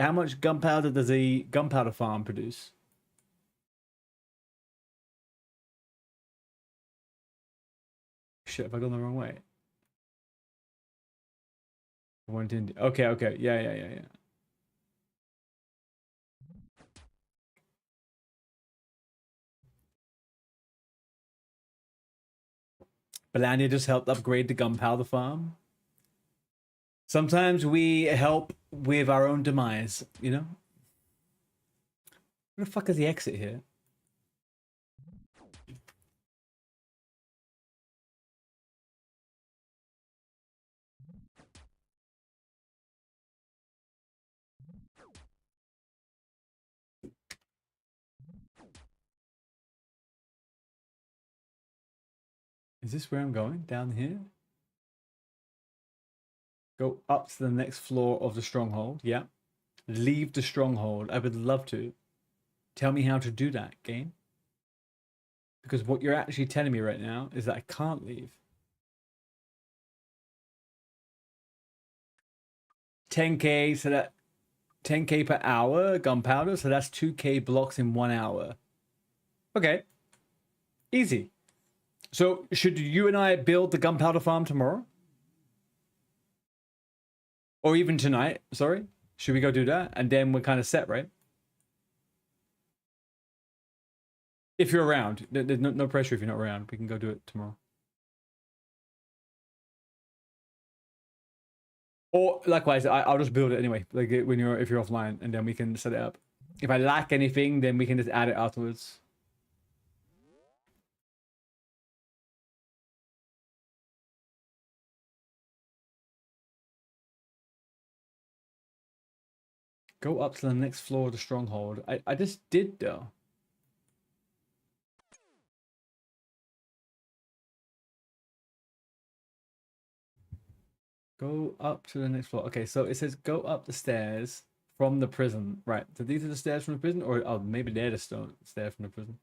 how much gunpowder does a gunpowder farm produce? Shit, have I gone the wrong way? Okay. Yeah. Belania just helped upgrade the gunpowder farm. Sometimes we help with our own demise, you know? Where the fuck is the exit here? Is this where I'm going? Down here? Go up to the next floor of the stronghold. Yeah. Leave the stronghold. I would love to. Tell me how to do that, game. Because what you're actually telling me right now is that I can't leave. 10k, so that 10k per hour gunpowder, so that's 2k blocks in 1 hour. Okay. Easy. So should you and I build the gunpowder farm tomorrow? Or even tonight, sorry? Should we go do that? And then we're kind of set, right? If you're around. There's no pressure if you're not around. We can go do it tomorrow. Or likewise, I'll just build it anyway, like if you're offline, and then we can set it up. If I lack anything, then we can just add it afterwards. Go up to the next floor of the stronghold. I just did though. Go up to the next floor. Okay, so it says go up the stairs from the prison. Right. So these are the stairs from the prison, or oh, maybe they're the stairs from the prison.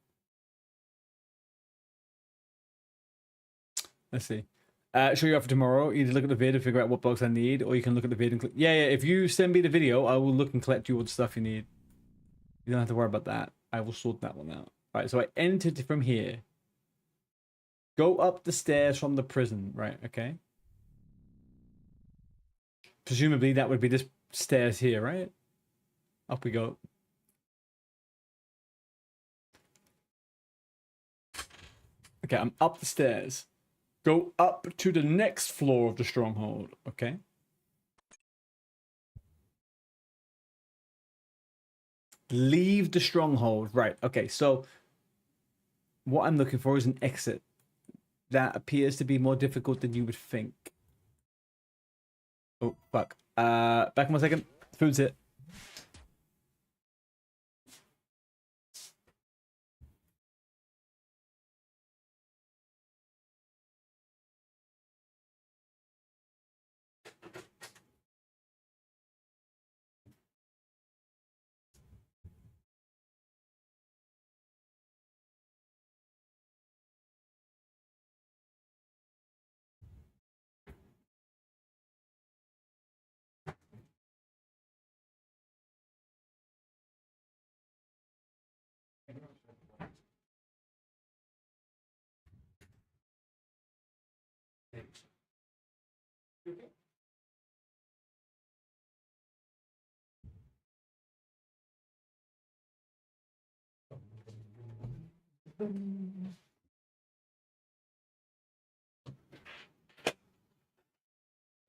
Let's see. Show you up for tomorrow. Either look at the vid and figure out what blocks I need, or you can look at the vid and click. Yeah. If you send me the video, I will look and collect you all the stuff you need. You don't have to worry about that. I will sort that one out. All right. So I entered from here. Go up the stairs from the prison. Right. Okay. Presumably that would be this stairs here, right? Up we go. Okay, I'm up the stairs. Go up to the next floor of the stronghold. Okay. Leave the stronghold. Right. Okay, so what I'm looking for is an exit. That appears to be more difficult than you would think. Oh, fuck. Back in 1 second. Food's hit.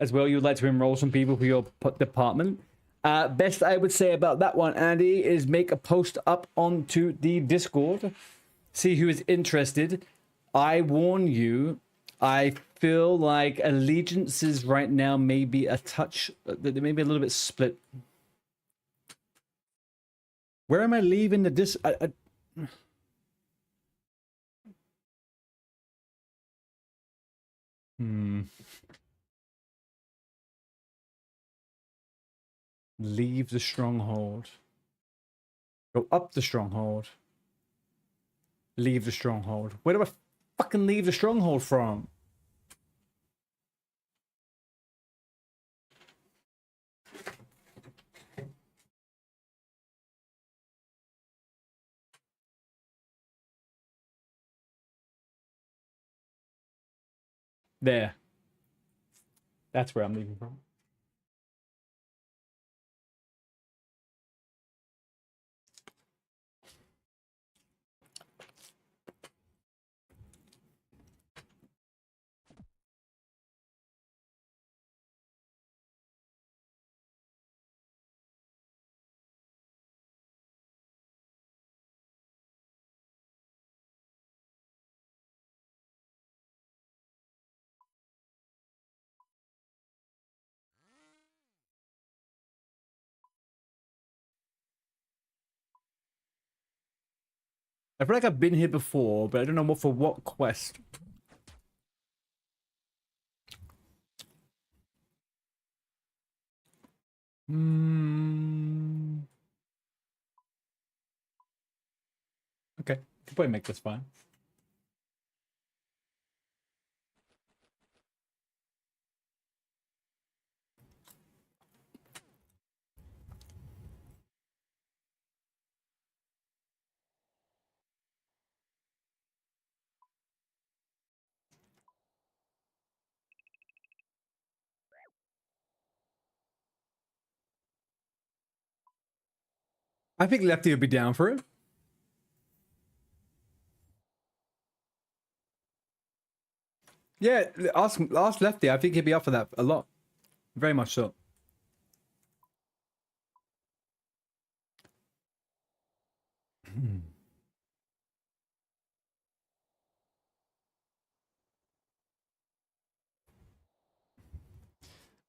As well, you'd like to enroll some people for your department. Best I would say about that one, Andy, is make a post up onto the Discord. See who is interested. I warn you, I feel like allegiances right now may be a touch, they may be a little bit split. Where am I leaving the Leave the stronghold. Go up the stronghold. Leave the stronghold. Where do I fucking leave the stronghold from? There. That's where I'm leaving from. I feel like I've been here before, but I don't know what for what quest. Okay, could probably make this fine. I think Lefty would be down for it. Yeah, ask Lefty. I think he'd be up for that a lot. Very much so.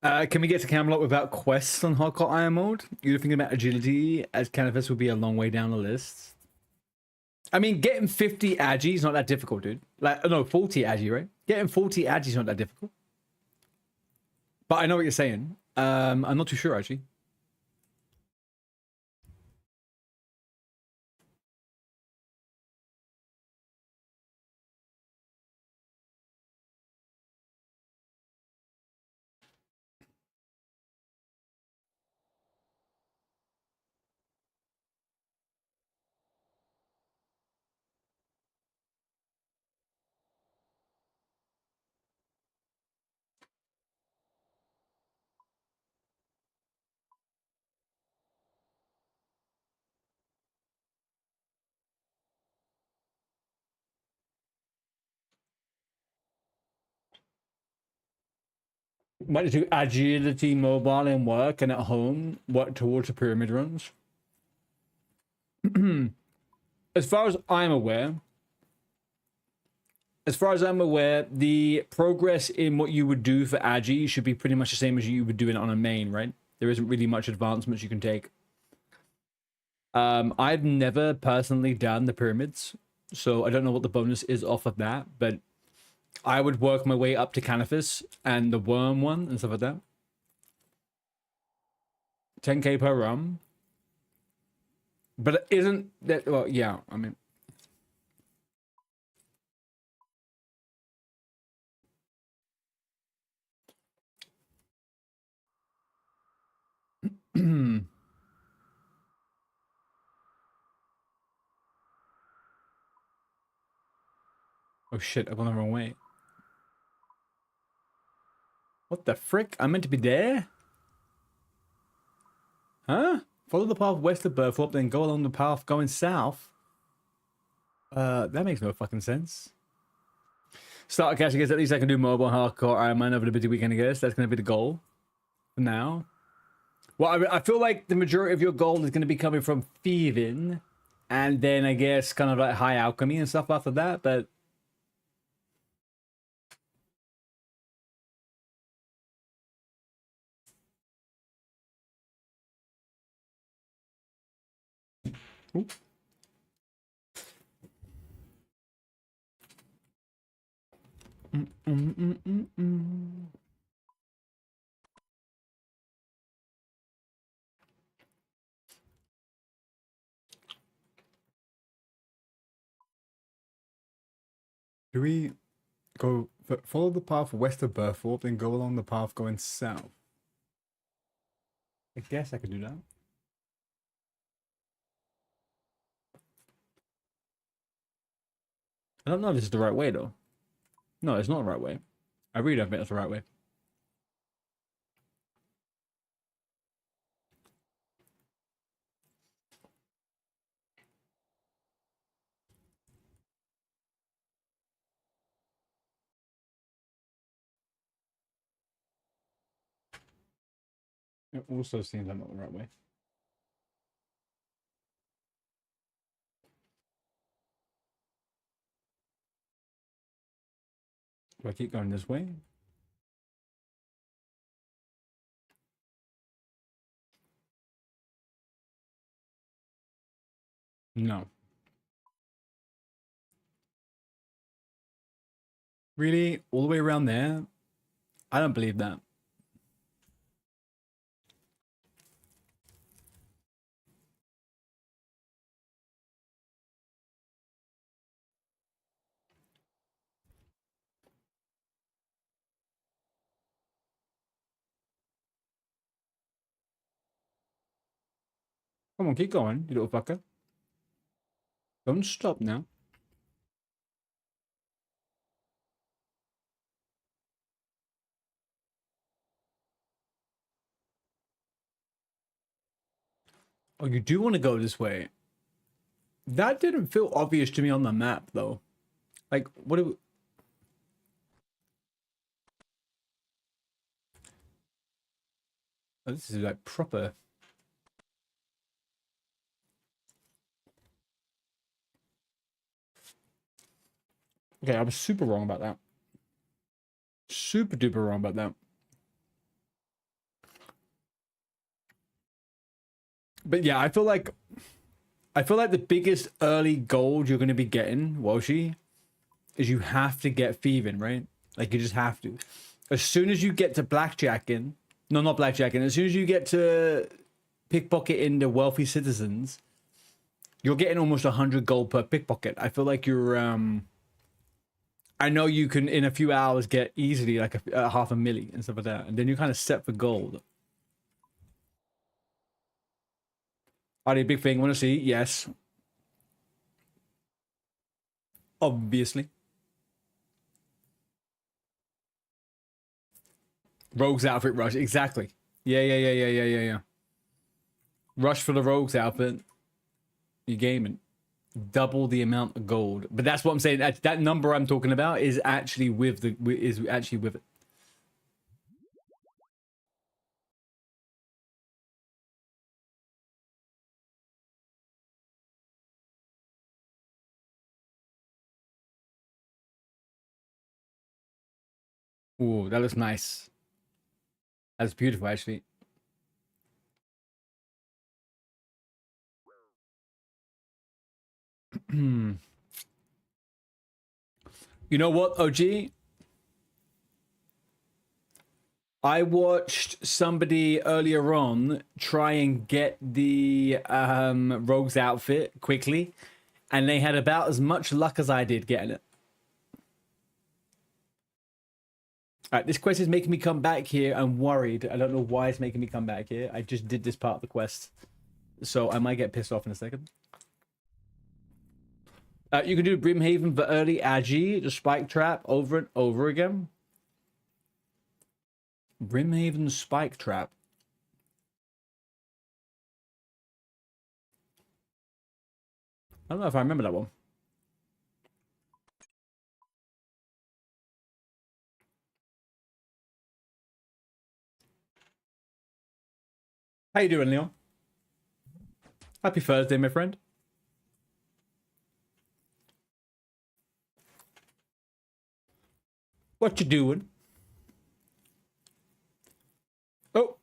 Can we get to Camelot without quests on Hardcore Iron Mode? You're thinking about agility, as Canvas would be a long way down the list. I mean, getting 50 agi is not that difficult, dude. Like, no, 40 agi, right? Getting 40 agi is not that difficult. But I know what you're saying. I'm not too sure, actually. Might do agility, mobile, and work, and at home, work towards the pyramid runs. As far as I'm aware, the progress in what you would do for Agi should be pretty much the same as you would do it on a main, right? There isn't really much advancements you can take. I've never personally done the pyramids, so I don't know what the bonus is off of that, but I would work my way up to Canifis and the worm one and stuff like that. 10k per run. But isn't that, well, yeah, I mean. Oh shit, I've gone the wrong way. What the frick? I'm meant to be there? Huh? Follow the path west of Burthorpe, then go along the path going south. That makes no fucking sense. Start cash, I guess. At least I can do mobile hardcore Iron Man over the busy weekend, I guess. That's going to be the goal for now. Well, I feel like the majority of your gold is going to be coming from thieving, and then I guess kind of like high alchemy and stuff after that, but... Ooh. Do we go follow the path west of Burthorpe, then go along the path going south? I guess I could do that. I don't know if this is the right way, though. No, it's not the right way. I really don't think that's the right way. It also seems like not the right way. Do I keep going this way? No. Really? All the way around there? I don't believe that. Come on, keep going, you little fucker. Don't stop now. Oh, you do want to go this way. That didn't feel obvious to me on the map, though. Like, what do we... Oh, this is like proper. Okay, I was super wrong about that. Super duper wrong about that. But yeah, I feel like the biggest early gold you're going to be getting, Walshy, is you have to get thieving, right? Like, you just have to. As soon as you get to blackjacking, no, not blackjacking, as soon as you get to pickpocketing the wealthy citizens, you're getting almost 100 gold per pickpocket. I feel like you're, I know you can, in a few hours, get easily like a half a milli and stuff like that. And then you're kind of set for gold. Are they a big thing? Want to see? Yes. Obviously. Rogue's outfit rush. Exactly. Yeah. Rush for the Rogue's outfit. You're gaming. Double the amount of gold. But that's what I'm saying. That number I'm talking about is actually with the it. Ooh, that looks nice. That's beautiful, actually. You know what, OG? I watched somebody earlier on try and get the Rogue's outfit quickly, and they had about as much luck as I did getting it. All right, this quest is making me come back here. I'm worried. I don't know why it's making me come back here. I just did this part of the quest, so I might get pissed off in a second. You can do Brimhaven for early Agi, the spike trap over and over again. Brimhaven spike trap. I don't know if I remember that one. How you doing, Leon? Happy Thursday, my friend. What you doing? Oh,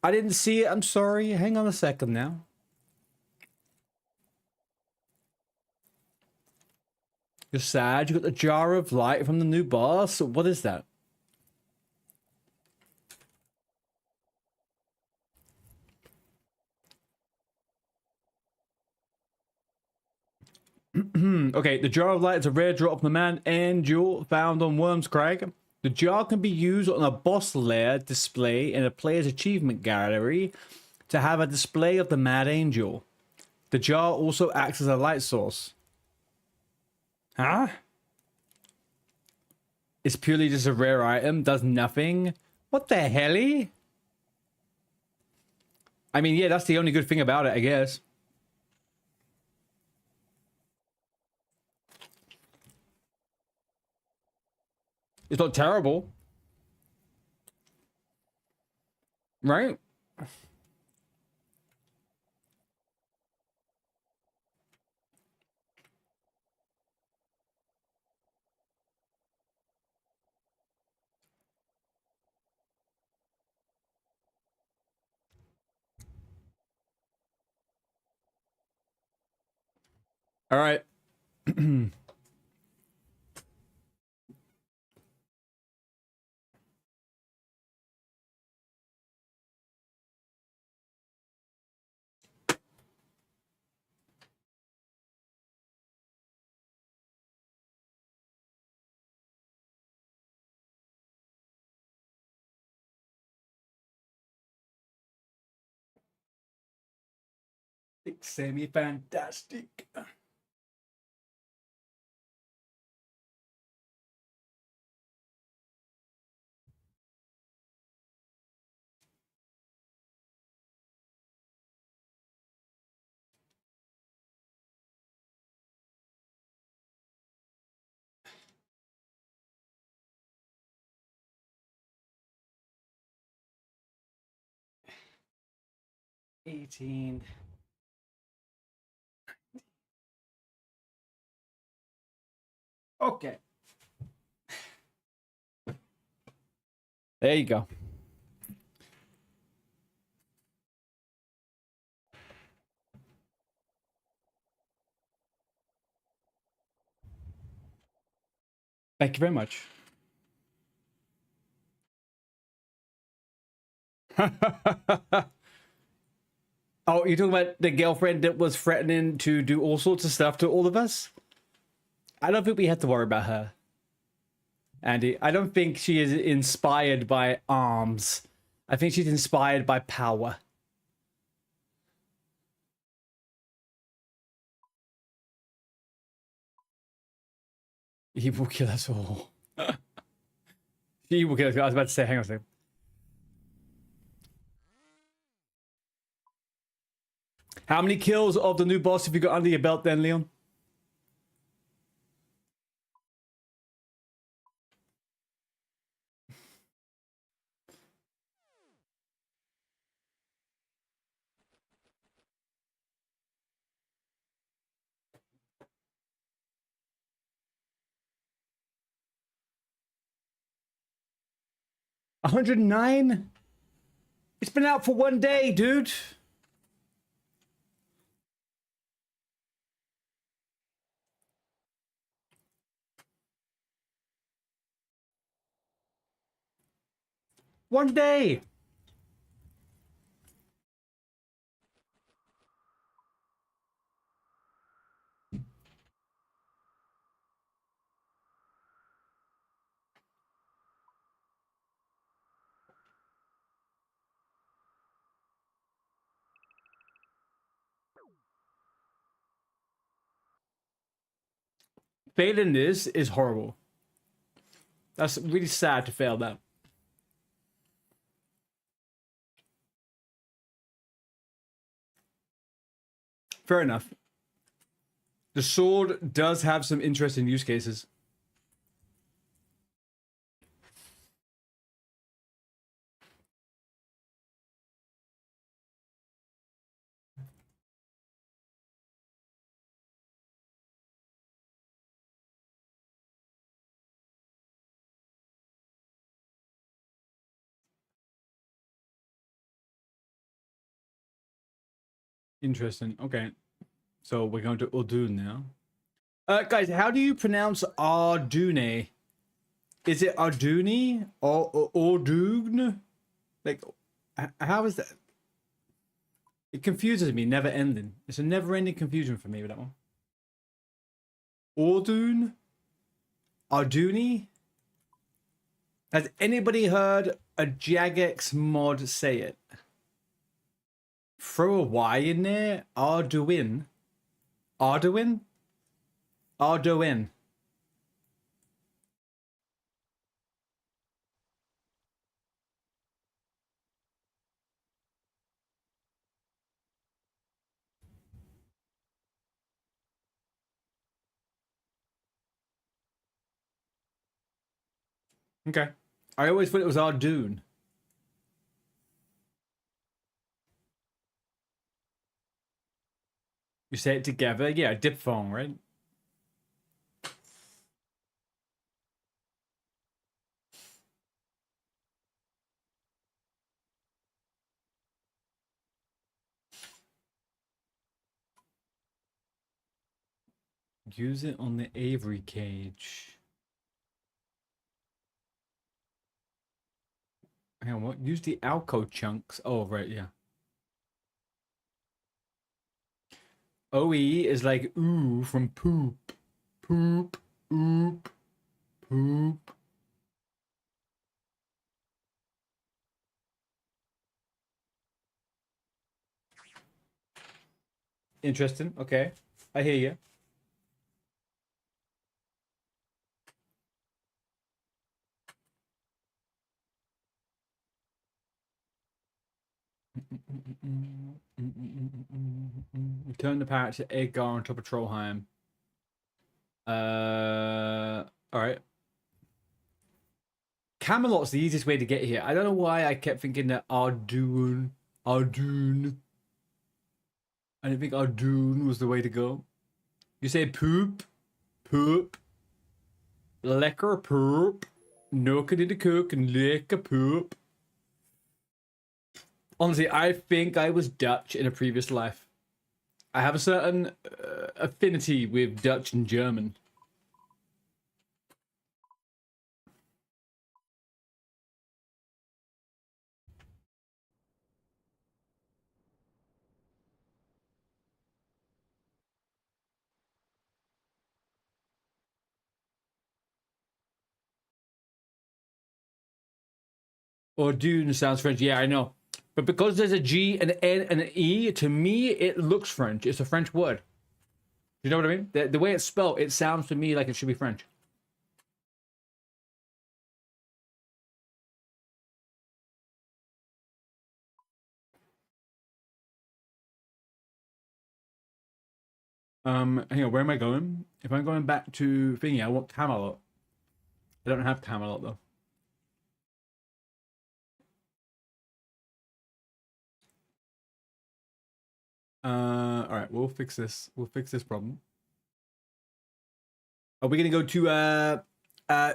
I didn't see it. I'm sorry. Hang on a second now. You're sad. You got the jar of light from the new boss. What is that? Okay, the jar of light is a rare drop from the man Angel found on Worm's Crag. The jar can be used on a boss lair display in a player's achievement gallery to have a display of the Mad Angel. The jar also acts as a light source. Huh? It's purely just a rare item, does nothing. What the helly? I mean, yeah, that's the only good thing about it, I guess. It's not terrible. Right? All right. It's semi-fantastic. $18. Okay. There you go. Thank you very much. Oh, you're talking about the girlfriend that was threatening to do all sorts of stuff to all of us? I don't think we have to worry about her, Andy. I don't think she is inspired by arms. I think she's inspired by power. He will kill us all. He will kill us all. I was about to say, hang on a second. How many kills of the new boss have you got under your belt then, Leon? $109? It's been out for 1 day, dude. One day. Failing this is horrible. That's really sad to fail that. Fair enough. The sword does have some interesting use cases. Interesting. Okay. So we're going to Udun now. Guys, how do you pronounce Ardune? Is it Arduni or Ordugn? Like, how is that? It confuses me, never ending. It's a never ending confusion for me with that one. Ordun? Arduni? Has anybody heard a Jagex mod say it? Throw a Y in there? Arduin? Arduin? Arduin. Okay. I always thought it was Ardoon. You say it together? Yeah, diphthong, right? Use it on the Avery cage. Hang on, what? Use the Alco chunks. Oh, right, yeah. OE is like ooh from poop. Poop, oop, poop. Interesting. Okay. I hear you. Return the parrot to Edgar on top of Trollheim. All right. Camelot's the easiest way to get here. I don't know why I kept thinking that Ardoon. Ardoon. I didn't think Ardoon was the way to go. You say poop, poop, lekker poop, noken in de keuken, lekker poop. Honestly, I think I was Dutch in a previous life. I have a certain affinity with Dutch and German. Or Dune sounds French. Yeah, I know. But because there's a G, an N, and an E, to me, it looks French. It's a French word. You know what I mean? The way it's spelled, it sounds to me like it should be French. Hang on, where am I going? If I'm going back to thingy, I want Camelot. I don't have Camelot though. All right, we'll fix this. We'll fix this problem. Are we gonna go to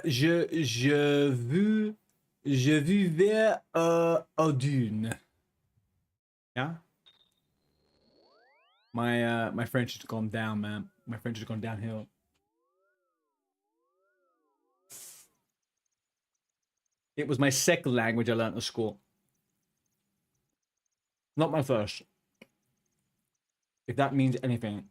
je vu vers Dune. Yeah. My French has gone down, man. My French has gone downhill. It was my second language I learned at school. Not my first. If that means anything.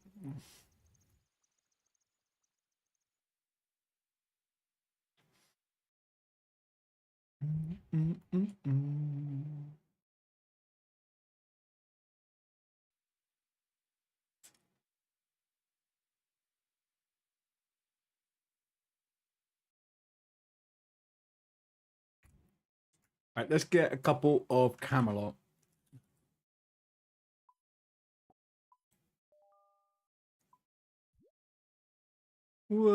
All right, let's get a couple of Camelot. Whoa.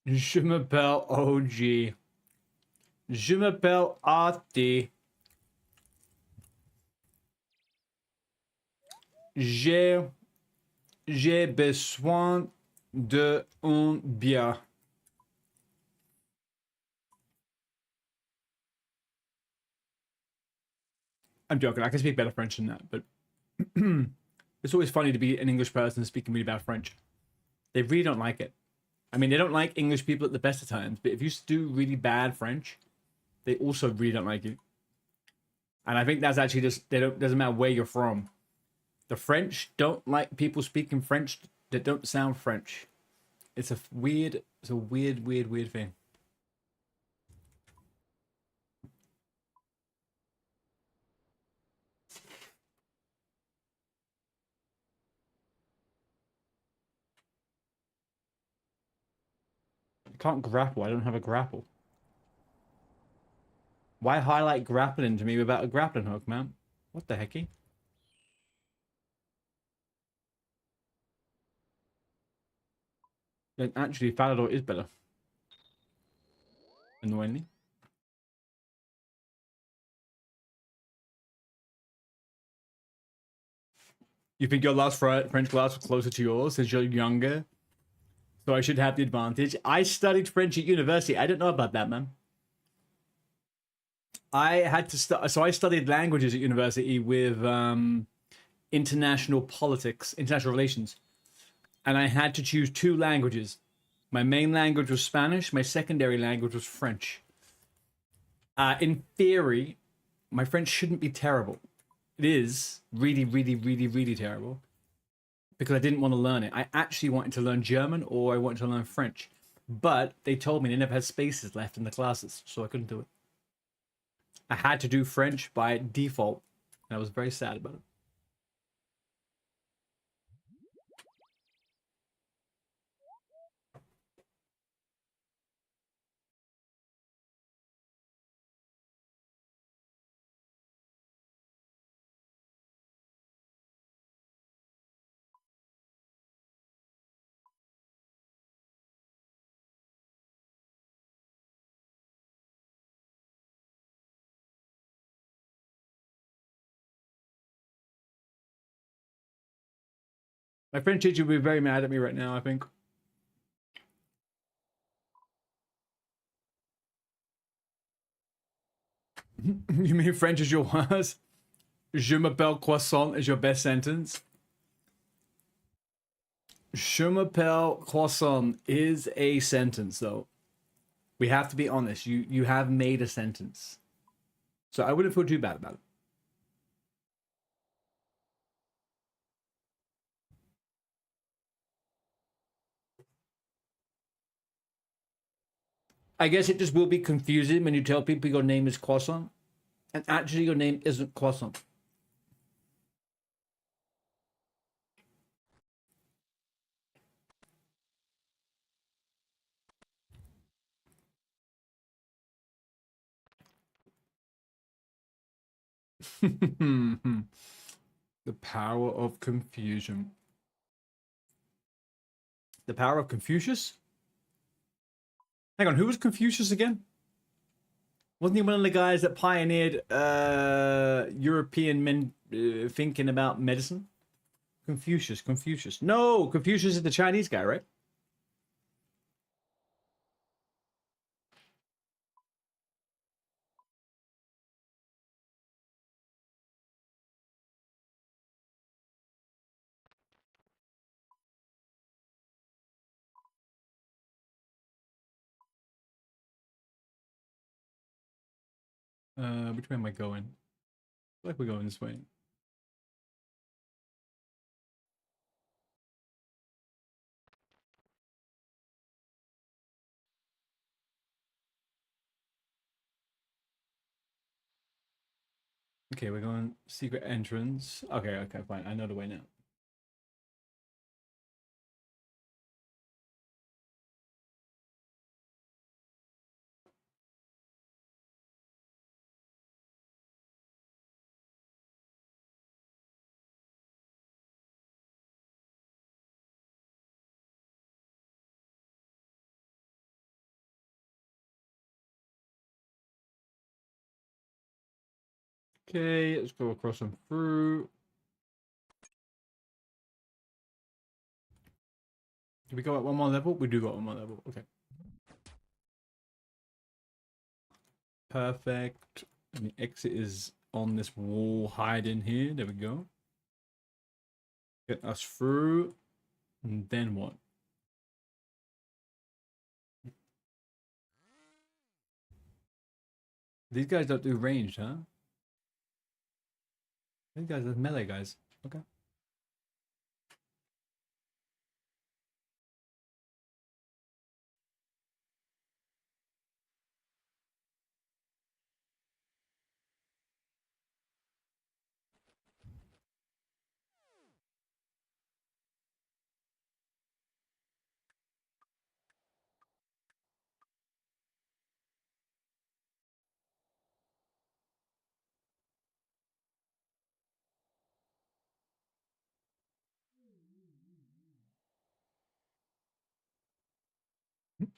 Je m'appelle OG. Je m'appelle Ati. J'ai besoin de un bien. I'm joking. I can speak better French than that, but it's always funny to be an English person speaking really bad French. They really don't like it. I mean, they don't like English people at the best of times, but if you do really bad French, they also really don't like you. And I think that's actually just doesn't matter where you're from. The French don't like people speaking French that don't sound French. It's a weird thing. I can't grapple. I don't have a grapple. Why highlight grappling to me without a grappling hook, man? What the hecky? Then actually, Falador is better. Annoyingly. You think your last French class was closer to yours since you're younger? So I should have the advantage. I studied French at university. I don't know about that, man. I had to so I studied languages at university with international politics, international relations. And I had to choose two languages. My main language was Spanish. My secondary language was French. In theory, my French shouldn't be terrible. It is really terrible because I didn't want to learn it. I actually wanted to learn German or I wanted to learn French. But they told me they never had spaces left in the classes, so I couldn't do it. I had to do French by default, and I was very sad about it. My French teacher would be very mad at me right now, I think. You mean French is your worst? Je m'appelle croissant is your best sentence? Je m'appelle croissant is a sentence, though. We have to be honest. You have made a sentence. So I wouldn't feel too bad about it. I guess it just will be confusing when you tell people your name is croissant, and actually your name isn't croissant. The power of confusion. The power of Confucius? Hang on, who was Confucius again? Wasn't he one of the guys that pioneered European men thinking about medicine? Confucius. No, Confucius is the Chinese guy, right? Which way am I going? I feel like we're going this way. Okay, we're going secret entrance. Okay, fine. I know the way now. Okay, let's go across and through. Did we go at one more level? We do go at one more level. Okay. Perfect. And the exit is on this wall hiding here. There we go. Get us through. And then what? These guys don't do ranged, huh? These guys are melee guys. Okay.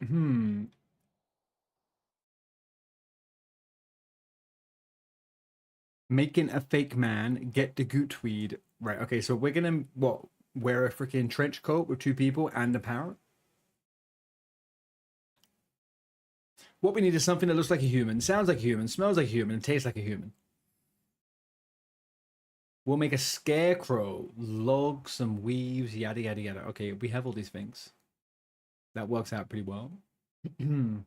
Hmm. Making a fake man, get the gootweed. Right, okay, so we're gonna, what, wear a freaking trench coat with two people and a parrot? What we need is something that looks like a human, sounds like a human, smells like a human, and tastes like a human. We'll make a scarecrow, log, some weaves, yada, yada, yada. Okay, we have all these things. That works out pretty well. You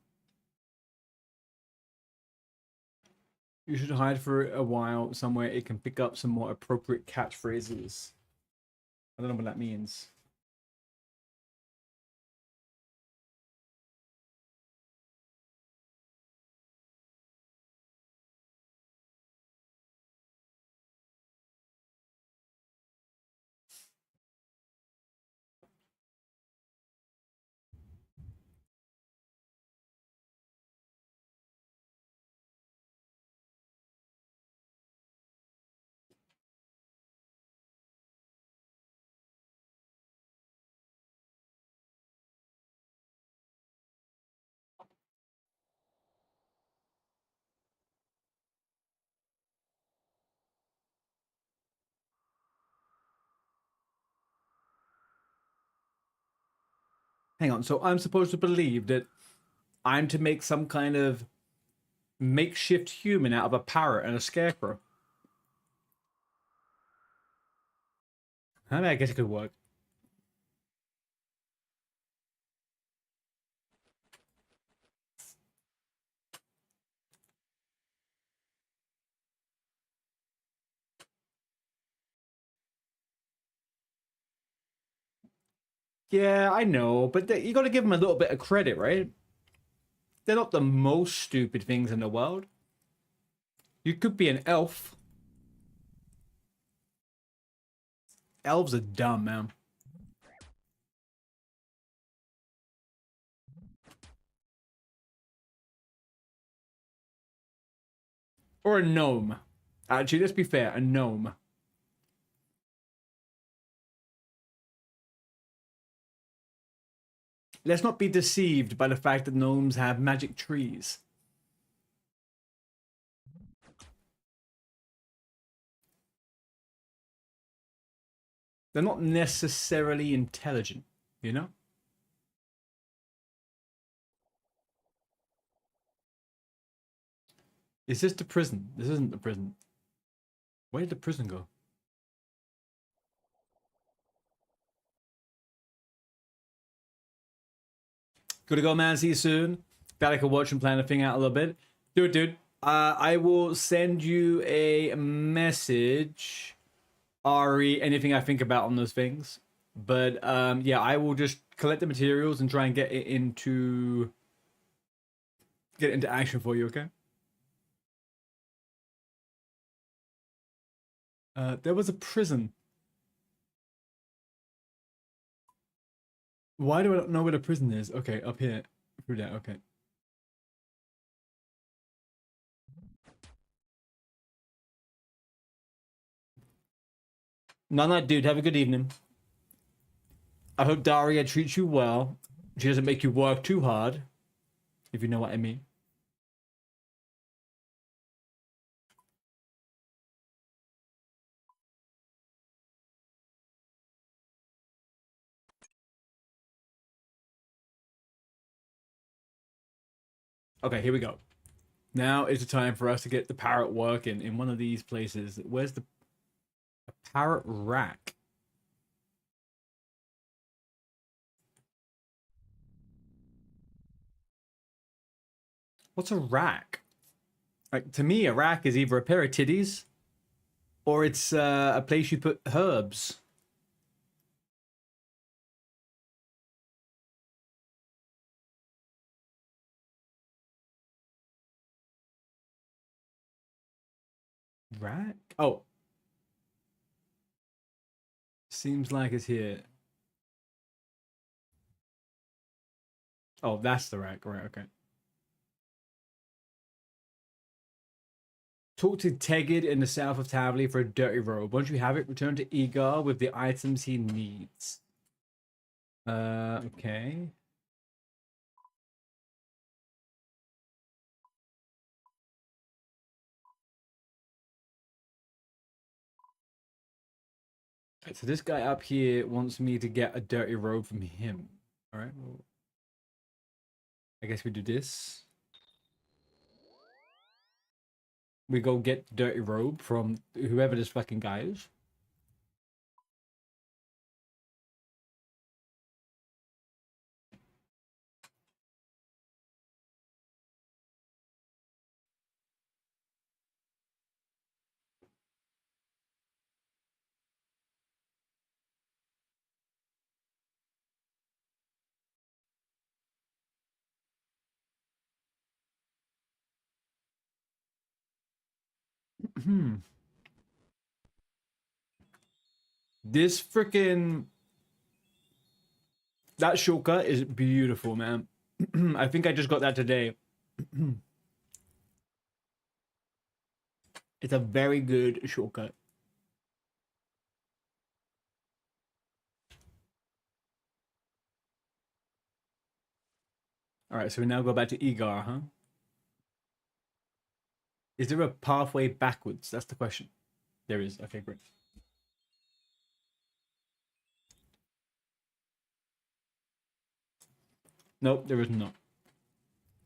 should hide for a while somewhere it can pick up some more appropriate catchphrases. I don't know what that means. Hang on, so I'm supposed to believe that I'm to make some kind of makeshift human out of a parrot and a scarecrow. I mean, I guess it could work. Yeah, I know, but you got to give them a little bit of credit, right? They're not the most stupid things in the world. You could be an elf. Elves are dumb, man. Or a gnome. Actually, let's be fair, a gnome. Let's not be deceived by the fact that gnomes have magic trees. They're not necessarily intelligent, you know? Is this the prison? This isn't the prison. Where did the prison go? Gotta go, man. See you soon. Glad I could watch and plan the thing out a little bit. Dude. I will send you a message, Ari, anything I think about on those things. But yeah, I will just collect the materials and try and get it into action for you, okay? There was a prison. Why do I not know where the prison is? Okay, up here. Through there, okay. No, dude, have a good evening. I hope Daria treats you well. She doesn't make you work too hard, if you know what I mean. Okay, here we go. Now is the time for us to get the parrot working in one of these places. Where's the parrot rack? What's a rack? Like, to me, a rack is either a pair of titties or it's a place you put herbs. Rack? Oh, seems like it's here. Oh, that's the rack. Right, okay. Talk to Tegid in the south of Tavley for a dirty robe. Once you have it, return to Egar with the items he needs. Okay. So this guy up here wants me to get a dirty robe from him. All right. Well, I guess we do this. We go get the dirty robe from whoever this fucking guy is. This freaking that shortcut is beautiful, man. I think I just got that today. It's a very good shortcut. All right, so we now go back to Egar, huh? Is there a pathway backwards? That's the question. There is. Okay, great. Nope, there is not.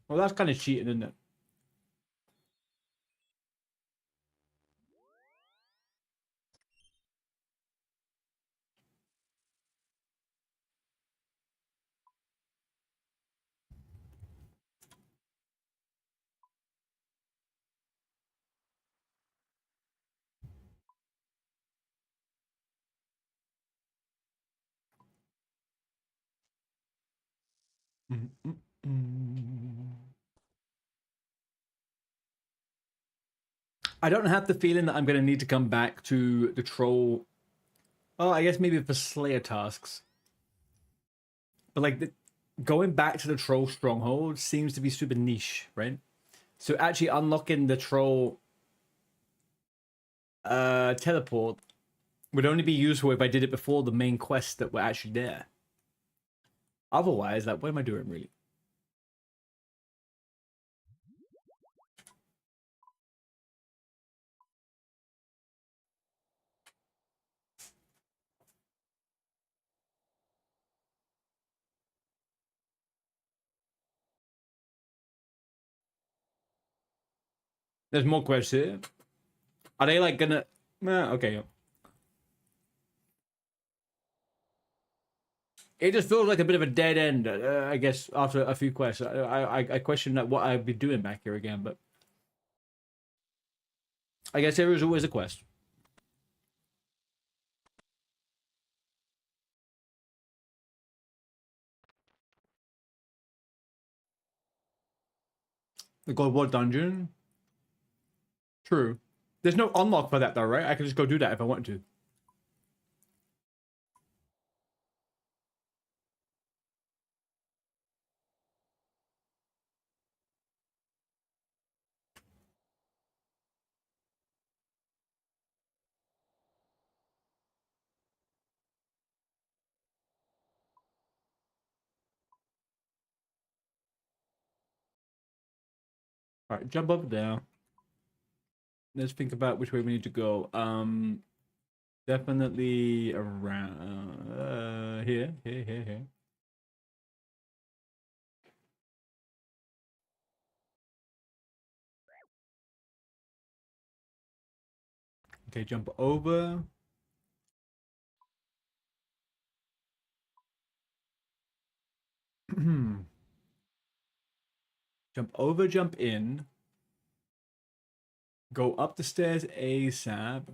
Well, that's kind of cheating, isn't it? I don't have the feeling that I'm going to need to come back to the troll. Oh, I guess maybe for Slayer tasks. But like going back to the troll stronghold seems to be super niche, right? So actually unlocking the troll teleport would only be useful if I did it before the main quests that were actually there. Otherwise, like, what am I doing really? There's more quests here. Are they like gonna? Okay. It just feels like a bit of a dead end. I guess after a few quests, I question like what I'd be doing back here again. But I guess there is always a quest. The God War dungeon. True. There's no unlock for that though, right? I can just go do that if I want to. All right, jump up there. Let's think about which way we need to go. Definitely around here. Okay, jump over. Jump over, jump in. Go up the stairs ASAP.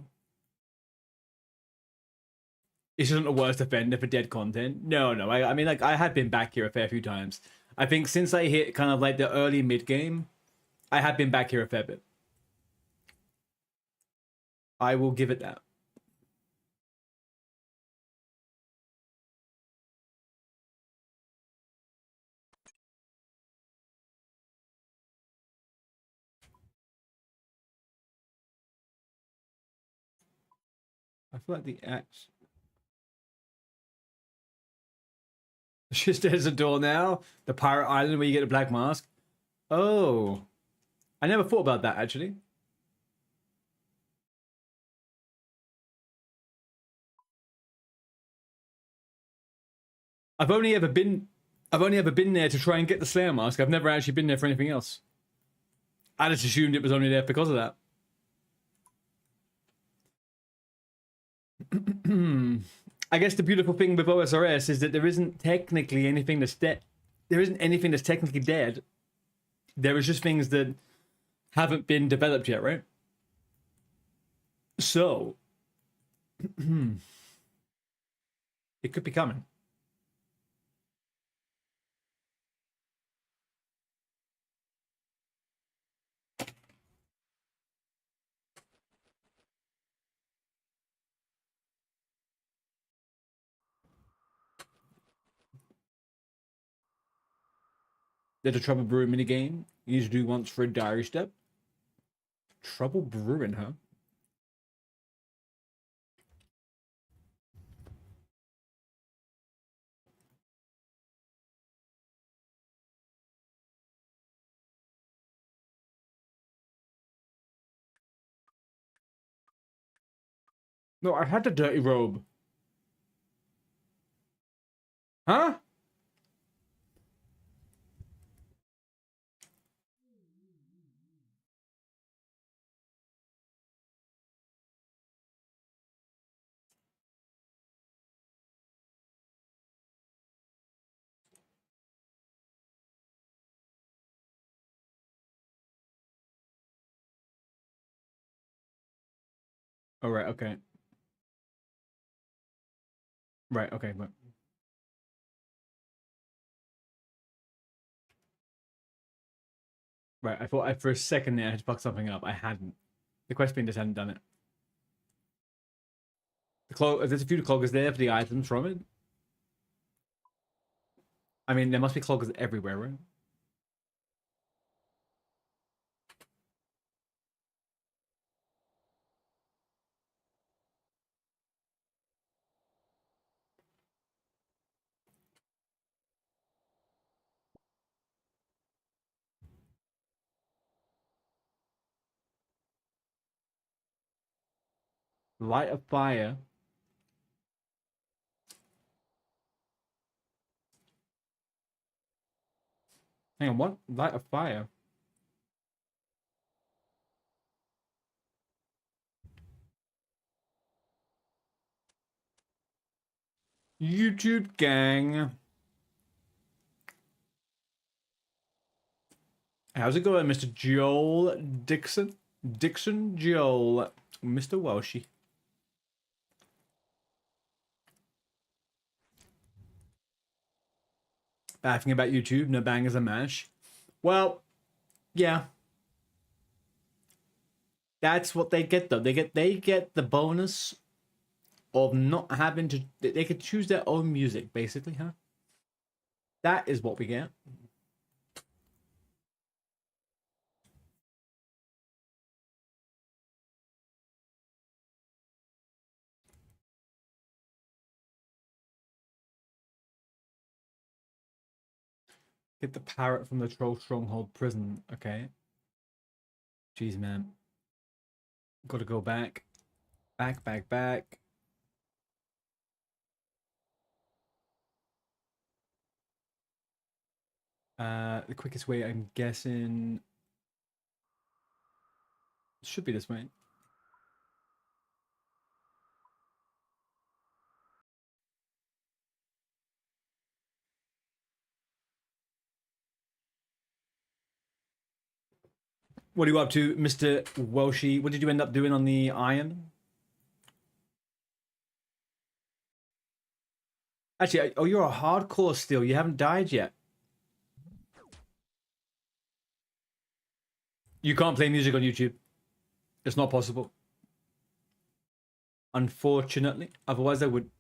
This isn't the worst offender for dead content. No, no. I mean, like, I have been back here a fair few times. I think since I hit kind of like the early mid game, I have been back here a fair bit. I will give it that. I feel like the axe. Just there's a door now. The pirate island where you get a black mask. Oh, I never thought about that actually. I've only ever been there to try and get the Slayer mask. I've never actually been there for anything else. I just assumed it was only there because of that. I guess the beautiful thing with OSRS is that there isn't technically anything that's dead. There isn't anything that's technically dead. There is just things that haven't been developed yet, right? So, it could be coming. There's a Trouble Brewing minigame you need to do once for a diary step. Trouble Brewing, huh? No, I had the dirty robe. Huh? Oh, right, okay. Right, okay, but... Right, I thought for a second there I had fucked something up. I hadn't. The quest being just hadn't done it. There's a few cloggers there for the items from it. I mean, there must be cloggers everywhere, right? Light a fire. Hang on, what? Light a fire? YouTube gang. How's it going, Mr. Joel Dixon? Dixon Joel. Mr. Welshie. Bad thing about YouTube, no bangers and mash. Well, yeah. That's what they get though. They get the bonus of not having to they could choose their own music, basically, huh? That is what we get. Get the parrot from the troll stronghold prison. Okay. Jeez, man. Gotta go back. Back. The quickest way, I'm guessing, should be this way. What are you up to, Mr. Welshie? What did you end up doing on the iron? Actually, oh, you're a hardcore still. You haven't died yet. You can't play music on YouTube. It's not possible. Unfortunately. Otherwise, I would.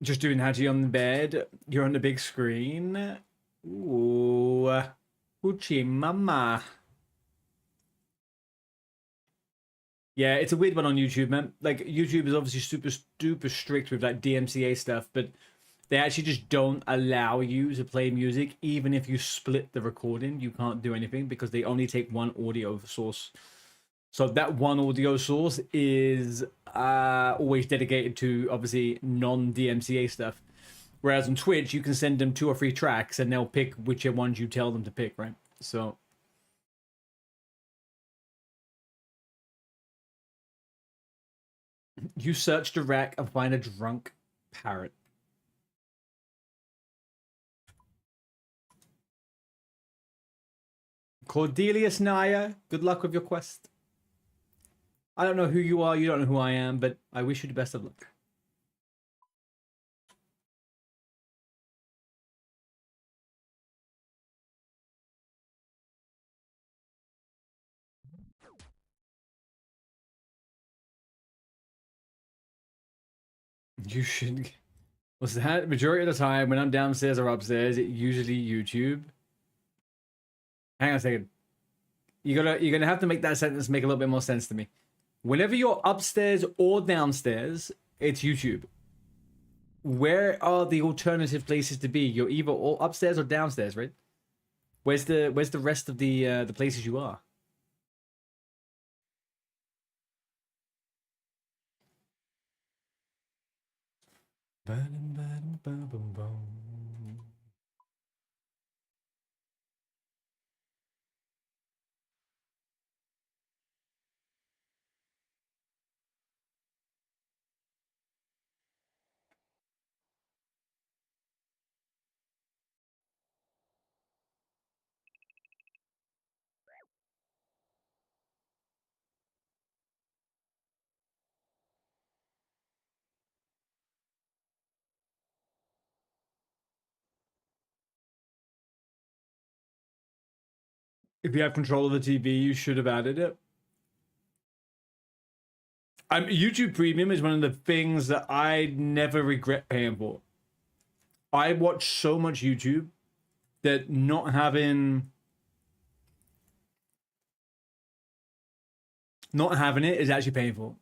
Just doing Hattie on the bed. You're on the big screen. Ooh. Hoochie mama. Yeah, it's a weird one on YouTube, man. Like, YouTube is obviously super strict with like DMCA stuff, but they actually just don't allow you to play music. Even if you split the recording, you can't do anything because they only take one audio source. So that one audio source is always dedicated to obviously non-DMCA stuff. Whereas on Twitch, you can send them 2 or 3 tracks and they'll pick whichever ones you tell them to pick, right? So you search the rack and find a drunk parrot. Cordelius Naya, good luck with your quest. I don't know who you are, you don't know who I am, but I wish you the best of luck. You should. What's that? Majority of the time when I'm downstairs or upstairs, it usually YouTube. Hang on a second. You're gonna have to make that sentence make a little bit more sense to me. Whenever you're upstairs or downstairs, it's YouTube. Where are the alternative places to be? You're either all upstairs or downstairs, right? Where's the rest of the places you are? If you have control of the TV, you should have added it. YouTube Premium is one of the things that I never regret paying for. I watch so much YouTube that not having it is actually painful.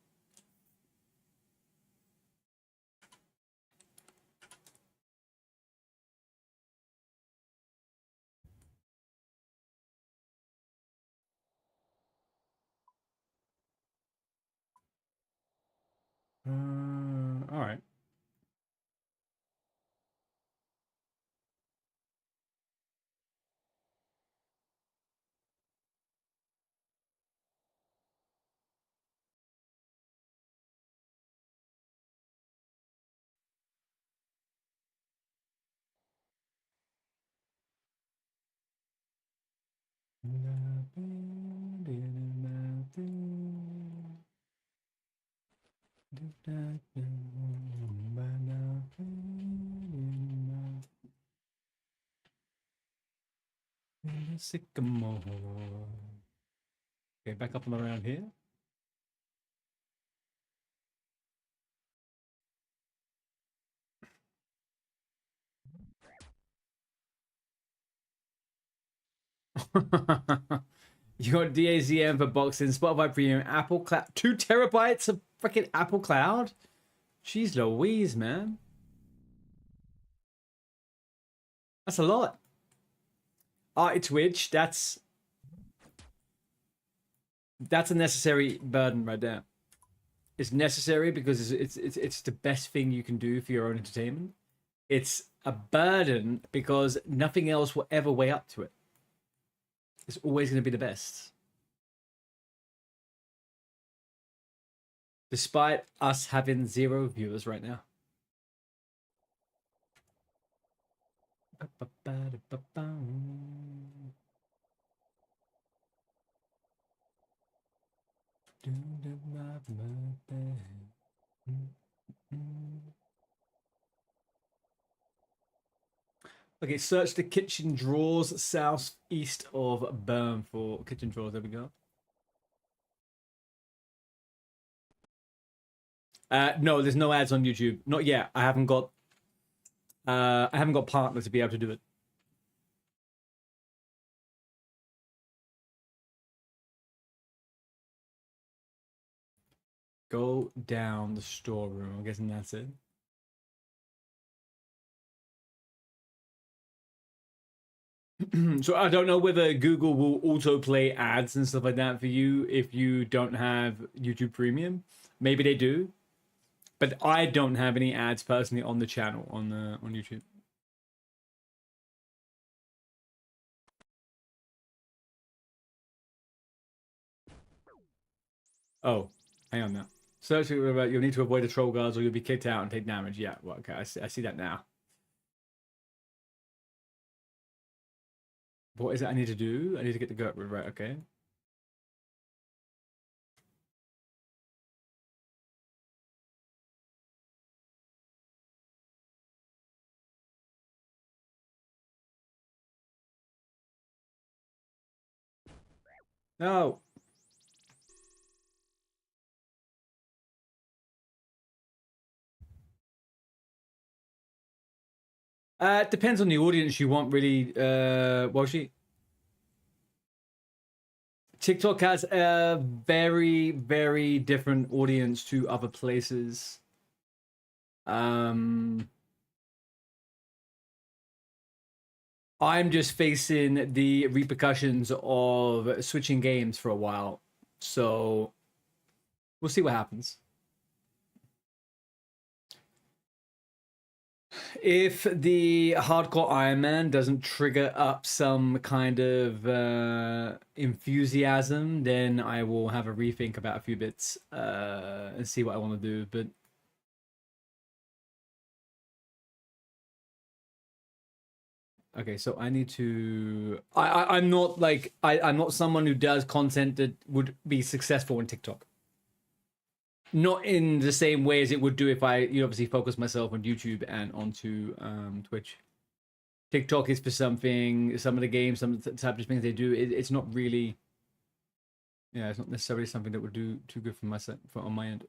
All right. Sycamore. Okay, back up and around here. You got DAZM for boxing, Spotify Premium, Apple Cloud, 2 terabytes of freaking Apple Cloud. Jeez Louise, man. That's a lot. Twitch, that's a necessary burden right there. It's necessary because it's the best thing you can do for your own entertainment. It's a burden because nothing else will ever weigh up to it. It's always going to be the best. Despite us having 0 viewers right now. Okay, search the kitchen drawers southeast of Bern for kitchen drawers. There we go. No, there's no ads on YouTube. Not yet. I haven't got partners to be able to do it. Go down the storeroom. I'm guessing that's it. So I don't know whether Google will autoplay ads and stuff like that for you if you don't have YouTube Premium. Maybe they do, but I don't have any ads personally on the channel on YouTube. Oh, hang on now. Search about you'll need to avoid the troll guards or you'll be kicked out and take damage. Yeah, well, okay, I see that now. What is it I need to do? I need to get the goat right. Okay. No. It depends on the audience you want, really. TikTok has a very, very different audience to other places. I'm just facing the repercussions of switching games for a while, so we'll see what happens. If the hardcore Iron Man doesn't trigger up some kind of enthusiasm, then I will have a rethink about a few bits and see what I want to do. But okay, so I need to. I'm not like I'm not someone who does content that would be successful on TikTok. Not in the same way as it would do if I obviously focus myself on YouTube and onto Twitch. TikTok is for something, some of the games, some of the types of things they do, it's not really, yeah, it's not necessarily something that would do too good for myself on my end.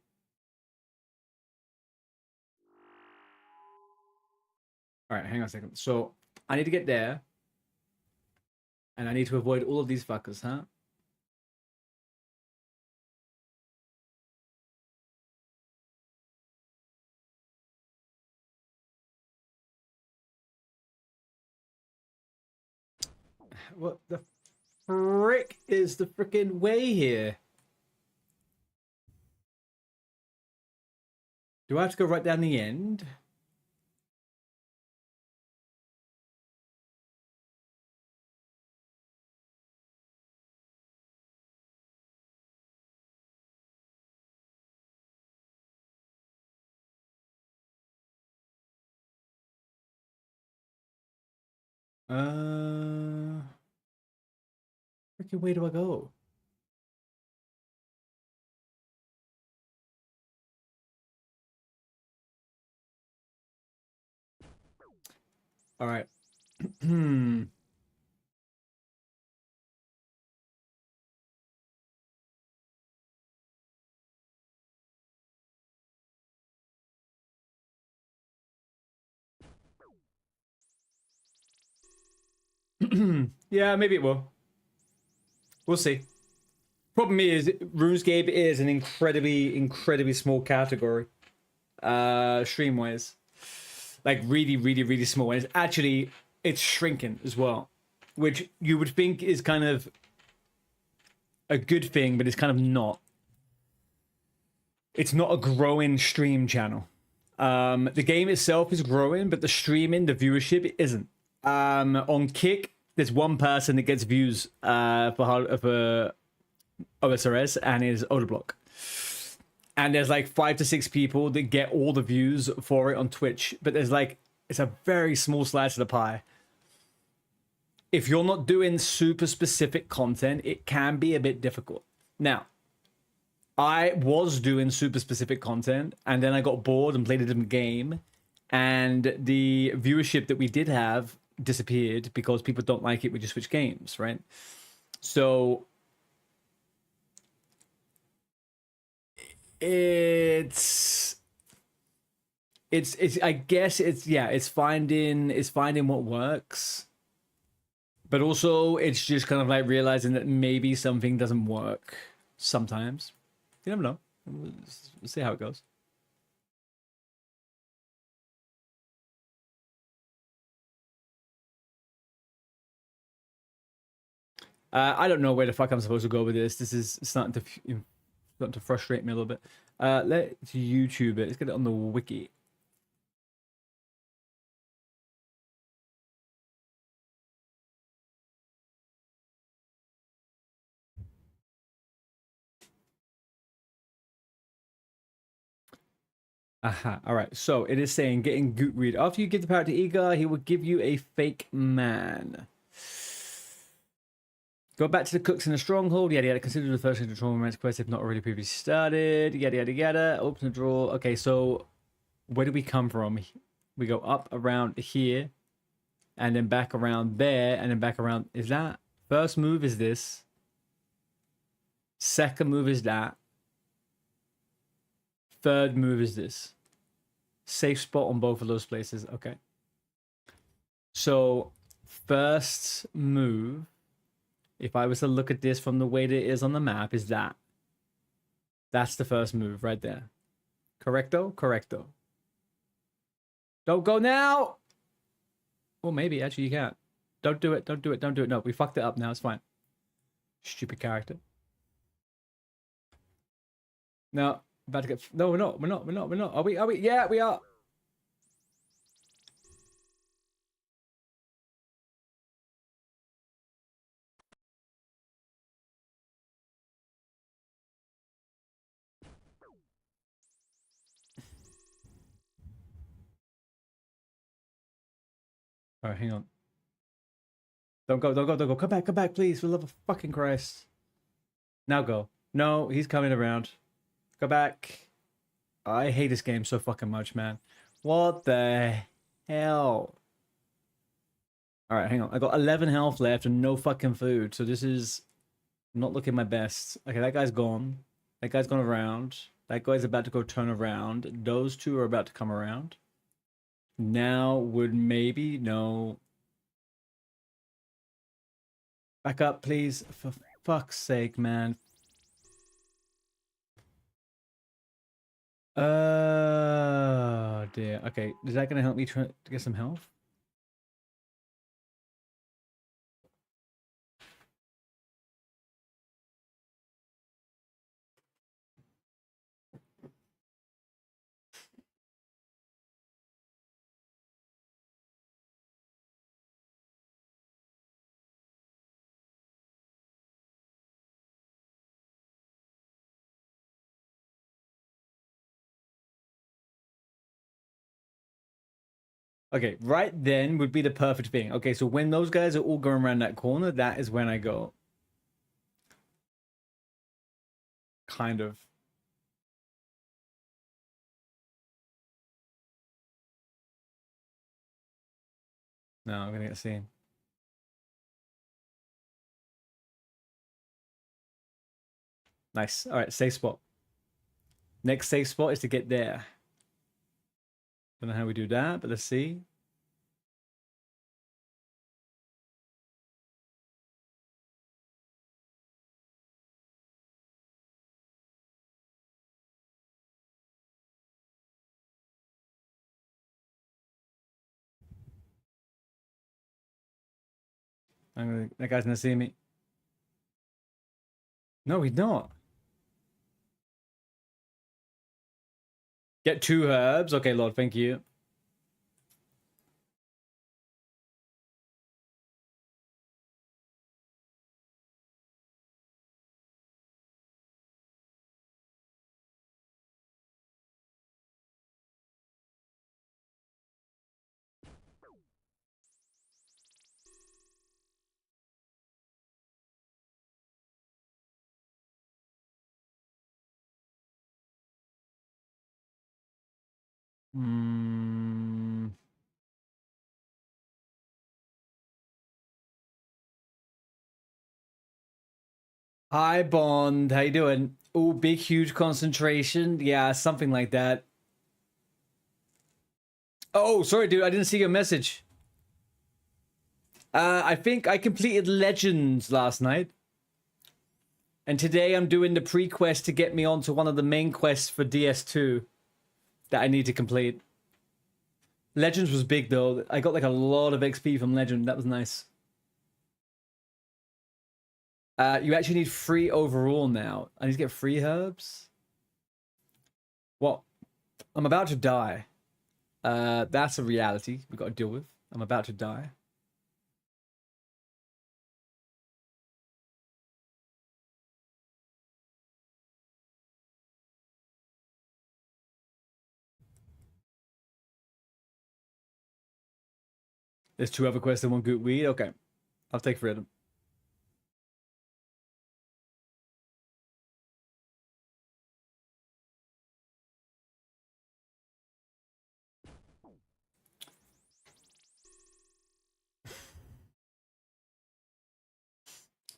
All right, hang on a second. So I need to get there, and I need to avoid all of these fuckers, huh? What the frick is the frickin' way here? Do I have to go right down the end? Frickin' way do I go? All right. Yeah, maybe it will. We'll see. Problem is, RuneScape is an incredibly small category, stream-wise. Like really small. And it's shrinking as well, which you would think is kind of a good thing, but it's kind of not. it's not a growing stream channel. The game itself is growing, but the streaming, the viewership isn't. On Kick, there's one person that gets views for OSRS, and is Odablock. And there's like 5 to 6 people that get all the views for it on Twitch, but there's like, it's a very small slice of the pie. If you're not doing super specific content, it can be a bit difficult. Now, I was doing super specific content, and then I got bored and played a different game, and the viewership that we did have disappeared because people don't like it when you switch games, right? So it's I guess it's finding what works, but also it's just kind of like realizing that maybe something doesn't work sometimes. You never know. We'll see how it goes. I don't know where the fuck I'm supposed to go with this. This is starting to frustrate me a little bit. Let's YouTube it. Let's get it on the wiki. Aha. All right. So it is saying getting Goot Read. After you give the power to Eager, he will give you a fake man. Go back to the cooks in the stronghold. Yada yada. Consider the first control romance quest if not already previously started. Yada yada yada. Open the drawer. Okay. So where do we come from? We go up around here, and then back around there, and then back around. Is that first move? Is this? Second move is that. Third move is this. Safe spot on both of those places. Okay. So first move, if I was to look at this from the way that it is on the map, is that. That's the first move right there. Correcto? Correcto. Don't go now! Well, maybe. Actually, you can't. Don't do it. Don't do it. Don't do it. No, we fucked it up now. It's fine. Stupid character. No. About to get... No, we're not. We're not. We're not. We're not. Are we? Are we? Yeah, we are. All right, hang on. Don't go. Don't go. Don't go. Come back. Come back, please. For the love of fucking Christ. Now go. No, he's coming around. Go back. I hate this game so fucking much, man. What the hell? All right, hang on. I got 11 health left and no fucking food. So this is not looking my best. Okay, that guy's gone. That guy's gone around. That guy's about to go turn around. Those two are about to come around. Now would maybe... No. Back up, please. For fuck's sake, man. Oh, dear. Okay, is that going to help me try to get some health? Okay, right then would be the perfect thing. Okay, so when those guys are all going around that corner, that is when I go. Kind of. No, I'm gonna get seen. Nice. All right, safe spot. Next safe spot is to get there. Don't know how we do that, but let's see. That guy's gonna see me. No, he's not. Get 2 herbs. Okay, Lord, thank you. Hmm. Hi, Bond. How you doing? Oh, big, huge concentration. Yeah, something like that. Oh, sorry, dude. I didn't see your message. I think I completed Legends last night. And today I'm doing the pre-quest to get me onto one of the main quests for DS2 that I need to complete. Legends was big, though. I got like a lot of XP from Legend. That was nice. You actually need 3 overall now. I need to get 3 herbs? Well, I'm about to die. That's a reality we've got to deal with. I'm about to die. There's 2 other quests and 1 good weed. Okay, I'll take 3 of them.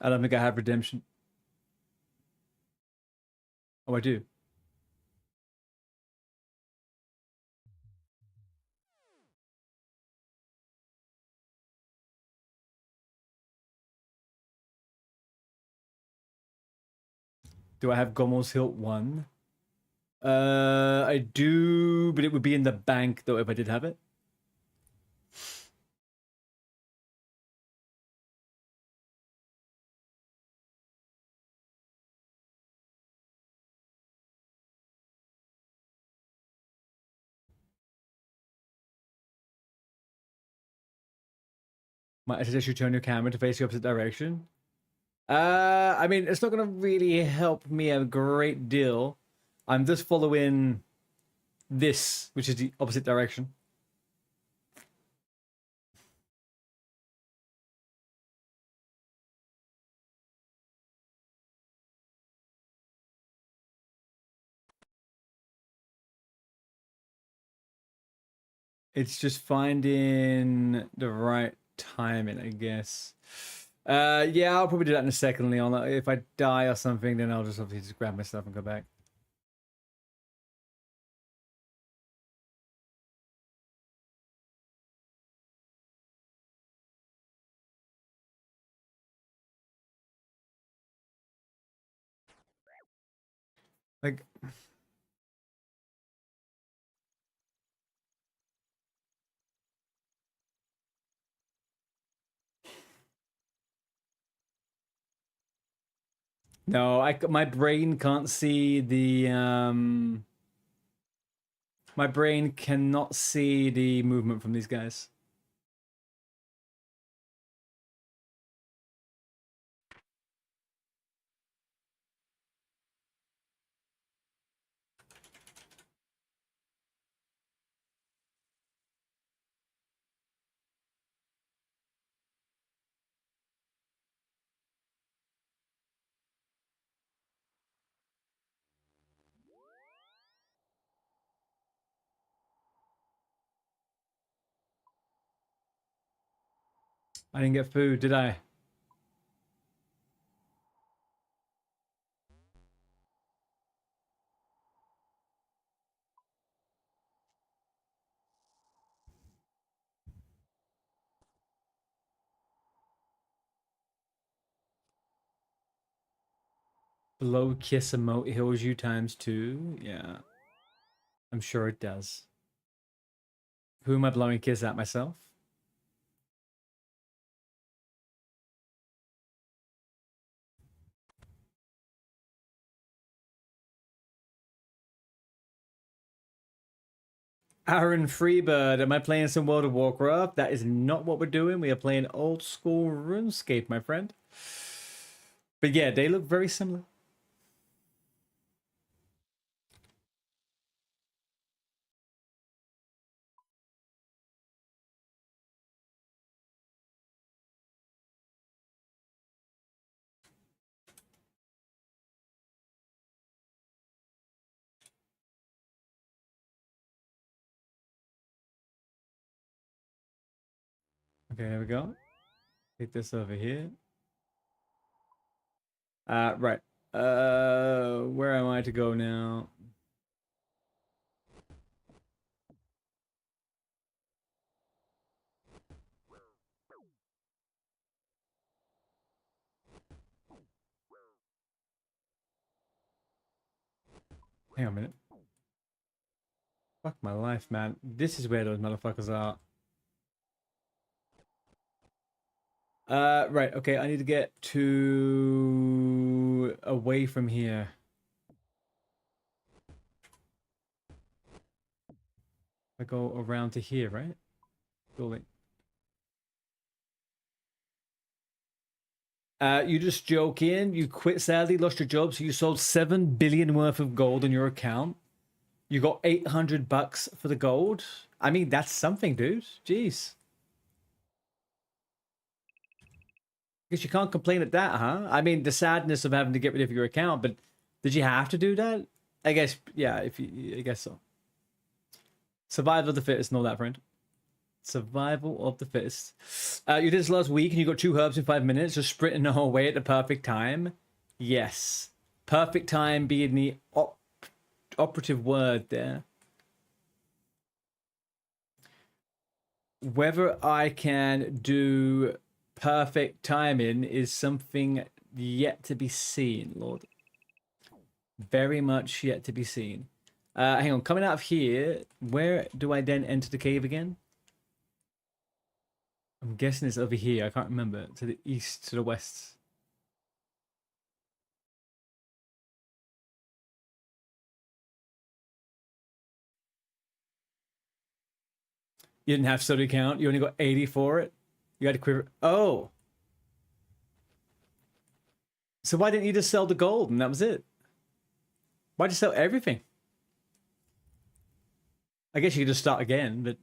I don't think I have redemption. Oh, I do. Do I have Gomo's Hilt 1? I do, but it would be in the bank, though, if I did have it. Might I suggest you turn your camera to face the opposite direction? I mean, it's not going to really help me a great deal. I'm just following this, which is the opposite direction. It's just finding the right timing, I guess. Yeah, I'll probably do that in a second, Leon. If I die or something, then I'll just obviously just grab my stuff and go back. Like, no, my brain can't see the my brain cannot see the movement from these guys. I didn't get food, did I? Blow kiss emote heals you ×2. Yeah, I'm sure it does. Who am I blowing kiss at, myself? Aaron Freebird, am I playing some World of Warcraft? That is not what we're doing. We are playing old school RuneScape, my friend. But yeah, they look very similar. Okay, here we go. Take this over here. Right. Where am I to go now? Hang on a minute. Fuck my life, man. This is where those motherfuckers are. Right. Okay, I need to get to away from here. I go around to here, right? Building. You just joking. You quit sadly, lost your job, so you sold 7 billion worth of gold on your account. You got $800 for the gold. I mean, that's something, dude. Jeez. Guess you can't complain at that, huh? I mean, the sadness of having to get rid of your account, but did you have to do that? I guess, yeah. I guess so. Survival of the fittest, know that, friend. Survival of the fittest. You did this last week and you got 2 herbs in 5 minutes, just sprinting the whole way at the perfect time. Yes. Perfect time being the operative word there. Whether I can do perfect timing is something yet to be seen, Lord. Very much yet to be seen. Hang on, coming out of here, where do I then enter the cave again? I'm guessing it's over here. I can't remember. To the east, to the west. You didn't have study count. You only got 80 for it. You had to quiver. Oh. So why didn't you just sell the gold and that was it? Why'd you sell everything? I guess you could just start again, but...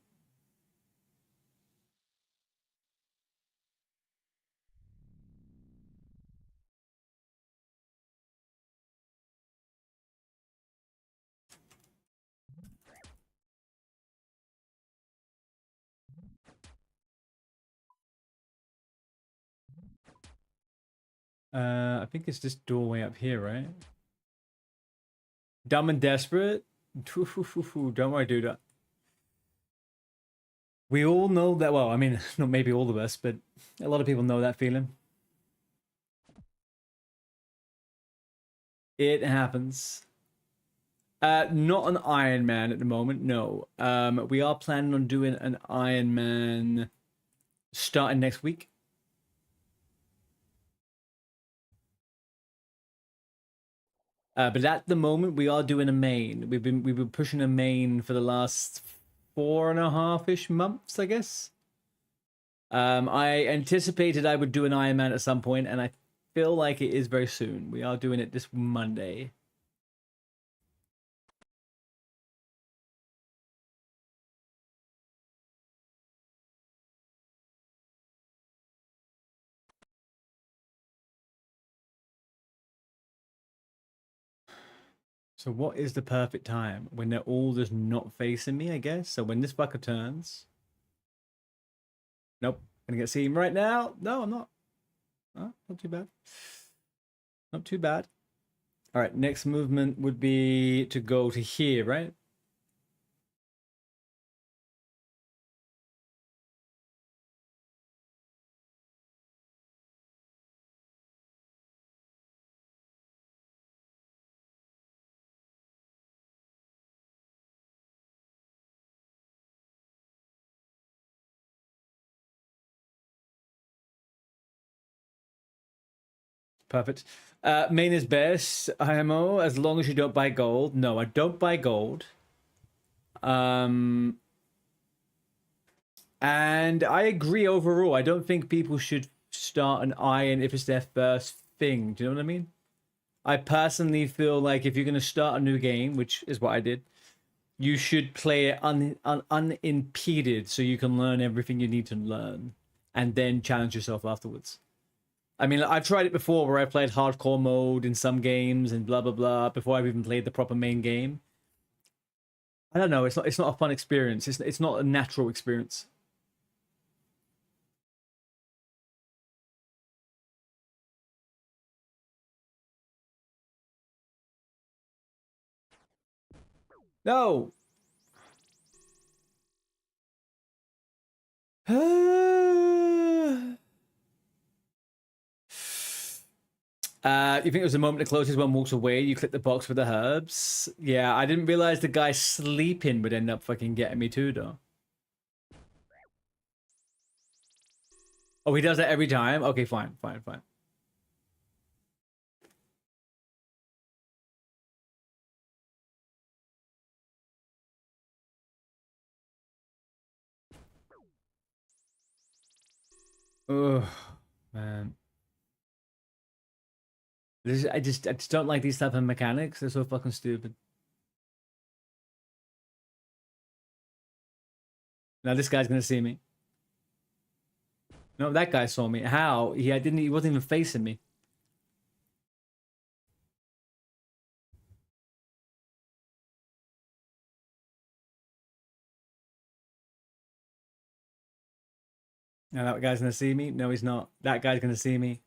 I think it's this doorway up here, right? Dumb and desperate? Don't worry, dude. We all know that, well, I mean, not maybe all of us, but a lot of people know that feeling. It happens. Not an Iron Man at the moment, no. We are planning on doing an Iron Man starting next week. But at the moment, we are doing a main. We've been pushing a main for the last 4.5-ish months, I guess. I anticipated I would do an Iron Man at some point, and I feel like it is very soon. We are doing it this Monday. So what is the perfect time? When they're all just not facing me, I guess? So when this fucker turns... Nope. Gonna get seen right now. No, I'm not. Oh, not too bad. Not too bad. All right, next movement would be to go to here, right? Perfect. Main is best, IMO, as long as you don't buy gold. No, I don't buy gold. And I agree overall. I don't think people should start an iron if it's their first thing. Do you know what I mean? I personally feel like if you're going to start a new game, which is what I did, you should play it unimpeded so you can learn everything you need to learn and then challenge yourself afterwards. I mean, I've tried it before where I played hardcore mode in some games and blah, blah, blah, before I've even played the proper main game. I don't know. It's not a fun experience. It's not a natural experience. No. You think it was the moment the closest one walks away, you click the box with the herbs? Yeah, I didn't realize the guy sleeping would end up fucking getting me too, though. Oh, he does that every time? Okay, fine, fine, fine. Ugh, man. I just don't like these type of mechanics. They're so fucking stupid. Now this guy's gonna see me. No, that guy saw me. How? He wasn't even facing me. Now that guy's gonna see me? No, he's not. That guy's gonna see me.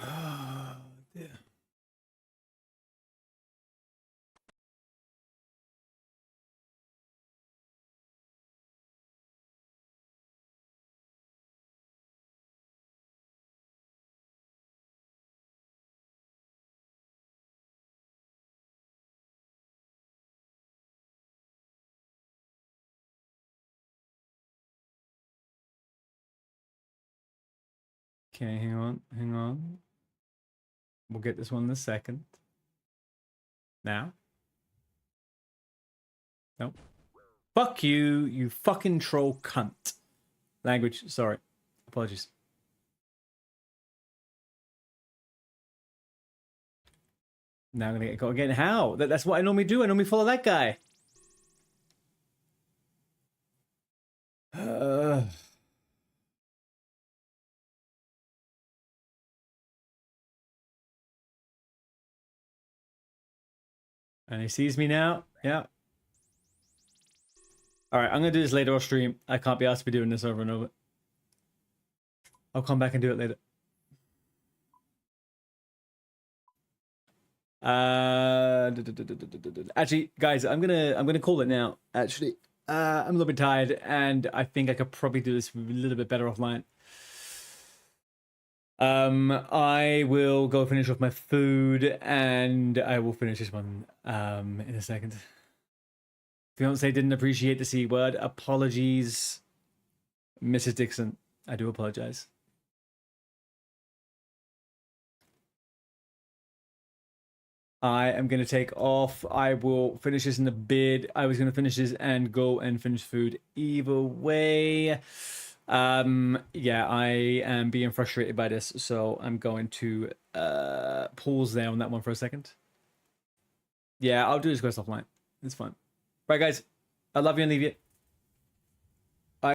Oh, dear. Okay, hang on, hang on. We'll get this one in a second. Now. Nope. Fuck you, you fucking troll cunt. Language, sorry. Apologies. Now I'm gonna go again. How? That's what I normally do. I normally follow that guy. And he sees me now. Yeah. Alright, I'm gonna do this later off stream. I can't be asked to be doing this over and over. I'll come back and do it later. Actually, guys, I'm gonna call it now. Actually, I'm a little bit tired, and I think I could probably do this a little bit better offline. I will go finish off my food, and I will finish this one in a second. Fiance didn't appreciate the C word. Apologies, Mrs. Dixon. I do apologize. I am going to take off. I will finish this in a bit. I was going to finish this and go and finish food either way. Yeah, I am being frustrated by this, so I'm going to pause there on that one for a second. Yeah, I'll do this quest offline. It's fine. Right, guys. I love you and leave you.